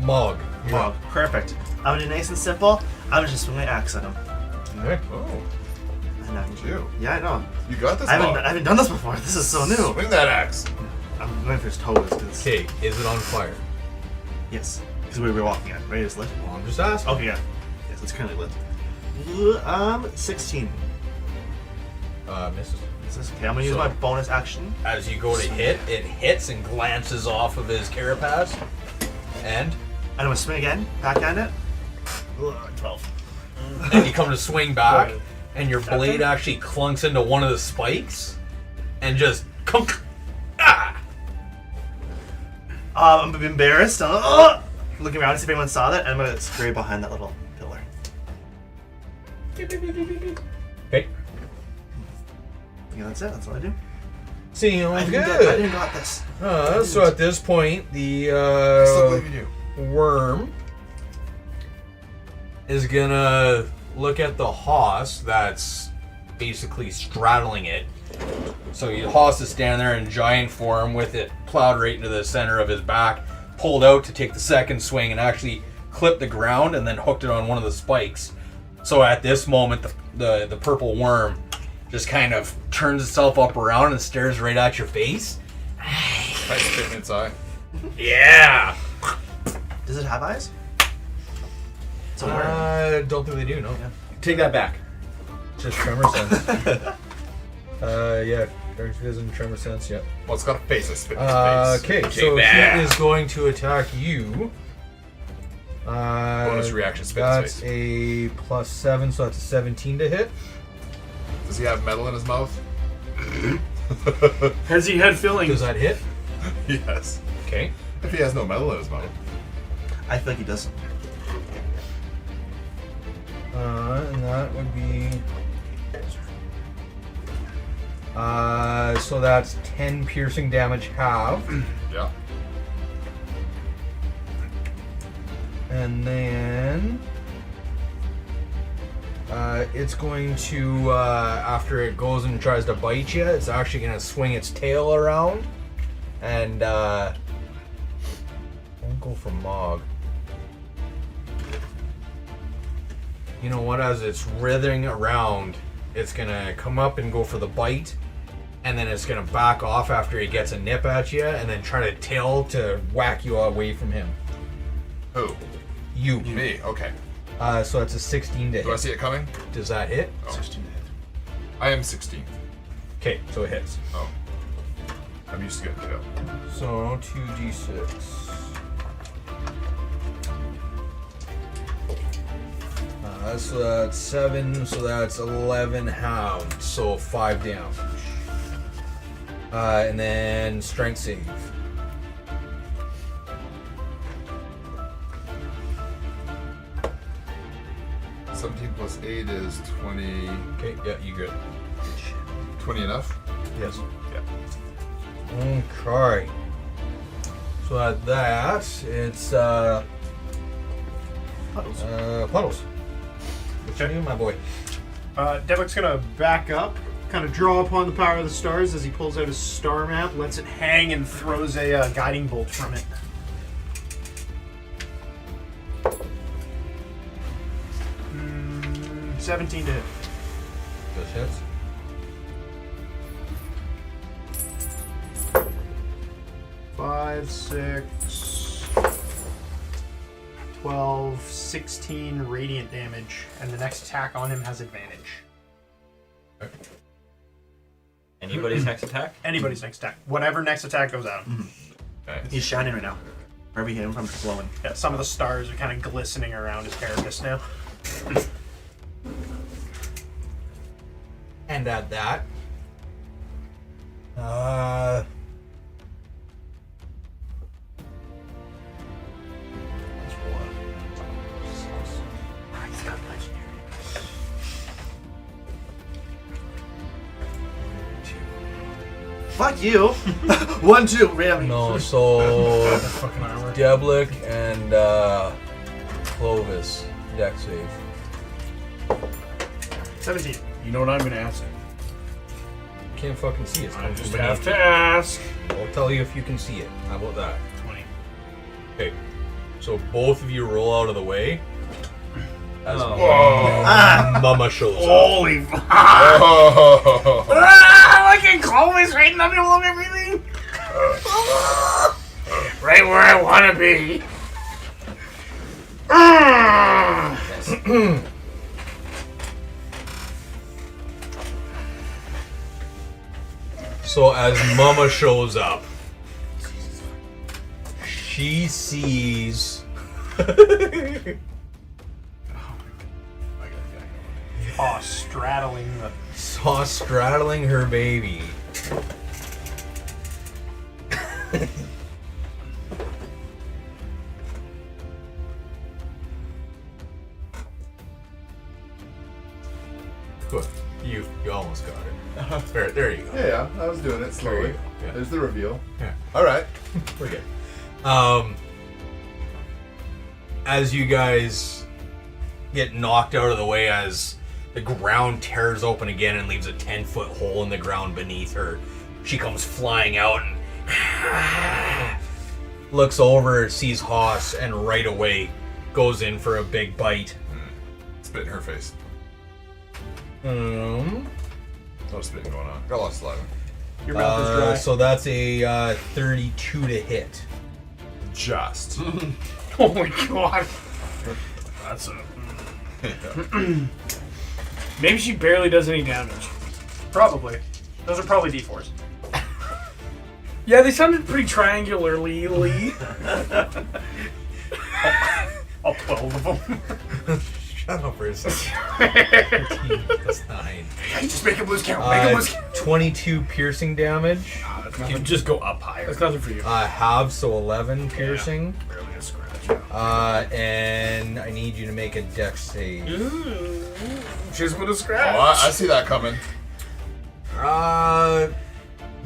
Mog. Wow, perfect. I'm gonna do nice and simple. I'm gonna just swing my axe at him. Okay. Oh, And I'm, you. yeah, I know. You got this, I Mog. haven't done this before. This is so new. Swing that axe. I'm going for his toes. Cause, Okay, is it on fire? yes, because we were walking at. Right, it's lit. Well, I'm just asking. Okay, yeah. Yes, it's currently lit. 16. Misses. This is okay. I'm gonna use my bonus action. As you go to hit, it hits and glances off of his carapace. And I'm gonna swing again. Backhand it. 12. and you come to swing back, and your blade actually clunks into one of the spikes, and just clunk. Ah! I'm a bit embarrassed. Looking around to see if anyone saw that, and I'm gonna scurry behind that little pillar. Okay. Yeah, that's it. That's what I do. Seems I good. didn't got this. So at this point, the Still believe in you. worm is gonna look at the hoss that's basically straddling it. So the hoss is standing there in giant form with it plowed right into the center of his back, pulled out to take the second swing and actually clipped the ground and then hooked it on one of the spikes. So at this moment, the purple worm just kind of turns itself up around and stares right at your face. I spit in its eye. Yeah! Does it have eyes? It's a worm. Don't think they do, no. Take that back. Just tremor sense. Yeah, darkness tremor sense, yep. Well, it's got a face. I spit in its face. Okay, so that. he is going to attack you. Bonus reaction, spit in its That's face. a +7, so that's a 17 to hit. Does he have metal in his mouth? Has he had fillings? Does that hit? Yes. Okay. If he has no metal in his mouth. I feel like he doesn't. And that would be... so that's 10 piercing damage halved. Yeah. And then... it's going to, after it goes and tries to bite you, it's actually going to swing its tail around. And, won't go for Mog. You know what? As it's writhing around, it's going to come up and go for the bite. And then it's going to back off after he gets a nip at you, and then try to tail to whack you away from him. Who? You. Me. Okay. So it's a 16 to Do I hit. see it coming? Does that hit? 16 to hit. I am 16. Okay, so it hits. Oh. I'm used to getting hit up. So 2d6. So that's 7, so that's 11 halved, so 5 damage. And then strength save. 17 plus 8 is 20. Okay, yeah, you good. 20 enough? Yes. Yeah. Okay. So at that, it's Puddles. Puddles. What you doing, my boy? Devik's gonna back up kind of draw upon the power of the stars as he pulls out his star map, lets it hang, and throws a guiding bolt from it. Mm, 17 to hit. Just hits. 5, 6, 12, 16 radiant damage, and the next attack on him has advantage. Anybody's next attack? Anybody's next attack. Whatever next attack goes at him. Nice. He's shining right now. Wherever you hit him from, it's glowing. Yeah, some of the stars are kind of glistening around his carapace now. And at that, Fuck you! 1, 2, really? no, so Fucking armor. Deblick and Clovis, deck save. 17. You know what I'm gonna ask? Can't fucking see it. I just have to ask. I'll tell you if you can see it. How about that? 20. Okay, so both of you roll out of the way as Mama shows up. Holy fuck! Oh. I can call this right in the middle of everything. Right where I want to be. So as Mama shows up, she sees Oh, straddling the... Saw straddling her baby. Good. You almost got it. There you go. Yeah, I was doing it There slowly. you go. Yeah. There's the reveal. Yeah. All right. We're good. As you guys get knocked out of the way, as the ground tears open again and leaves a 10-foot hole in the ground beneath her, she comes flying out and looks over, sees Haas, and right away goes in for a big bite. Spit in her face. No spitting going on. Got a lot of saliva. Your mouth is dry. So that's a 32 to hit. Just. Oh my god. That's a... Maybe she barely does any damage. Probably. Those are probably D4s. Yeah, they sounded pretty triangularly. All 12 of them. Shut up for a second. 13 plus 9. Hey, just make him lose count. Make him lose count. 22 piercing damage. You just go up higher. That's nothing for you. Halve, so 11 piercing. Barely a scratch. And I need you to make a dex save. She's with a scratch. Oh, I see that coming.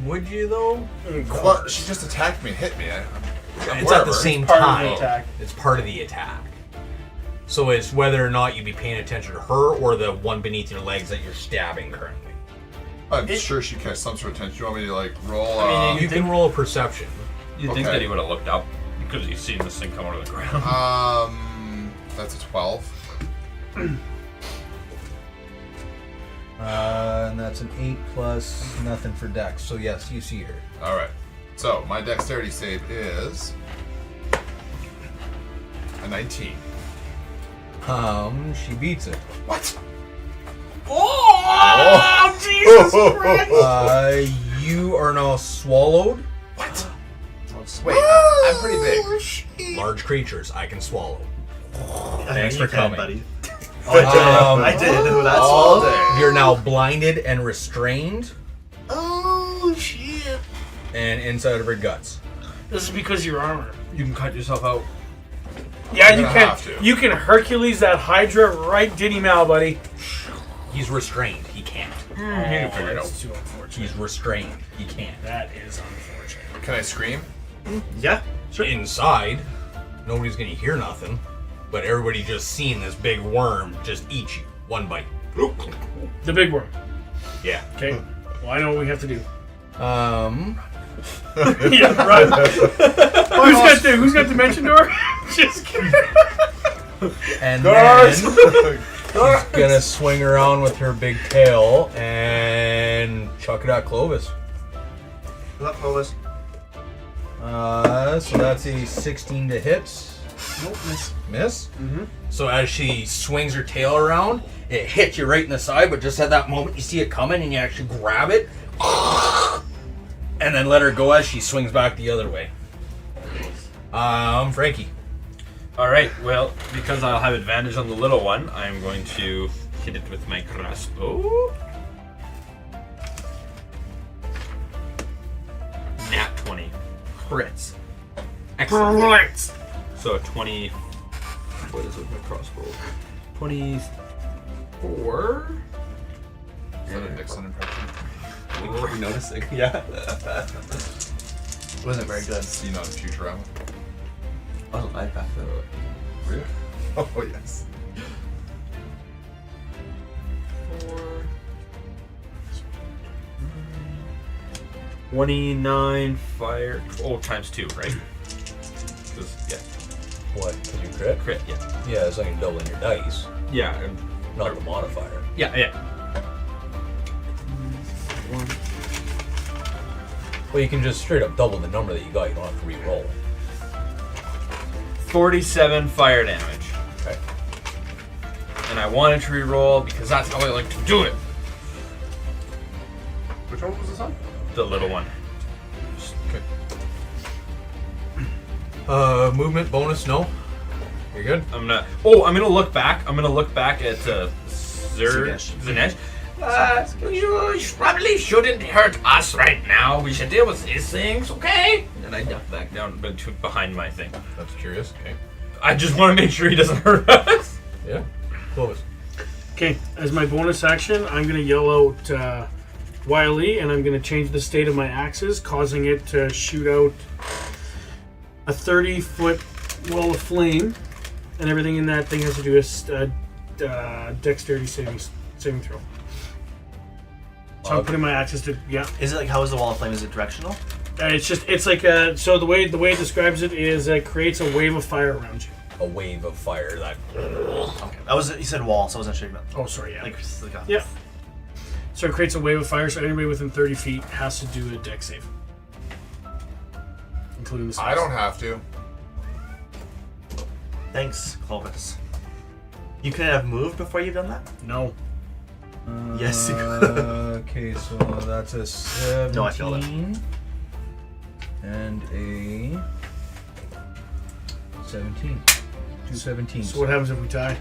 Would you though? Well, she just attacked me and hit me. It's at the same Part of time. the attack. It's part of the attack. So it's whether or not you be paying attention to her or the one beneath your legs that you're stabbing currently. I'm sure she catch some sort of attention. You want me to like roll? I mean, You can roll a perception. You'd think Okay. that he would have looked up because he's seen this thing come out of the ground. That's a 12. And that's an 8 plus nothing for dex. So yes, you see her. All right. So my dexterity save is a 19. She beats it. What? Oh, Jesus Christ! You are now swallowed. What? Wait, I'm pretty big. Large creatures I can swallow. Thanks for coming. buddy. I did. That's all all day. You're now blinded and restrained, Oh, shit. and inside of her guts. This is because of your armor. You can cut yourself out. Yeah, You're you gonna can. have to. You can Hercules that Hydra right diddy mal, buddy. He's restrained. He can't. That's too unfortunate. He's restrained. He can't. That is unfortunate. Can I scream? Yeah. Inside, nobody's gonna hear nothing, but everybody just seen this big worm just eat you. One bite. The big worm. Yeah. Okay. Well, I know what we have to do. Yeah, run. Who's got dimension door? Just kidding. And then she's gonna swing around with her big tail and chuck it at Clovis. Good luck, Clovis. So that's a 16 to hit. Nope, miss. Miss? Mm-hmm. So as she swings her tail around, it hits you right in the side, but just at that moment you see it coming and you actually grab it and then let her go as she swings back the other way. Frankie. Alright, well, because I'll have advantage on the little one, I'm going to hit it with my crossbow. Nat 20. Crits. Excellent. So 20... What is it with my crossbow? 24? Is that a Nixon impression? You noticing? Yeah. Wasn't very good. Seen on Futurama. I don't like that though. Really? Oh, yes. 29 fire... Oh, times 2, right? 'Cause, yeah. What? Can you crit? Crit, yeah. Yeah, it's like you're doubling your dice, Yeah, and... not the modifier. Yeah, yeah. Well, you can just straight up double the number that you got. You don't have to re-roll. 47 fire damage. Okay. And I wanted to re-roll because that's how I like to do it. Which one was this on? The little one. Okay. Movement bonus, no? You're good? I'm gonna look back. I'm gonna look back at Zinesh. You probably shouldn't hurt us right now. We should deal with these things, okay? And I duck back down behind my thing. That's curious. Okay. I just want to make sure he doesn't hurt us. Yeah. Clovis. Okay, as my bonus action, I'm going to yell out Wily, and I'm going to change the state of my axes, causing it to shoot out a 30-foot wall of flame, and everything in that thing has to do with dexterity saving throw. So I'm putting my axes to Is it like, how is the wall of flame? Is it directional? It's like so the way it describes it is it creates a wave of fire around you. A wave of fire that. Okay. You said wall, so I wasn't sure about. Oh, sorry, yeah. Like Yeah. So it creates a wave of fire, so anybody within 30 feet has to do a dex save. Including the I don't have to. Thanks, Clovis. You couldn't have moved before you've done that? No. Yes, you could. Okay, so that's a 17. No, I feel that. And a 17. 2 17s. So what happens if we tie?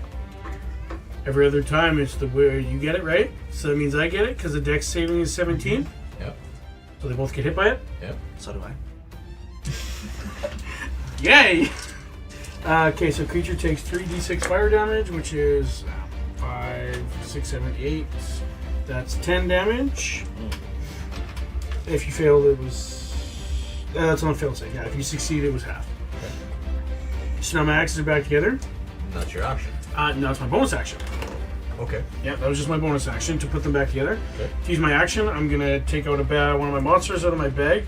Every other time it's the way you get it, right? So that means I get it because the dex saving is 17. Yep. So they both get hit by it? Yep. So do I. Yay! Okay, so creature takes 3d6 fire damage, which is 5, 6, 7, 8. That's 10 damage. If you failed, it was... that's on a failed save. Yeah, if you succeed, it was half. Okay. So now my axes are back together. That's your action. Now it's my bonus action. Okay. Yeah, that was just my bonus action to put them back together. Okay. To use my action, I'm gonna take out one of my monsters out of my bag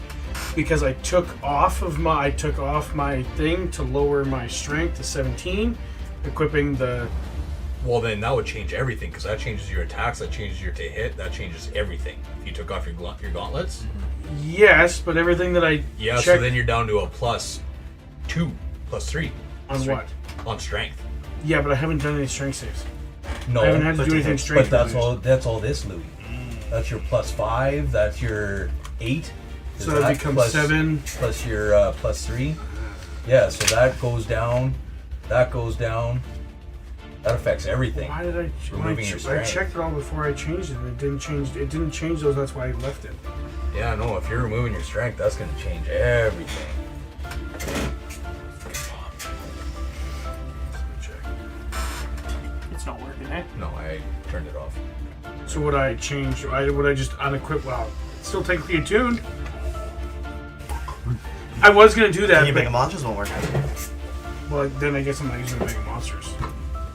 because I took off my thing to lower my strength to 17, equipping the. Well, then that would change everything because that changes your attacks, that changes your to hit, that changes everything. If you took off your gauntlets. Yes, but everything that I Yeah, checked so then you're down to a +2, +3 on what? on strength. Yeah, but I haven't done any strength saves. No, I haven't had to do anything strength. but that's all this, Louis. That's your +5. That's your 8. So that becomes 7 plus your +3. Yeah, so that goes down. That goes down. That affects everything. Why did I? Removing your I strength. checked it all before I changed it, and it didn't change. It didn't change those. That's why I left it. Yeah, no. If you're removing your strength, that's going to change everything. It's not working, eh? No, I turned it off. So would I change? Would I just unequip? Well, it's still technically attuned. I was gonna do that. Can you but- make monsters won't work? Well, then I guess I'm not using the Mega Monsters.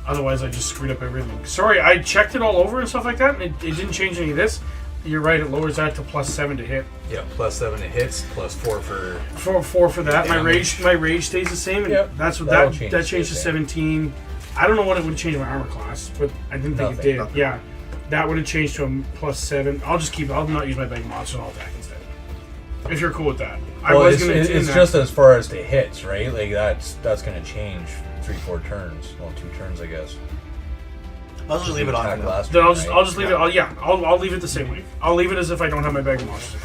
Otherwise, I just screwed up everything. Sorry, I checked it all over and stuff like that, and it didn't change any of this. You're right. It lowers that to +7 to hit. Yeah, +7 to hits, +4 for. Four for that. Damage. My rage stays the same. And Yep. That's what That'll that change changed to the same. 17. I don't know what it would change my armor class, but I didn't think it did. Nothing. Yeah, that would have changed to a +7. I'll just keep. I'll not use my bag monster and I'll attack instead. If you're cool with that. Well, I was it's, gonna. it's do that. just as far as the hits, right? Like that's gonna change 3-4 turns. Well, 2 turns, I guess. I'll just leave it on for Attack now. last Then turn, I'll right? just leave it. I'll leave it the same way. I'll leave it as if I don't have my bag of monsters.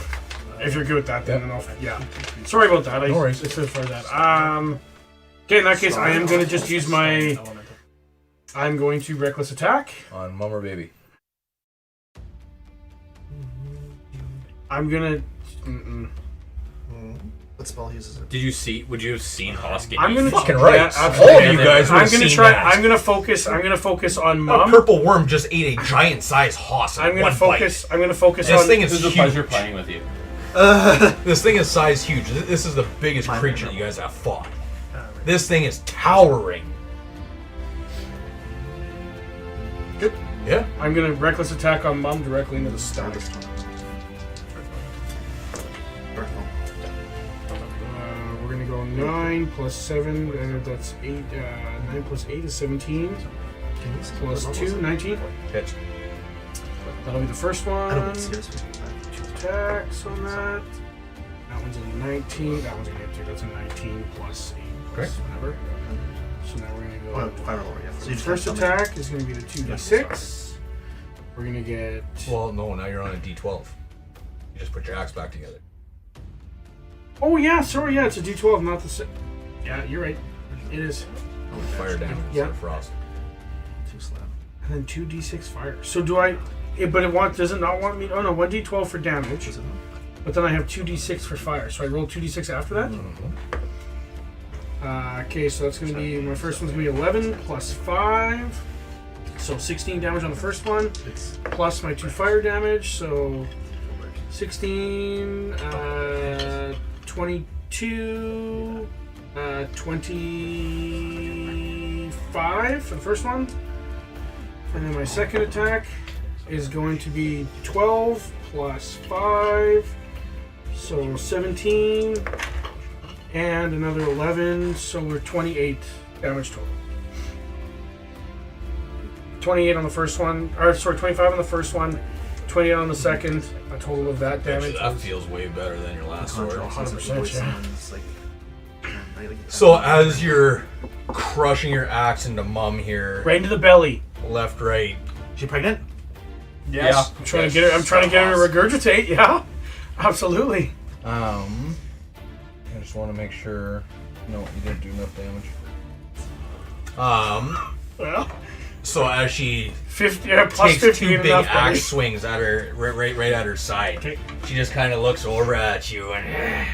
If you're good with that, then I'll. Yeah. Sorry about that. No worries. It's as far as that. Okay, in that case, I am going to just use my. I'm going to reckless attack. On Mum or Baby. I'm gonna. What spell uses it? Did you see? Would you have seen Haas get I'm gonna Fucking yeah, right. absolutely. All of you guys would I'm have gonna seen try. that. I'm gonna focus. I'm gonna focus on A Mum. purple worm just ate a giant-sized hoss in I'm gonna one focus. I'm gonna focus bite. This on. thing This is is a huge. pleasure playing with you. This thing is size huge. This is the biggest creature you guys have fought. This thing is towering. Good. Yeah. I'm gonna reckless attack on Mum directly into the stomach. We're gonna go 9 plus 7. That's 8. 9 plus 8 is 17. Plus 2, 19. Hit. That'll be the first I don't one. think seriously. 2 attacks on that. That one's a 19. That one's gonna get 2. That's a 19 plus 8. Okay. Whatever. So now we're gonna go. Oh, fire roller, yeah. So you just First have something. attack is gonna be the 2d6. We're gonna get. Well, no, now you're on a D12. You just put your axe back together. Oh yeah, sorry, yeah, it's a d12, not the. Yeah, you're right. It is. Fire damage Yeah. instead of frost. 2 slab. And then 2d6 fire. So do I? But does it not want me? Oh no, 1d12 for damage. Is it on? But then I have 2d6 for fire. So I roll 2d6 after that. Okay, so that's gonna be my first one's gonna be 11 plus 5, so 16 damage on the first one, plus my 2 fire damage, so 16, 22, 25 for the first one, and then my second attack is going to be 12 plus 5, so 17. And another 11, so we're 28 damage total. 28 on the first one, or sorry, 25 on the first one, 28 on the second. A total of that damage. That feels way better than your last sword. 100%, yeah. So as you're crushing your axe into Mum here, Right into the belly. left, right. She pregnant? Yes. I'm trying to get her. I'm trying to get her to regurgitate. Yeah, absolutely. I just want to make sure. No, you didn't do enough damage. Well, So as she 50. Yeah, plus takes 15 2 big enough. axe Buddy. swings at her, right at her side. Okay. She just kind of looks over at you and.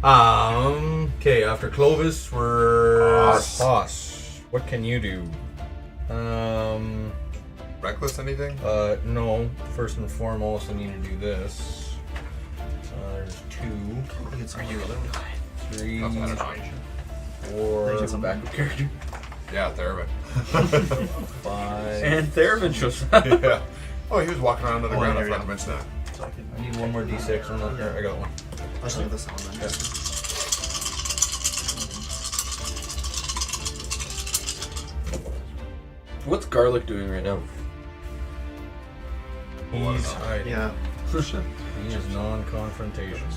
Okay, after Clovis, we're Haas. What can you do? Reckless anything? No. First and foremost, I need to do this. There's 2, Are you really? 3, Doesn't matter much. 4, Backup character. Yeah, Theremin. 5. And Theremin shows up. Yeah. Oh, he was walking around on the ground. I there you forgot to go. mention that. So I can. I need one more d6. I'm not there. I got one. I'll just leave this on then. What's Garlic doing right now? He's hiding. Yeah. He is non-confrontation.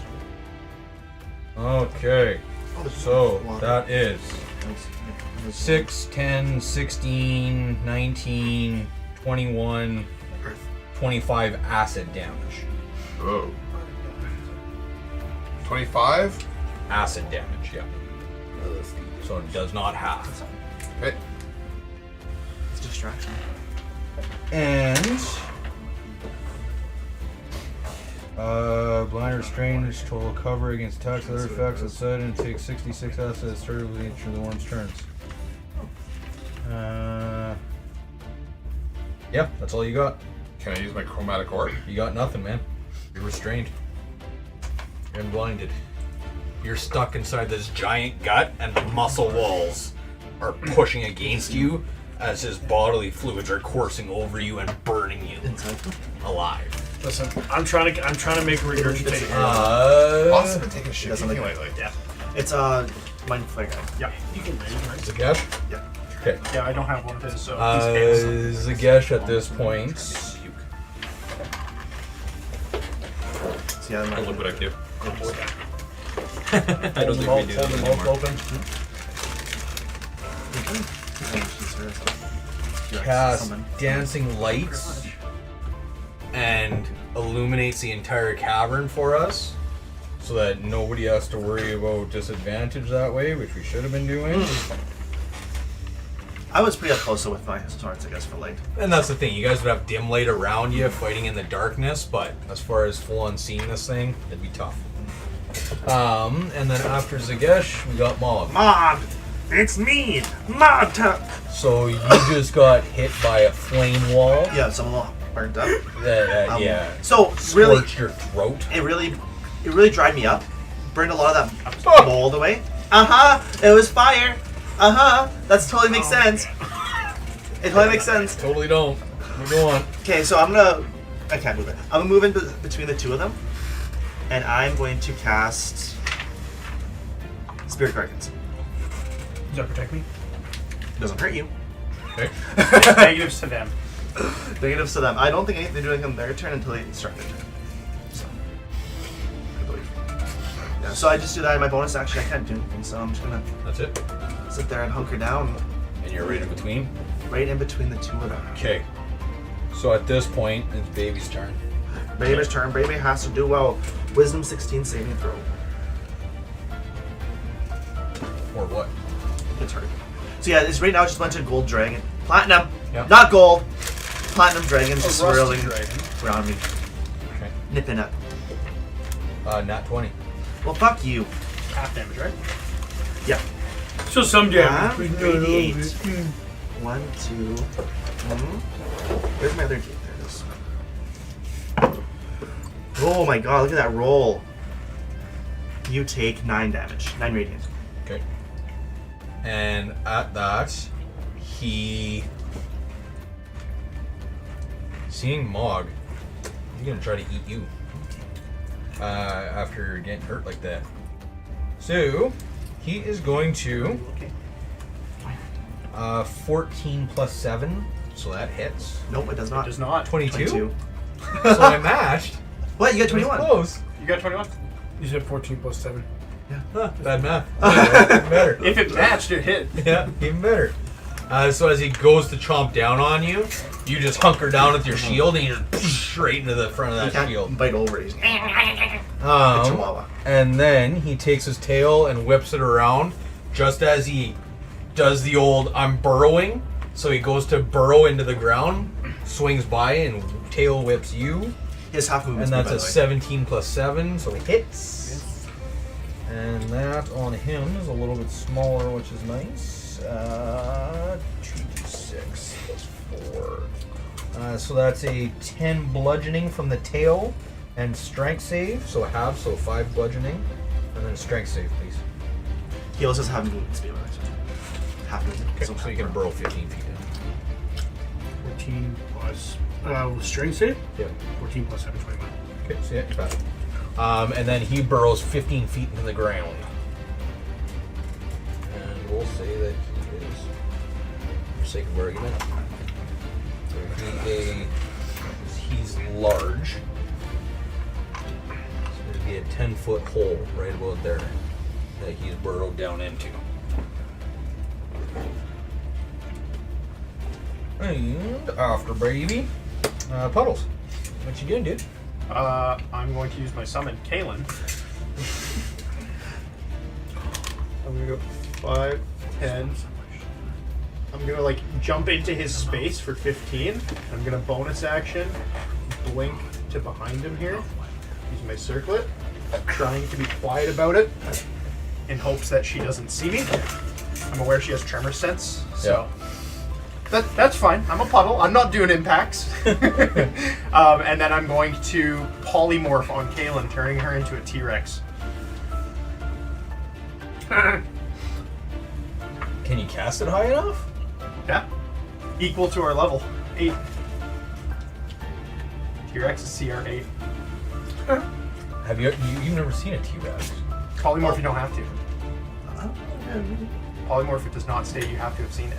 Okay. So that is 6, 10, 16, 19, 21, 25 acid damage. Whoa. 25? Acid damage, yeah. So it does not half. Okay. It's a distraction. And blind or strange total cover against attacks and other effects outside and takes 66 acid started with each of the worm's turns. Yeah, that's all you got. Can I use my chromatic orb? You got nothing, man. You're restrained. You're blinded. You're stuck inside this giant gut, and the muscle walls are pushing against you as his bodily fluids are coursing over you and burning you alive. Listen, I'm trying to make a regurgitation. Boss has been taking shit doesn't eating look lately. Yeah. It's mind flare guy. Yeah. You can raise, right? Zagesh? Yeah. Okay. Yeah, I don't have one of his, so he's chaos. Zagesh at this point. So yeah, Oh, look what I can do. I don't Hold think them we both, do hold that them both anymore. open. Cast dancing lights and illuminates the entire cavern for us so that nobody has to worry about disadvantage that way, which we should have been doing. I was pretty up close with my swords, I guess, for light. And that's the thing, you guys would have dim light around you fighting in the darkness, but as far as full on seeing this thing, it'd be tough. And then after Zagesh, we got Mog. Mog! It's me! Mog! So you just got hit by a flame wall Yeah, some of them burnt up. that yeah, So, really, scorched your throat. it really dried me up. Burned a lot of that mold away. It was fire. That totally makes sense. It totally makes sense. Totally don't. Go on. Okay, so I can't move it. I'm gonna move in between the two of them, and I'm going to cast Spirit Krakens. Does that protect me? Doesn't hurt you. Okay. Negatives to them. Negatives to them. I don't think they do anything on their turn until they start their turn. So, I believe. Yeah, so I just do that in my bonus action. I can't do anything, so I'm just gonna That's it. sit there and hunker down And you're right in between. right in between the two of them. Okay. So at this point, it's Baby's turn. Baby's turn. Baby has to do a Wisdom 16 saving throw. Or what? It's hurt. So yeah, it's right now just a bunch of gold dragon. Platinum! Yep. Not gold! Platinum dragons A just rusty swirling dragon. around me. Okay. Nipping up. Nat 20. Well, fuck you. Half damage, right? Yeah. So some damage. 88. 1, 2. Where's my other gate? There it is. Oh my god, look at that roll. You take 9 damage. 9 radiant. Okay. And at that, he... Seeing Mog, he's gonna try to eat you. After getting hurt like that. So, he is going to... 14 plus 7, so that hits. Nope, it does It not. does not. 22? 22. So I matched. What? You got It was 21? close. You got 21? You said 14 plus 7. Huh, bad math. Even better. If it matched, it hit. Yeah, even better. So as he goes to chomp down on you, you just hunker down with your shield and you just straight into the front of You that can't shield. bite over it. Chihuahua. And then he takes his tail and whips it around just as he does the old I'm burrowing. So he goes to burrow into the ground, swings by and tail whips you. He has half movement And speed, that's by a the way. 17 plus 7, so he hits. And that on him is a little bit smaller, which is nice. 2d6 plus 4. So that's a 10 bludgeoning from the tail and strength save. So a half, so 5 bludgeoning. And then strength save, please. He also has half movement speed, by the way. Half movement. Okay, so you can burrow 15 feet down. 14 plus... strength save? Yeah. 14 plus 7, 21. Okay, so yeah, you're fine. And then he burrows 15 feet into the ground. And we'll say that he is, for sake of argument, he's large. So there'd be a 10-foot hole right about there that he's burrowed down into. And after Baby, Puddles. What you doing, dude? I'm going to use my summon, Kalen. I'm gonna go 5, 10. I'm gonna like jump into his space for 15. I'm gonna bonus action, blink to behind him here. Use my circlet, trying to be quiet about it, in hopes that she doesn't see me. I'm aware she has tremor sense, so. That's fine. I'm a puddle. I'm not doing impacts. And then I'm going to polymorph on Kaylin, turning her into a T-Rex. Can you cast it high enough? Yeah. Equal to our level. 8. T-Rex is CR8. Have you've never seen a T-Rex? Polymorph, you don't have to. Polymorph, it does not state you have to have seen it.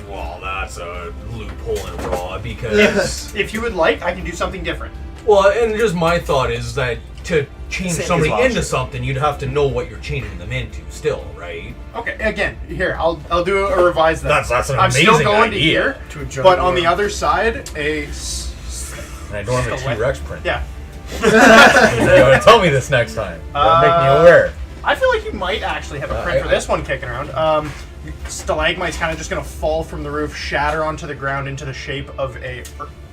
Well, that's a loophole in Raw because... If you would like, I can do something different. Well, and just my thought is that to change Same somebody as last into year. something, you'd have to know what you're changing them into still, right? Okay, again, here, I'll do a revise that. That's an I'm still amazing going idea. to To a here, giant but on the worm. other side, And I don't have a Still wet. T-Rex print. yeah. You're going to tell me this next time. Make me aware. I feel like you might actually have a print for this one kicking around. Stalagmite's kind of just going to fall from the roof, shatter onto the ground into the shape of a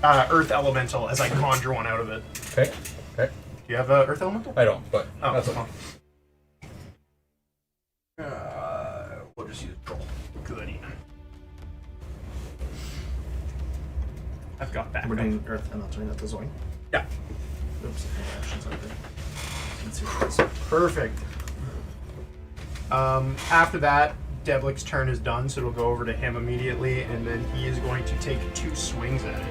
earth elemental as I conjure one out of it. Okay. Do you have a earth elemental? I don't, but Oh, that's okay. We'll just use troll. Goody. I've got that. We're doing Earth Elemental, not the Zoin. Yeah. Oops. Actions out there. Let's see what it is. Perfect. After that, Devlik's turn is done, so it'll go over to him immediately, and then he is going to take 2 swings at it.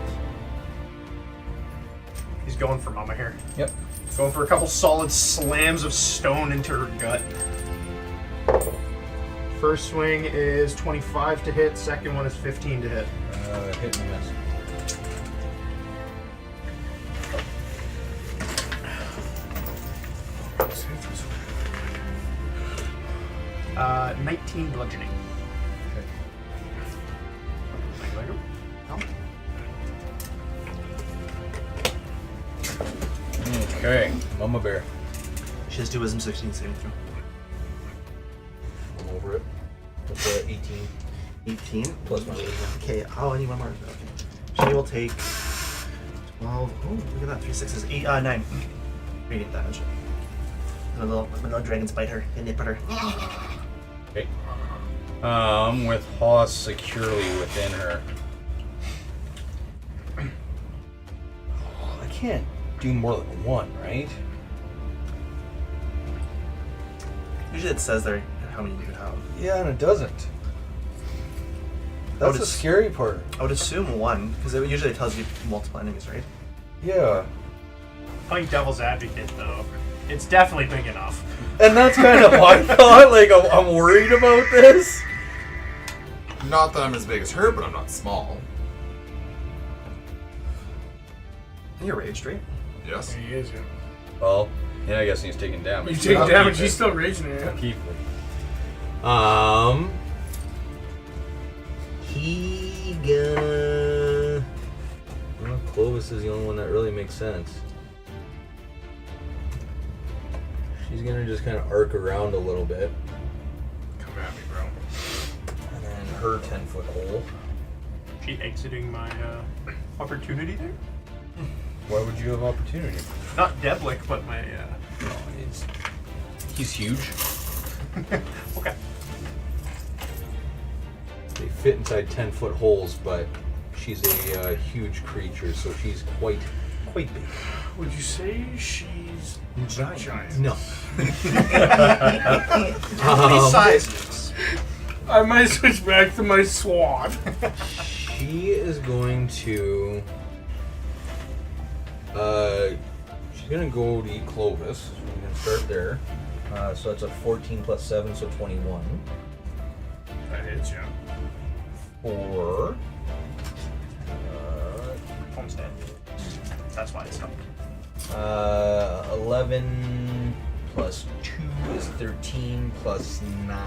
He's going for Mama here. Yep. Going for a couple solid slams of stone into her gut. First swing is 25 to hit, second one is 15 to hit. Hit and miss. Uh, 19 bludgeoning. Okay. Mama Bear. She has to do Wisdom 16 saving throw. I'm over it. What's 18? 18 Plus my wisdom. Okay. Oh, I need one more. Okay. She will take 12. Oh, look at that. 3 6s. 9 radiant damage. And a little dragons bite her and nip at her. Okay. With Haas securely within her. I can't do more than one, right? Usually it says there how many you could have. Yeah, and it doesn't. I would That's the ass- scary part. I would assume 1, because it usually tells you multiple enemies, right? Yeah. Playing devil's advocate, though, it's definitely big enough. And that's kind of my thought. Like, I'm worried about this. Not that I'm as big as her, but I'm not small. And you're raged, right? Yes. He is, yeah. Well, yeah, I guess he's taking damage. You take I'll damage, keep he's it. still raging it. I'll Yeah. keep it. He gonna... Well, Clovis is the only one that really makes sense. She's gonna just kind of arc around a little bit. Come at me, bro. And then her 10-foot hole. She exiting my opportunity there? Why would you have opportunity? Not Devlik, but my. He's huge. Okay. They fit inside 10-foot holes, but she's a huge creature, so she's quite big. Would you say she's giant? No. These sizes. I might switch back to my sword. She is going to. She's gonna go to eat Clovis. So we're gonna start there. So that's a 14 plus 7, so 21. That hits, yeah. Or Homestead. That's why it's stopped. 11 plus 2 is 13 plus 9.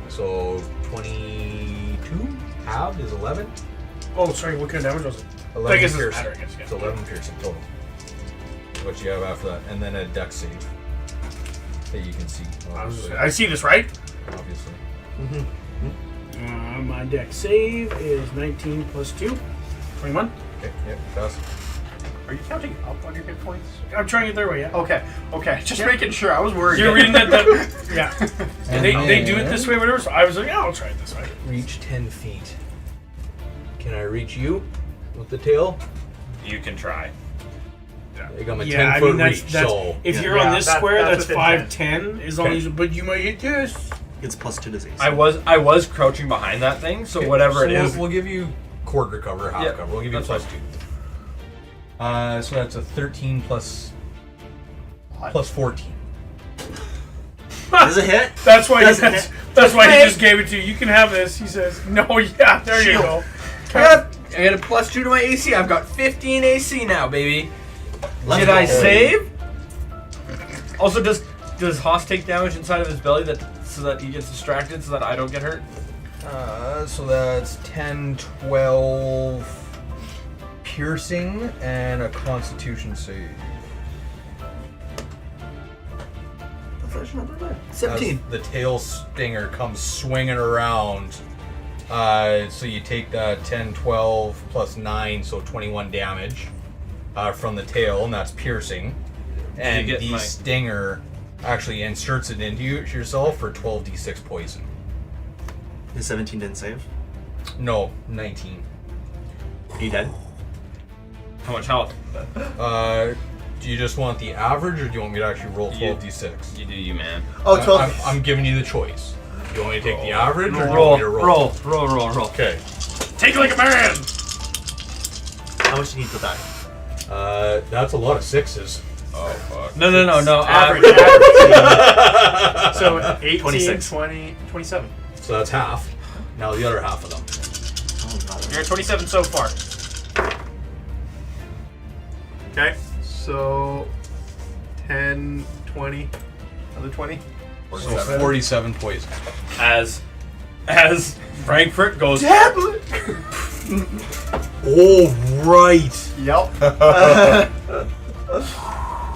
So 22 halved is 11. Oh, sorry, what kind of damage was it? 11 I guess it doesn't piercing. matter, I guess, yeah. It's 11 piercing total. What you have after that, and then a dex save that you can see. I see this, right? Obviously. My dex save is 19 plus 2. 21. Okay. Yep. Pass. Are you counting up on your hit points? I'm trying it their way, yeah. Okay. Just Yeah. making sure. I was worried. You're reading that, yeah. And they do it then- this way, whatever, so I was like, yeah, I'll try it this way. Reach 10 feet. Can I reach you with the tail? You can try. I got my Yeah, 10-foot that's, reach, so if you're Yeah, on this square, that's within 5'10", as long Okay. as, but you might hit this. It's plus 2 disease. I was crouching behind that thing, so whatever so it is. we'll give you quarter cover, half Yeah, cover. We'll give you that's plus fine. 2. So that's a 13 plus 14. Does it hit? That's why. Doesn't That's, hit. that's why he just gave it to you. You can have this. He says, "No, yeah, there you Shield. go." I got a +2 to my AC. I've got 15 AC now, baby. Let's Did go. I save? Also, does Haas take damage inside of his belly so that he gets distracted so that I don't get hurt? So that's 10, 12 piercing and a constitution save. That's actually not that bad. As 17. the tail stinger comes swinging around. So you take that 10, 12 plus 9, so 21 damage from the tail, and that's piercing. And get the my- stinger actually inserts it into yourself for 12d6 poison. His 17 didn't save. No, 19. He dead? How much health? Do you just want the average, or do you want me to actually roll You- 12d6? You do you, man. Oh, 12. I'm giving you the choice. Do you want me to take the average, or do you Roll, want me to roll? roll. Okay. Take it like a man. How much do you need for that? That's a lot of sixes. Oh fuck. No. Average. So 18, 26. 20, 27. So that's half. Now the other half of them. Oh, no. You're at 27 so far. Okay. So 10, 20, another 20. So 47 poison. As Frankfurt goes. Oh, right. Yep.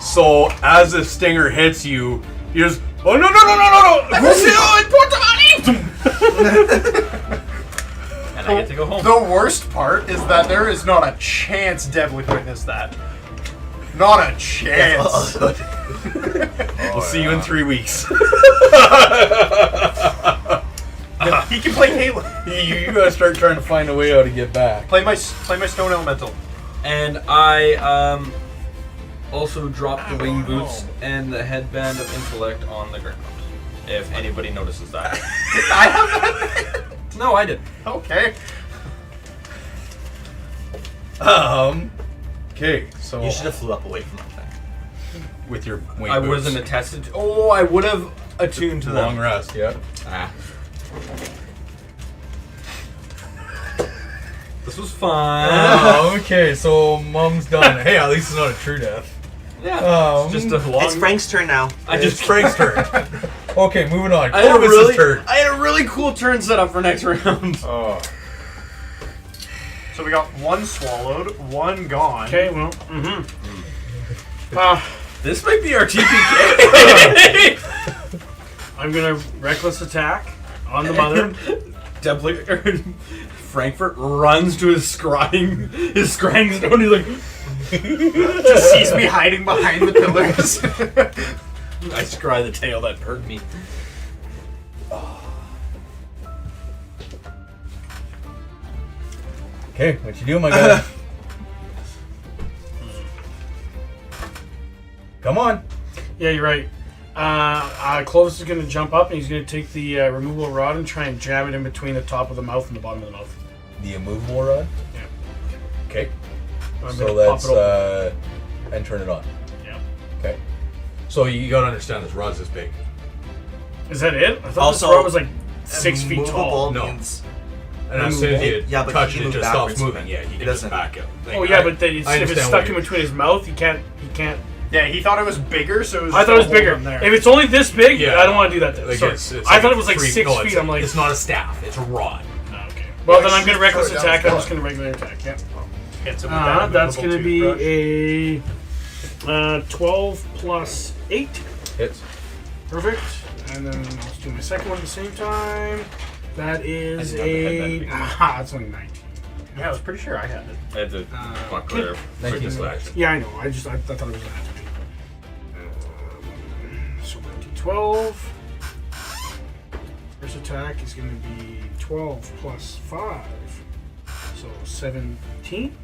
So as the stinger hits you, you just, oh no! And I get to go home. The worst part is that there is not a chance Deb would witness that. Not a chance. We'll see you in 3 weeks. He can play Halo. you gotta start trying to find a way how to get back. Play my stone elemental. And I also drop the wing boots and the headband of intellect on the ground. If anybody notices that. Did I have that? No, I didn't. Okay. Okay, so You should have flew up away from that thing. with your wing I boots. wasn't attested to. Oh, I would have attuned to Long them. rest, yeah. Ah. This was fun. Oh, okay, so Mom's done. Hey, at least it's not a true death. Yeah. Just a long. It's Frank's turn now. I just Frank's turn. Okay, moving on. I had, Corvus's turn. I had a really cool turn set up for next round. Oh. So we got one swallowed, one gone. Okay, well, This might be our TPK. I'm gonna reckless attack on the mother. Frankfurt runs to his scrying stone. He's like, Just sees me hiding behind the pillars. I scry the tail that hurt me. Okay, what you doing, my guy? Come on. Yeah, you're right. Clovis is gonna jump up and he's gonna take the removable rod and try and jam it in between the top of the mouth and the bottom of the mouth. The immovable rod? Yeah. Okay. I'm So gonna pop let's it open. and turn it on. Yeah. Okay. So you gotta understand this rod's this big. Is that it? I thought Also, this rod was like 6 feet tall. Immovable No. means- And as soon as you Yeah, but touch he it, it moved just stops backwards. moving. Yeah, he It can just doesn't. back up. Oh yeah, but then if it's understand stuck what in you're- between his mouth, he can't. Yeah, he thought it was bigger, so it was I thought it was just a bigger. hole in there. If it's only this big, Yeah. I don't want to do that. Then. Like Sorry. it's I thought it was like 3 6 no, feet. it's- I'm like, it's not a staff, it's a rod. oh, okay. Well, then Yeah, I'm gonna shoot, reckless throw it down attack. the I'm just spot. gonna regular attack. Yeah. Hits him with that That's immovable gonna be toothbrush. a 12 plus 8. Hits. Perfect. And then let's do my second one at the same time. That is I didn't have the a. Ah, it's only 19. Yeah, I was pretty sure I had it. I had to fuck with her for 19 this slash. action. Yeah, I know. I thought it was gonna have to be. So 12. First attack is gonna be 12 plus 5. So 17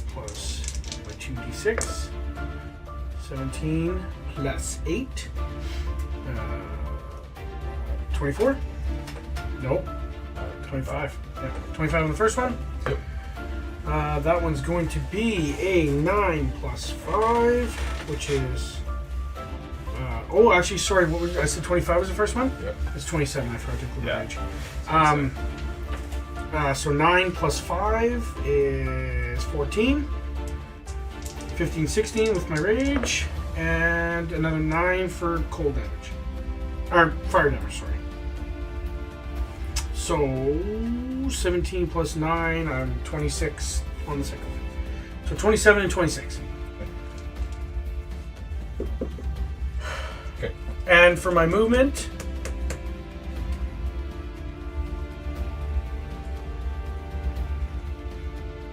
plus my 2d6. 17 plus 8. 24? Nope. 25. Yeah, 25 on the first one. Yep. That one's going to be a 9 plus 5, which is. Actually, sorry. What was, I said 25 was the first one? Yep. It's 27. I forgot to include Yeah. my age. So 9 plus 5 is 14. 15, 16 with my rage. And another 9 for cold damage. Or fire damage, sorry. So 17 plus 9, I'm 26 on the second one. So 27 and 26. Okay. And for my movement,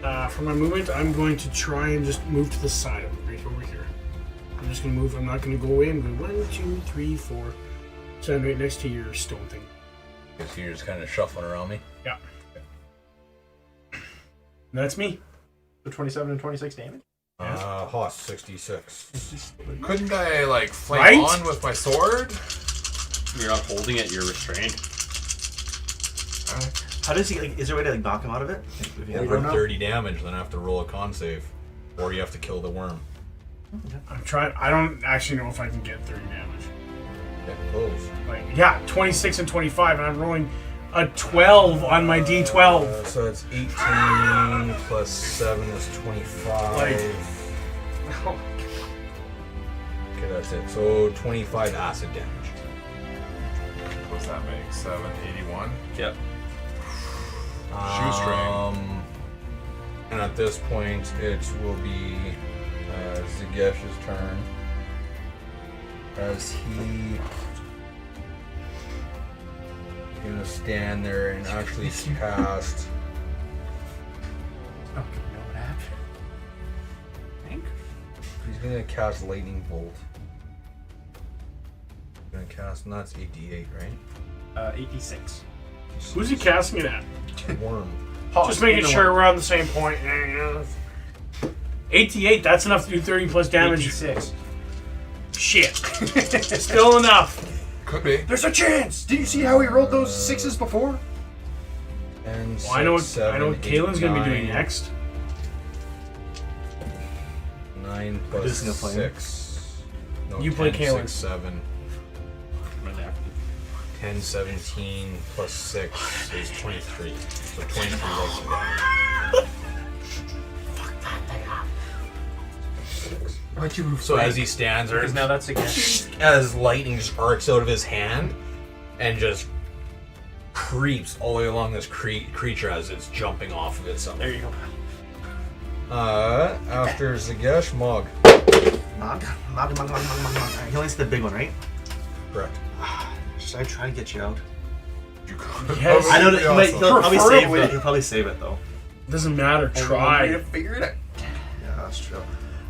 I'm going to try and just move to the side of it, right over here. I'm just going to move. I'm not going to go away. I'm going 1, 2, 3, 4. Stand right next to your stone thing. So you're just kind of shuffling around me? Yeah. And that's me. So 27 and 26 damage. Hoss 66. Couldn't I like flank Right? on with my sword? You're not holding it, you're restrained. How does he? Like, is there a way to like knock him out of it? If you have Over 30 damage, then I have to roll a con save. Or you have to kill the worm. I'm trying. I don't actually know if I can get 30 damage. Get close. Like, yeah, 26 and 25, and I'm rolling a 12 on my D12. So it's 18 plus 7 is 25. Like- Okay, that's it. So 25 acid damage. What does that make? 781. Yep. Shoestring. And at this point, it will be Zagesh's turn. As he gonna stand there and actually cast. Oh, you know what happened? He's gonna cast lightning bolt. He's gonna cast, and that's 88, right? 86. Who's he casting it at? Worm. Just making sure we're on the same point. 88, that's enough to do 30 plus damage. 86. Shit. Still enough. Could be. There's a chance! Did you see how he rolled those 6s before? And Well, I know what eight, Kaylin's gonna be doing 9. next. 9 Who's plus gonna play 6. No, You play 10, Kaylin. 6, 7. 10, 17 plus 6 is 23. So 23 lightning damage. Why'd you So as he stands there, Because now that's again. as lightning just arcs out of his hand and just creeps all the way along this creature as it's jumping off of itself. There you go. After Zagesh, Mog. Knock. He only sees the big one, right? Correct. Should I try to get you out? You could. Yes. I know that he might, he'll probably save Preferably. it. He'll probably save it though. Doesn't matter. Try. Figure it out. Yeah, that's true.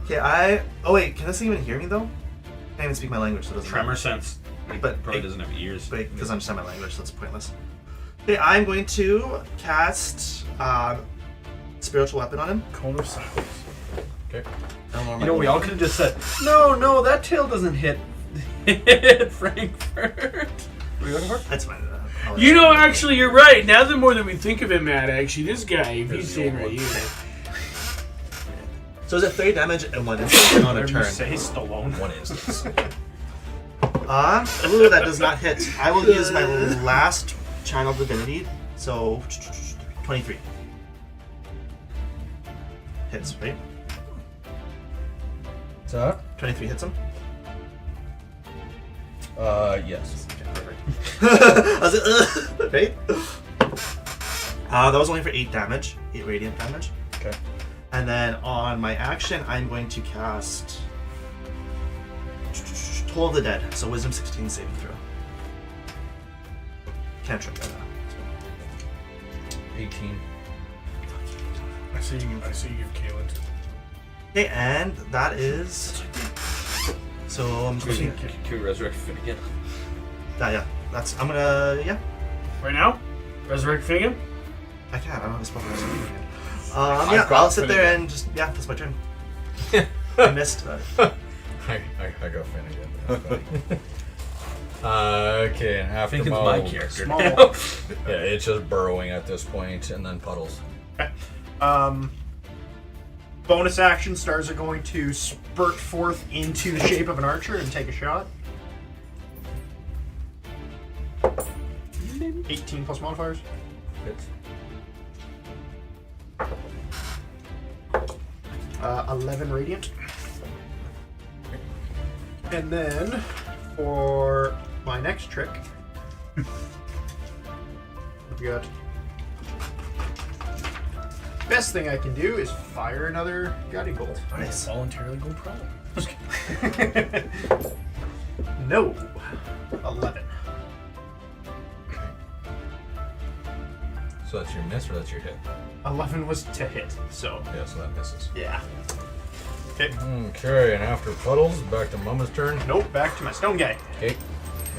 Okay, oh wait, can this thing even hear me though? I can't even speak my language, so it doesn't Tremor matter. sense. But Probably doesn't have ears. But it doesn't understand my language, so it's pointless. Okay, I'm going to cast spiritual weapon on him. Cone of silence. Okay. You know, we all could have just said, no, that tail doesn't hit Frankfurt. What are you looking for? That's fine. You know, actually, you're right. Now the more that we think of it, Matt, actually, this guy, if he's saying right here. So is it 30 damage and 1 instant on a Whatever you turn? say, Stallone. 1 instance. Ooh, that does not hit. I will use my last channel divinity. So 23. Hits, right? What's that? 23 hits him. Yes. I was like, right? That was only for 8 damage, 8 radiant damage. Okay. And then on my action, I'm going to cast Toll of the Dead, so Wisdom 16 saving throw. Cantrip. 18. I see you give Kaylin to. Okay, and that is. So I'm just gonna. Can we resurrect Finnegan? Yeah, that's. I'm gonna. Yeah, Right now? Resurrect Finnegan? I can't. I don't have a spell for Resurrect. I've Yeah, got I'll sit there Finnegan. and just. Yeah, that's my turn. I missed that. I got Finnegan. That's funny. Okay, and after Finnegan's Mog, my character. Small. Yeah, it's just burrowing at this point, and then Puddles. Bonus action, stars are going to spurt forth into the shape of an archer and take a shot. 18 plus modifiers. Hits. 11 radiant. And then for my next trick, we got. Best thing I can do is fire another guiding bolt. Nice. Voluntarily go pro. No. 11. So that's your miss or that's your hit? 11 was to hit, so Yeah, so that misses. yeah. Okay. Okay, and after puddles, back to Mama's turn. Nope, back to my stone guy. Okay.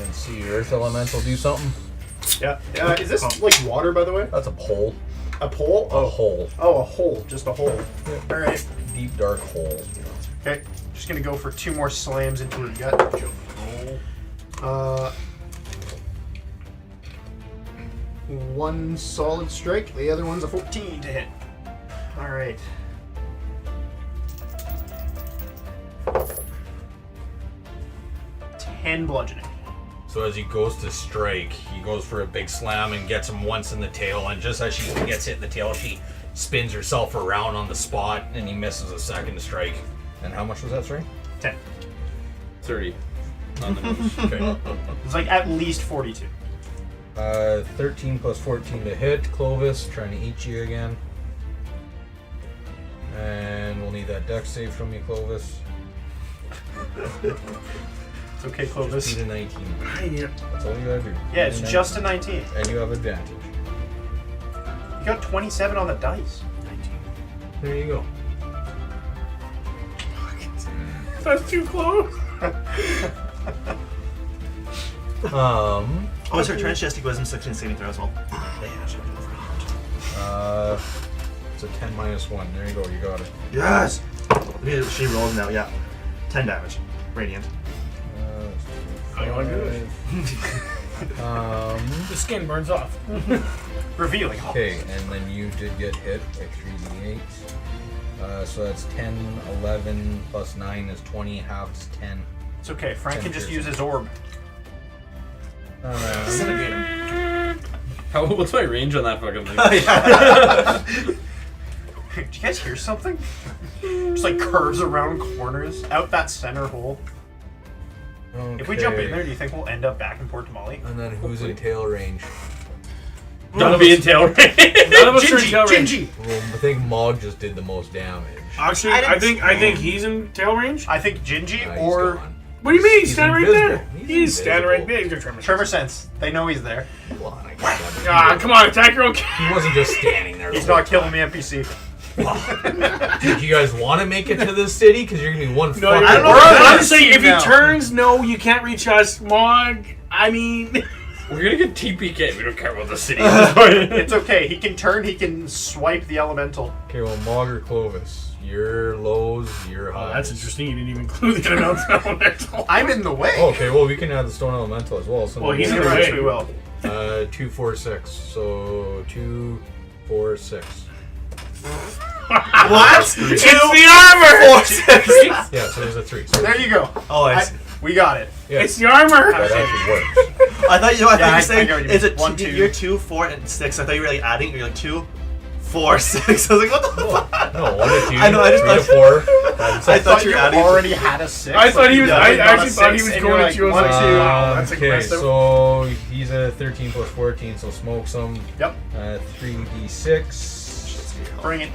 And see your Earth Elemental do something. Yeah. Is this like water, by the way? That's a pole. A pole? A hole. Oh, a hole. Just a hole. Yeah. Alright. Deep, dark hole. Okay. Just gonna go for 2 more slams into her gut. One solid strike. The other one's a 14 to hit. Alright. Ten bludgeoning. So as he goes to strike, he goes for a big slam and gets him once in the tail, and just as she gets hit in the tail, she spins herself around on the spot, and he misses a second strike. And how much was that strike? 10. 30 on the nose. Okay. It's like at least 42. 13 plus 14 to hit. Clovis, trying to eat you again. And we'll need that dex save from you, Clovis. It's okay, Just Clovis. beat a 19. Yeah. That's all you gotta do. Yeah, it's Beat a just 19. a 19. And you have advantage. You got 27 on the dice. 19. There you go. That's too close. Oh, it's her turn. She has to wisdom 16 saving throw as well. It's a 10 minus 1. There you go. You got it. Yes! Okay, she rolls now, yeah. 10 damage. Radiant. I want to do it. The skin burns off. Revealing. Okay, and then you did get hit by 3d8. So that's 10, 11 plus 9 is 20, halves 10. It's okay. Frank 10 can just piercing. use his orb. What's my range on that fucking thing? Did you guys hear something? Just like curves around corners out that center hole. Okay. If we jump in there, do you think we'll end up back in Port Tamale? And then who's in tail range? Don't be in tail range. None of us are in tail range. Gingy. Well, I think Mog just did the most damage. Actually, I think he's in tail range. I think Gingy He's or gone. What do you mean? He's He's standing right invisible. there. He's He's standing right invisible. there. He's your Tremor. Tremor Sense. They know he's there. Well, I guess that- Ah, come on, attack your own character. He wasn't just standing there. He's the whole not killing time. the NPC. Dude, you guys want to make it to this city? Because you're gonna be one. No, fucking- I don't know. We're on I'm the saying scene if he now. turns, no, you can't reach us. Mog, I mean, We're gonna get TPK. We don't care about the city. It's okay. He can turn. He can swipe the elemental. Okay, well, Mog or Clovis, your lows, your highs. oh, that's interesting. You didn't even include the elemental. I'm in the way. Okay, well, we can add the stone elemental as well. So Well, he's in the Yes, way. we will. 2, 4, 6. So 2, 4, 6. What? It's the armor. Yeah, so there's a 3. So There you go. Oh, We got it. yeah, It's the armor. that actually works. I thought you I were saying get what you it's a mean. 1, 2. You're 2, 4, and 6. I thought you were like adding. You're like 2, 4, 6. I was like, what the fuck? No, 1 to 2, I know, I just 3 to thought- 4. I thought you were adding. already had a 6. I thought he was. Yeah, I we got a actually thought he 6, was and going you're at you. I was like, like, 1, 2. wow, that's Okay, aggressive. so he's a 13 plus 14, so smokes him. Yep. 3d6 Bring it.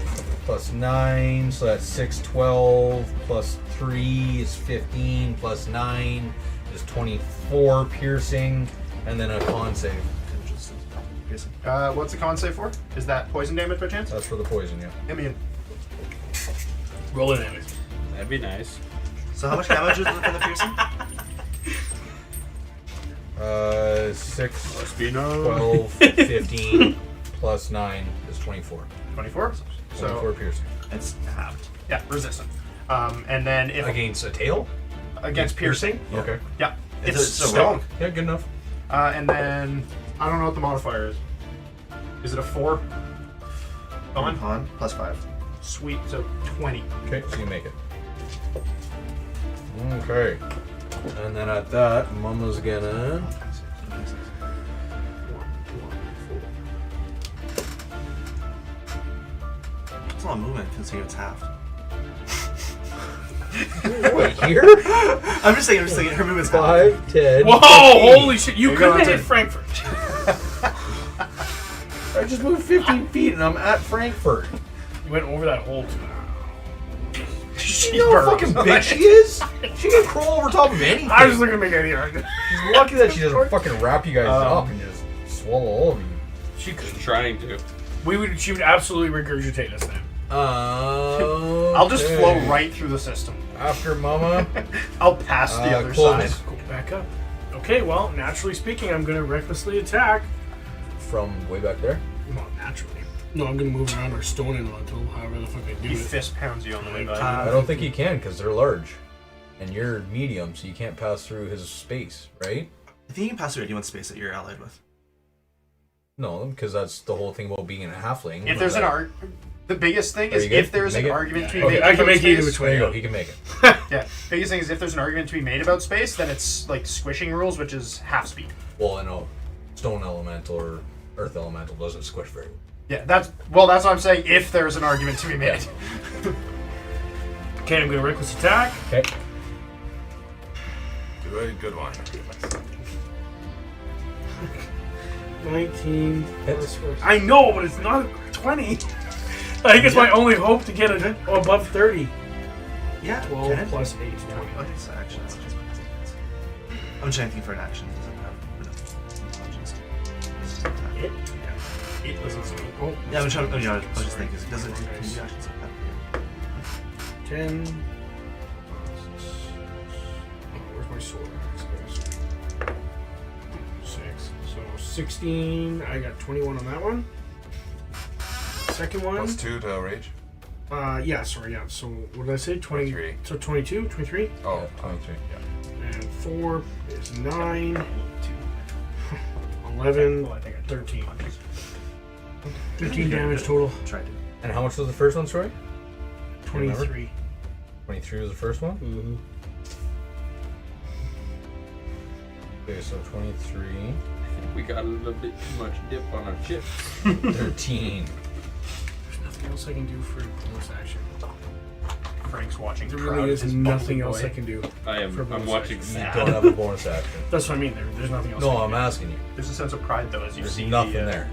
plus 9, so that's 6, 12, plus 3 is 15, plus 9 is 24 piercing, and then a con save. What's the con save for? Is that poison damage by chance? That's for the poison, yeah. Immune. Roll damage. That'd be nice. So how much damage is from the piercing? 6, Must be no. 12, 15, plus 9 is 24. 24. 24 So piercing. It's halved. yeah, resistant. And then if Against a tail? against piercing, Okay. yeah, Is it's it so stone. Yeah, good enough. And then I don't know what the modifier is. Is it a 4? On? Con plus 5. Sweet. So 20. Okay, so you make it. Okay. And then at that, Mama's gonna. It's a lot of movement considering it's halved. Wait, here? I'm just saying her movement's halved. 5, 10. Whoa! 15. Holy shit! You couldn't have hit Frankfurt. I just moved 15 feet and I'm at Frankfurt. You went over that hole too. You know how fucking big she is? She can crawl over top of anything. I was just looking to make any argument. She's lucky that she doesn't fucking wrap you guys up and just swallow all of you. She's trying to. She would absolutely regurgitate us then. I'll just flow right through the system. After Mama. I'll pass the other close. side. Go back up. Okay, well, naturally speaking, I'm going to recklessly attack. From way back there? Well, naturally. No, I'm going to move around our stone elemental, however the fuck I do He it. fist pounds you on the way by. I don't think you can because they're large. And you're medium, so you can't pass through his space, right? I think you can pass through anyone's space that you're allied with. No, because that's the whole thing about being a halfling. If there's the biggest thing Are is you good? if there's Make an it? argument to be Okay, made. I can about make either space- which way. There you go, he can make it. Yeah, biggest thing is if there's an argument to be made about space, then it's like squishing rules, which is half speed. Well, I know stone elemental or earth elemental doesn't squish very well. Yeah, that's what I'm saying. If there's an argument to be made. Okay, I'm going to reckless attack. Okay. Do a good one. 19. Hits. I know, but it's not 20. I think it's my only hope to get it above 30. Yeah. 12 can. plus 8. 20. Okay, so actions. I'm just thinking for an action. It doesn't have actions. It? Yeah. It doesn't say. Oh, Yeah, I'm trying. I was just thinking. It doesn't can you do actions like that? 10. Oh, where's my sword? 6. So 16. I got 21 on that one. Second one. +2 to rage. Yeah, sorry, yeah. So what did I say? 20. 23. So 22, 23. Oh, 23. And 4 is 9. 11, 13. 15 damage total. Try to. And how much was the first one, sorry? 23. 23 was the first one? Mm-hmm. Okay, so 23. We got a little bit too much dip on our chips. 13. There's nothing else I can do for bonus action. Frank's watching. There crowd really is his nothing bubbly else boy. I can do. I'm bonus watching action. You sad. don't have a bonus action. That's what I mean. There's nothing else. No, I I'm can asking you. There's a sense of pride though as you There's see nothing the, there.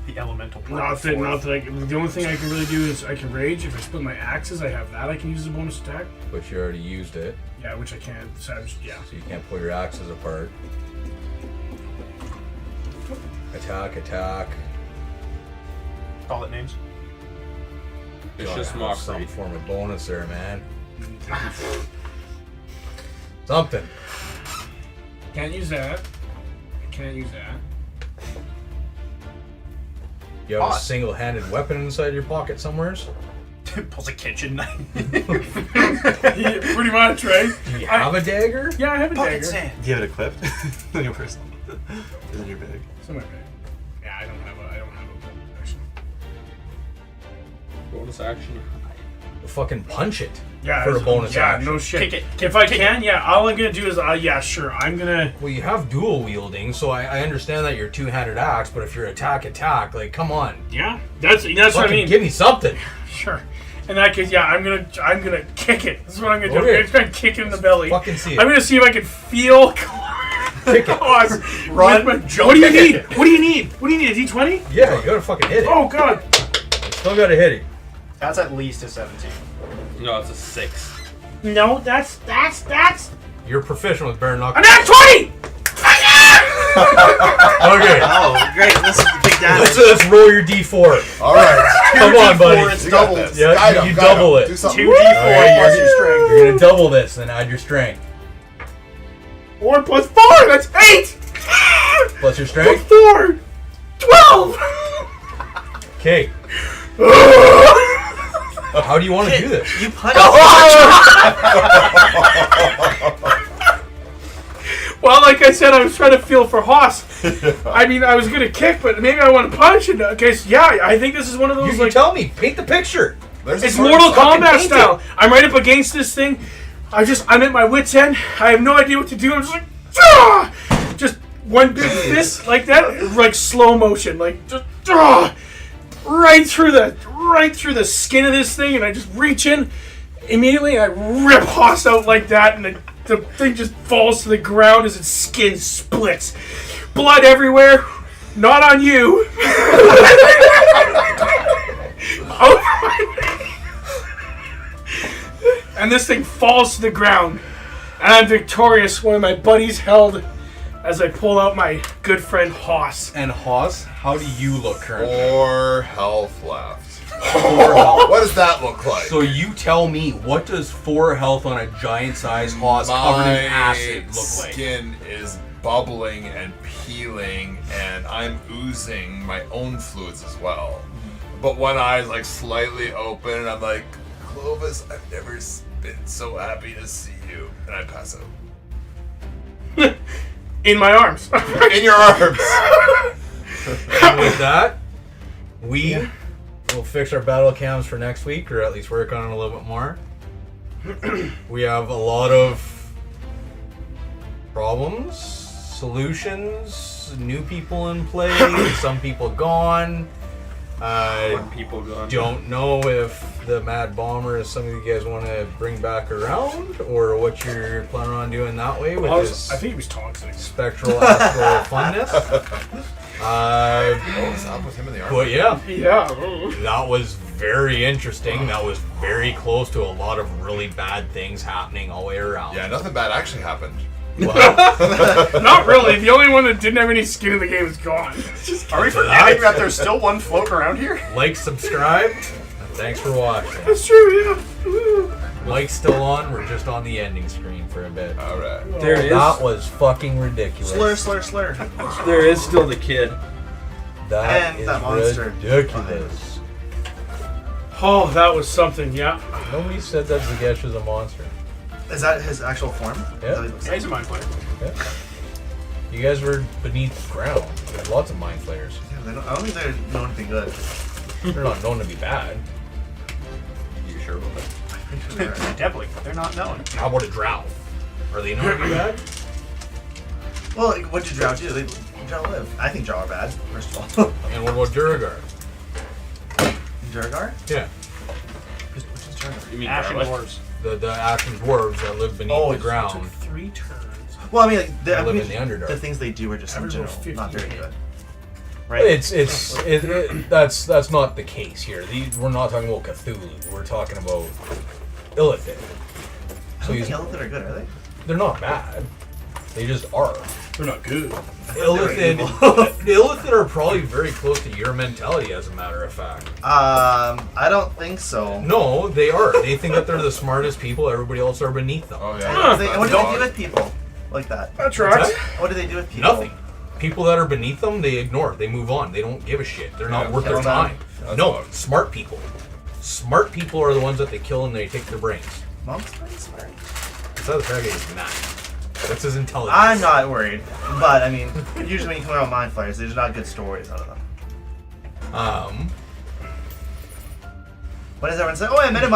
the elemental do. pride. Not that I can. The only thing I can really do is I can rage. If I split my axes, I have that I can use as a bonus attack. But you already used it, Yeah, which I can't. So yeah. so you can't pull your axes apart. Attack, attack. Call it names. Vicious Gotta have some mockery. form of bonus there, man. Something. Can't use that. Can't use that. You have a Hot. single-handed weapon inside your pocket somewheres? Pulls a kitchen knife. Yeah, pretty much, right? Do you have a dagger? Yeah, I have a Pocket dagger. sand. Do you have it equipped? On your person. Is in your bag. It's in my bag. Yeah, I don't have a bonus action. Bonus action. Fucking punch it Yeah, for a it's- bonus yeah, action. no shit. Kick it. If I can, yeah, all I'm gonna do is, yeah, sure, I'm gonna. Well, you have dual wielding, so I understand that you're two-handed axe, but if you're attack, like, come on. Yeah, that's what I Fucking mean. give me something. Sure. In that case, yeah, I'm gonna kick it. This is what I'm gonna do. Okay. I'm just gonna kick it in the belly. Fucking see it. I'm gonna see if I can feel. Kick it. Run, What jump, do you kick need? it. What do you need? What do you need? A D20? Yeah, you gotta fucking hit it. Oh god. Still gotta hit it. That's at least a 17. No, it's a 6. No, that's. You're proficient with bare knuckles. I'm at 20. Okay, Oh, great. This is the big damage. let's roll your D4. All right. Come on, buddy. It's You got doubled. this. Yeah, Guide you him, guide double him. it. Do something. 2d4 Okay, plus your strength. You're gonna double this, then add your strength. 4 plus 4. That's 8. Plus your strength? 4. 12. Okay. How do you want to do this? You punch. Well, like I said, I was trying to feel for Haas. I mean, I was gonna kick, but maybe I want to punch. And okay, so yeah, I think this is one of those You like. tell me. Paint the picture. There's a It's sword Mortal fucking Kombat painted. style. I'm right up against this thing. I'm at my wit's end. I have no idea what to do. I'm just like, ah! Just one big fist like that, like slow motion, like just right through the skin of this thing, and I just reach in. Immediately, I rip Haas out like that, and the thing just falls to the ground as its skin splits. Blood everywhere. Not on you. And this thing falls to the ground. And I'm victorious. One of my buddies held as I pull out my good friend Haas. And Haas, how do you look currently? 4 health left. 4 health. What does that look like? So you tell me, what does 4 health on a giant-sized Haas covered in acid look like? My skin is bubbling and peeling, and I'm oozing my own fluids as well. But one eye's like slightly open, and I'm like, Clovis, I've never been so happy to see you. And I pass out. In my arms. In your arms. And with that, we will fix our battle cams for next week, or at least work on it a little bit more. We have a lot of problems, solutions, new people in play, some people gone. People gone. Don't know if the Mad Bomber is something you guys want to bring back around, or what you're planning on doing that way with this I think he was toxic. spectral astral funness. What's up with him in the arm? But yeah, Yeah. that was very interesting. That was very close to a lot of really bad things happening all the way around. Yeah, nothing bad actually happened. Not really. The only one that didn't have any skin in the game is gone. Are we forgetting that there's still one floating around here? Like, subscribe, and thanks for watching. That's true, yeah. Mike's still on. We're just on the ending screen for a bit. Alright. There is. That was fucking ridiculous. Slur. There is still the kid. That And is that monster. ridiculous. Oh, that was something, yeah. Nobody said that Zagesh is a monster. Is that his actual form? Yeah. Is that what he looks Yeah, like? he's a mind player. Yeah. You guys were beneath the ground. There's lots of mind flayers. Yeah, I don't think they're known to be good. They're not known to be bad. You sure about that? Definitely. They're not known. How about a drow? Are they known to be bad? Well, like, what did Drow do? Drow live. I think Drow are bad, first of all. And what about Duragar? Durgar? Yeah. Which is Durgar? You mean Ashen garlic? dwarves. The ashen dwarves that live beneath Oh, the it ground. 3 turns. Well, I mean, like, They live in the Underdark. the things they do are just in Average of general not very 58. good. Right? That's not the case here. We're not talking about Cthulhu. We're talking about Illithid. I don't think Illithid are good, are they? They're not bad. They just are. They're not good. Illithid are probably very close to your mentality, as a matter of fact. I don't think so. No, they are. They think that they're the smartest people. Everybody else are beneath them. Oh yeah. What do they do with people like that? That's right. What do they do with people? Nothing. People that are beneath them, they ignore. They move on. They don't give a shit. They're not Yeah, worth their kill them. time. That's No, what- smart people. Smart people are the ones that they kill and they take their brains. Monks are smart. It's not the fact that he's not. That's his intelligence. I'm not worried, but I mean, usually when you come around mind flayers, there's not good stories out of them. What does everyone say? Oh, I met a mind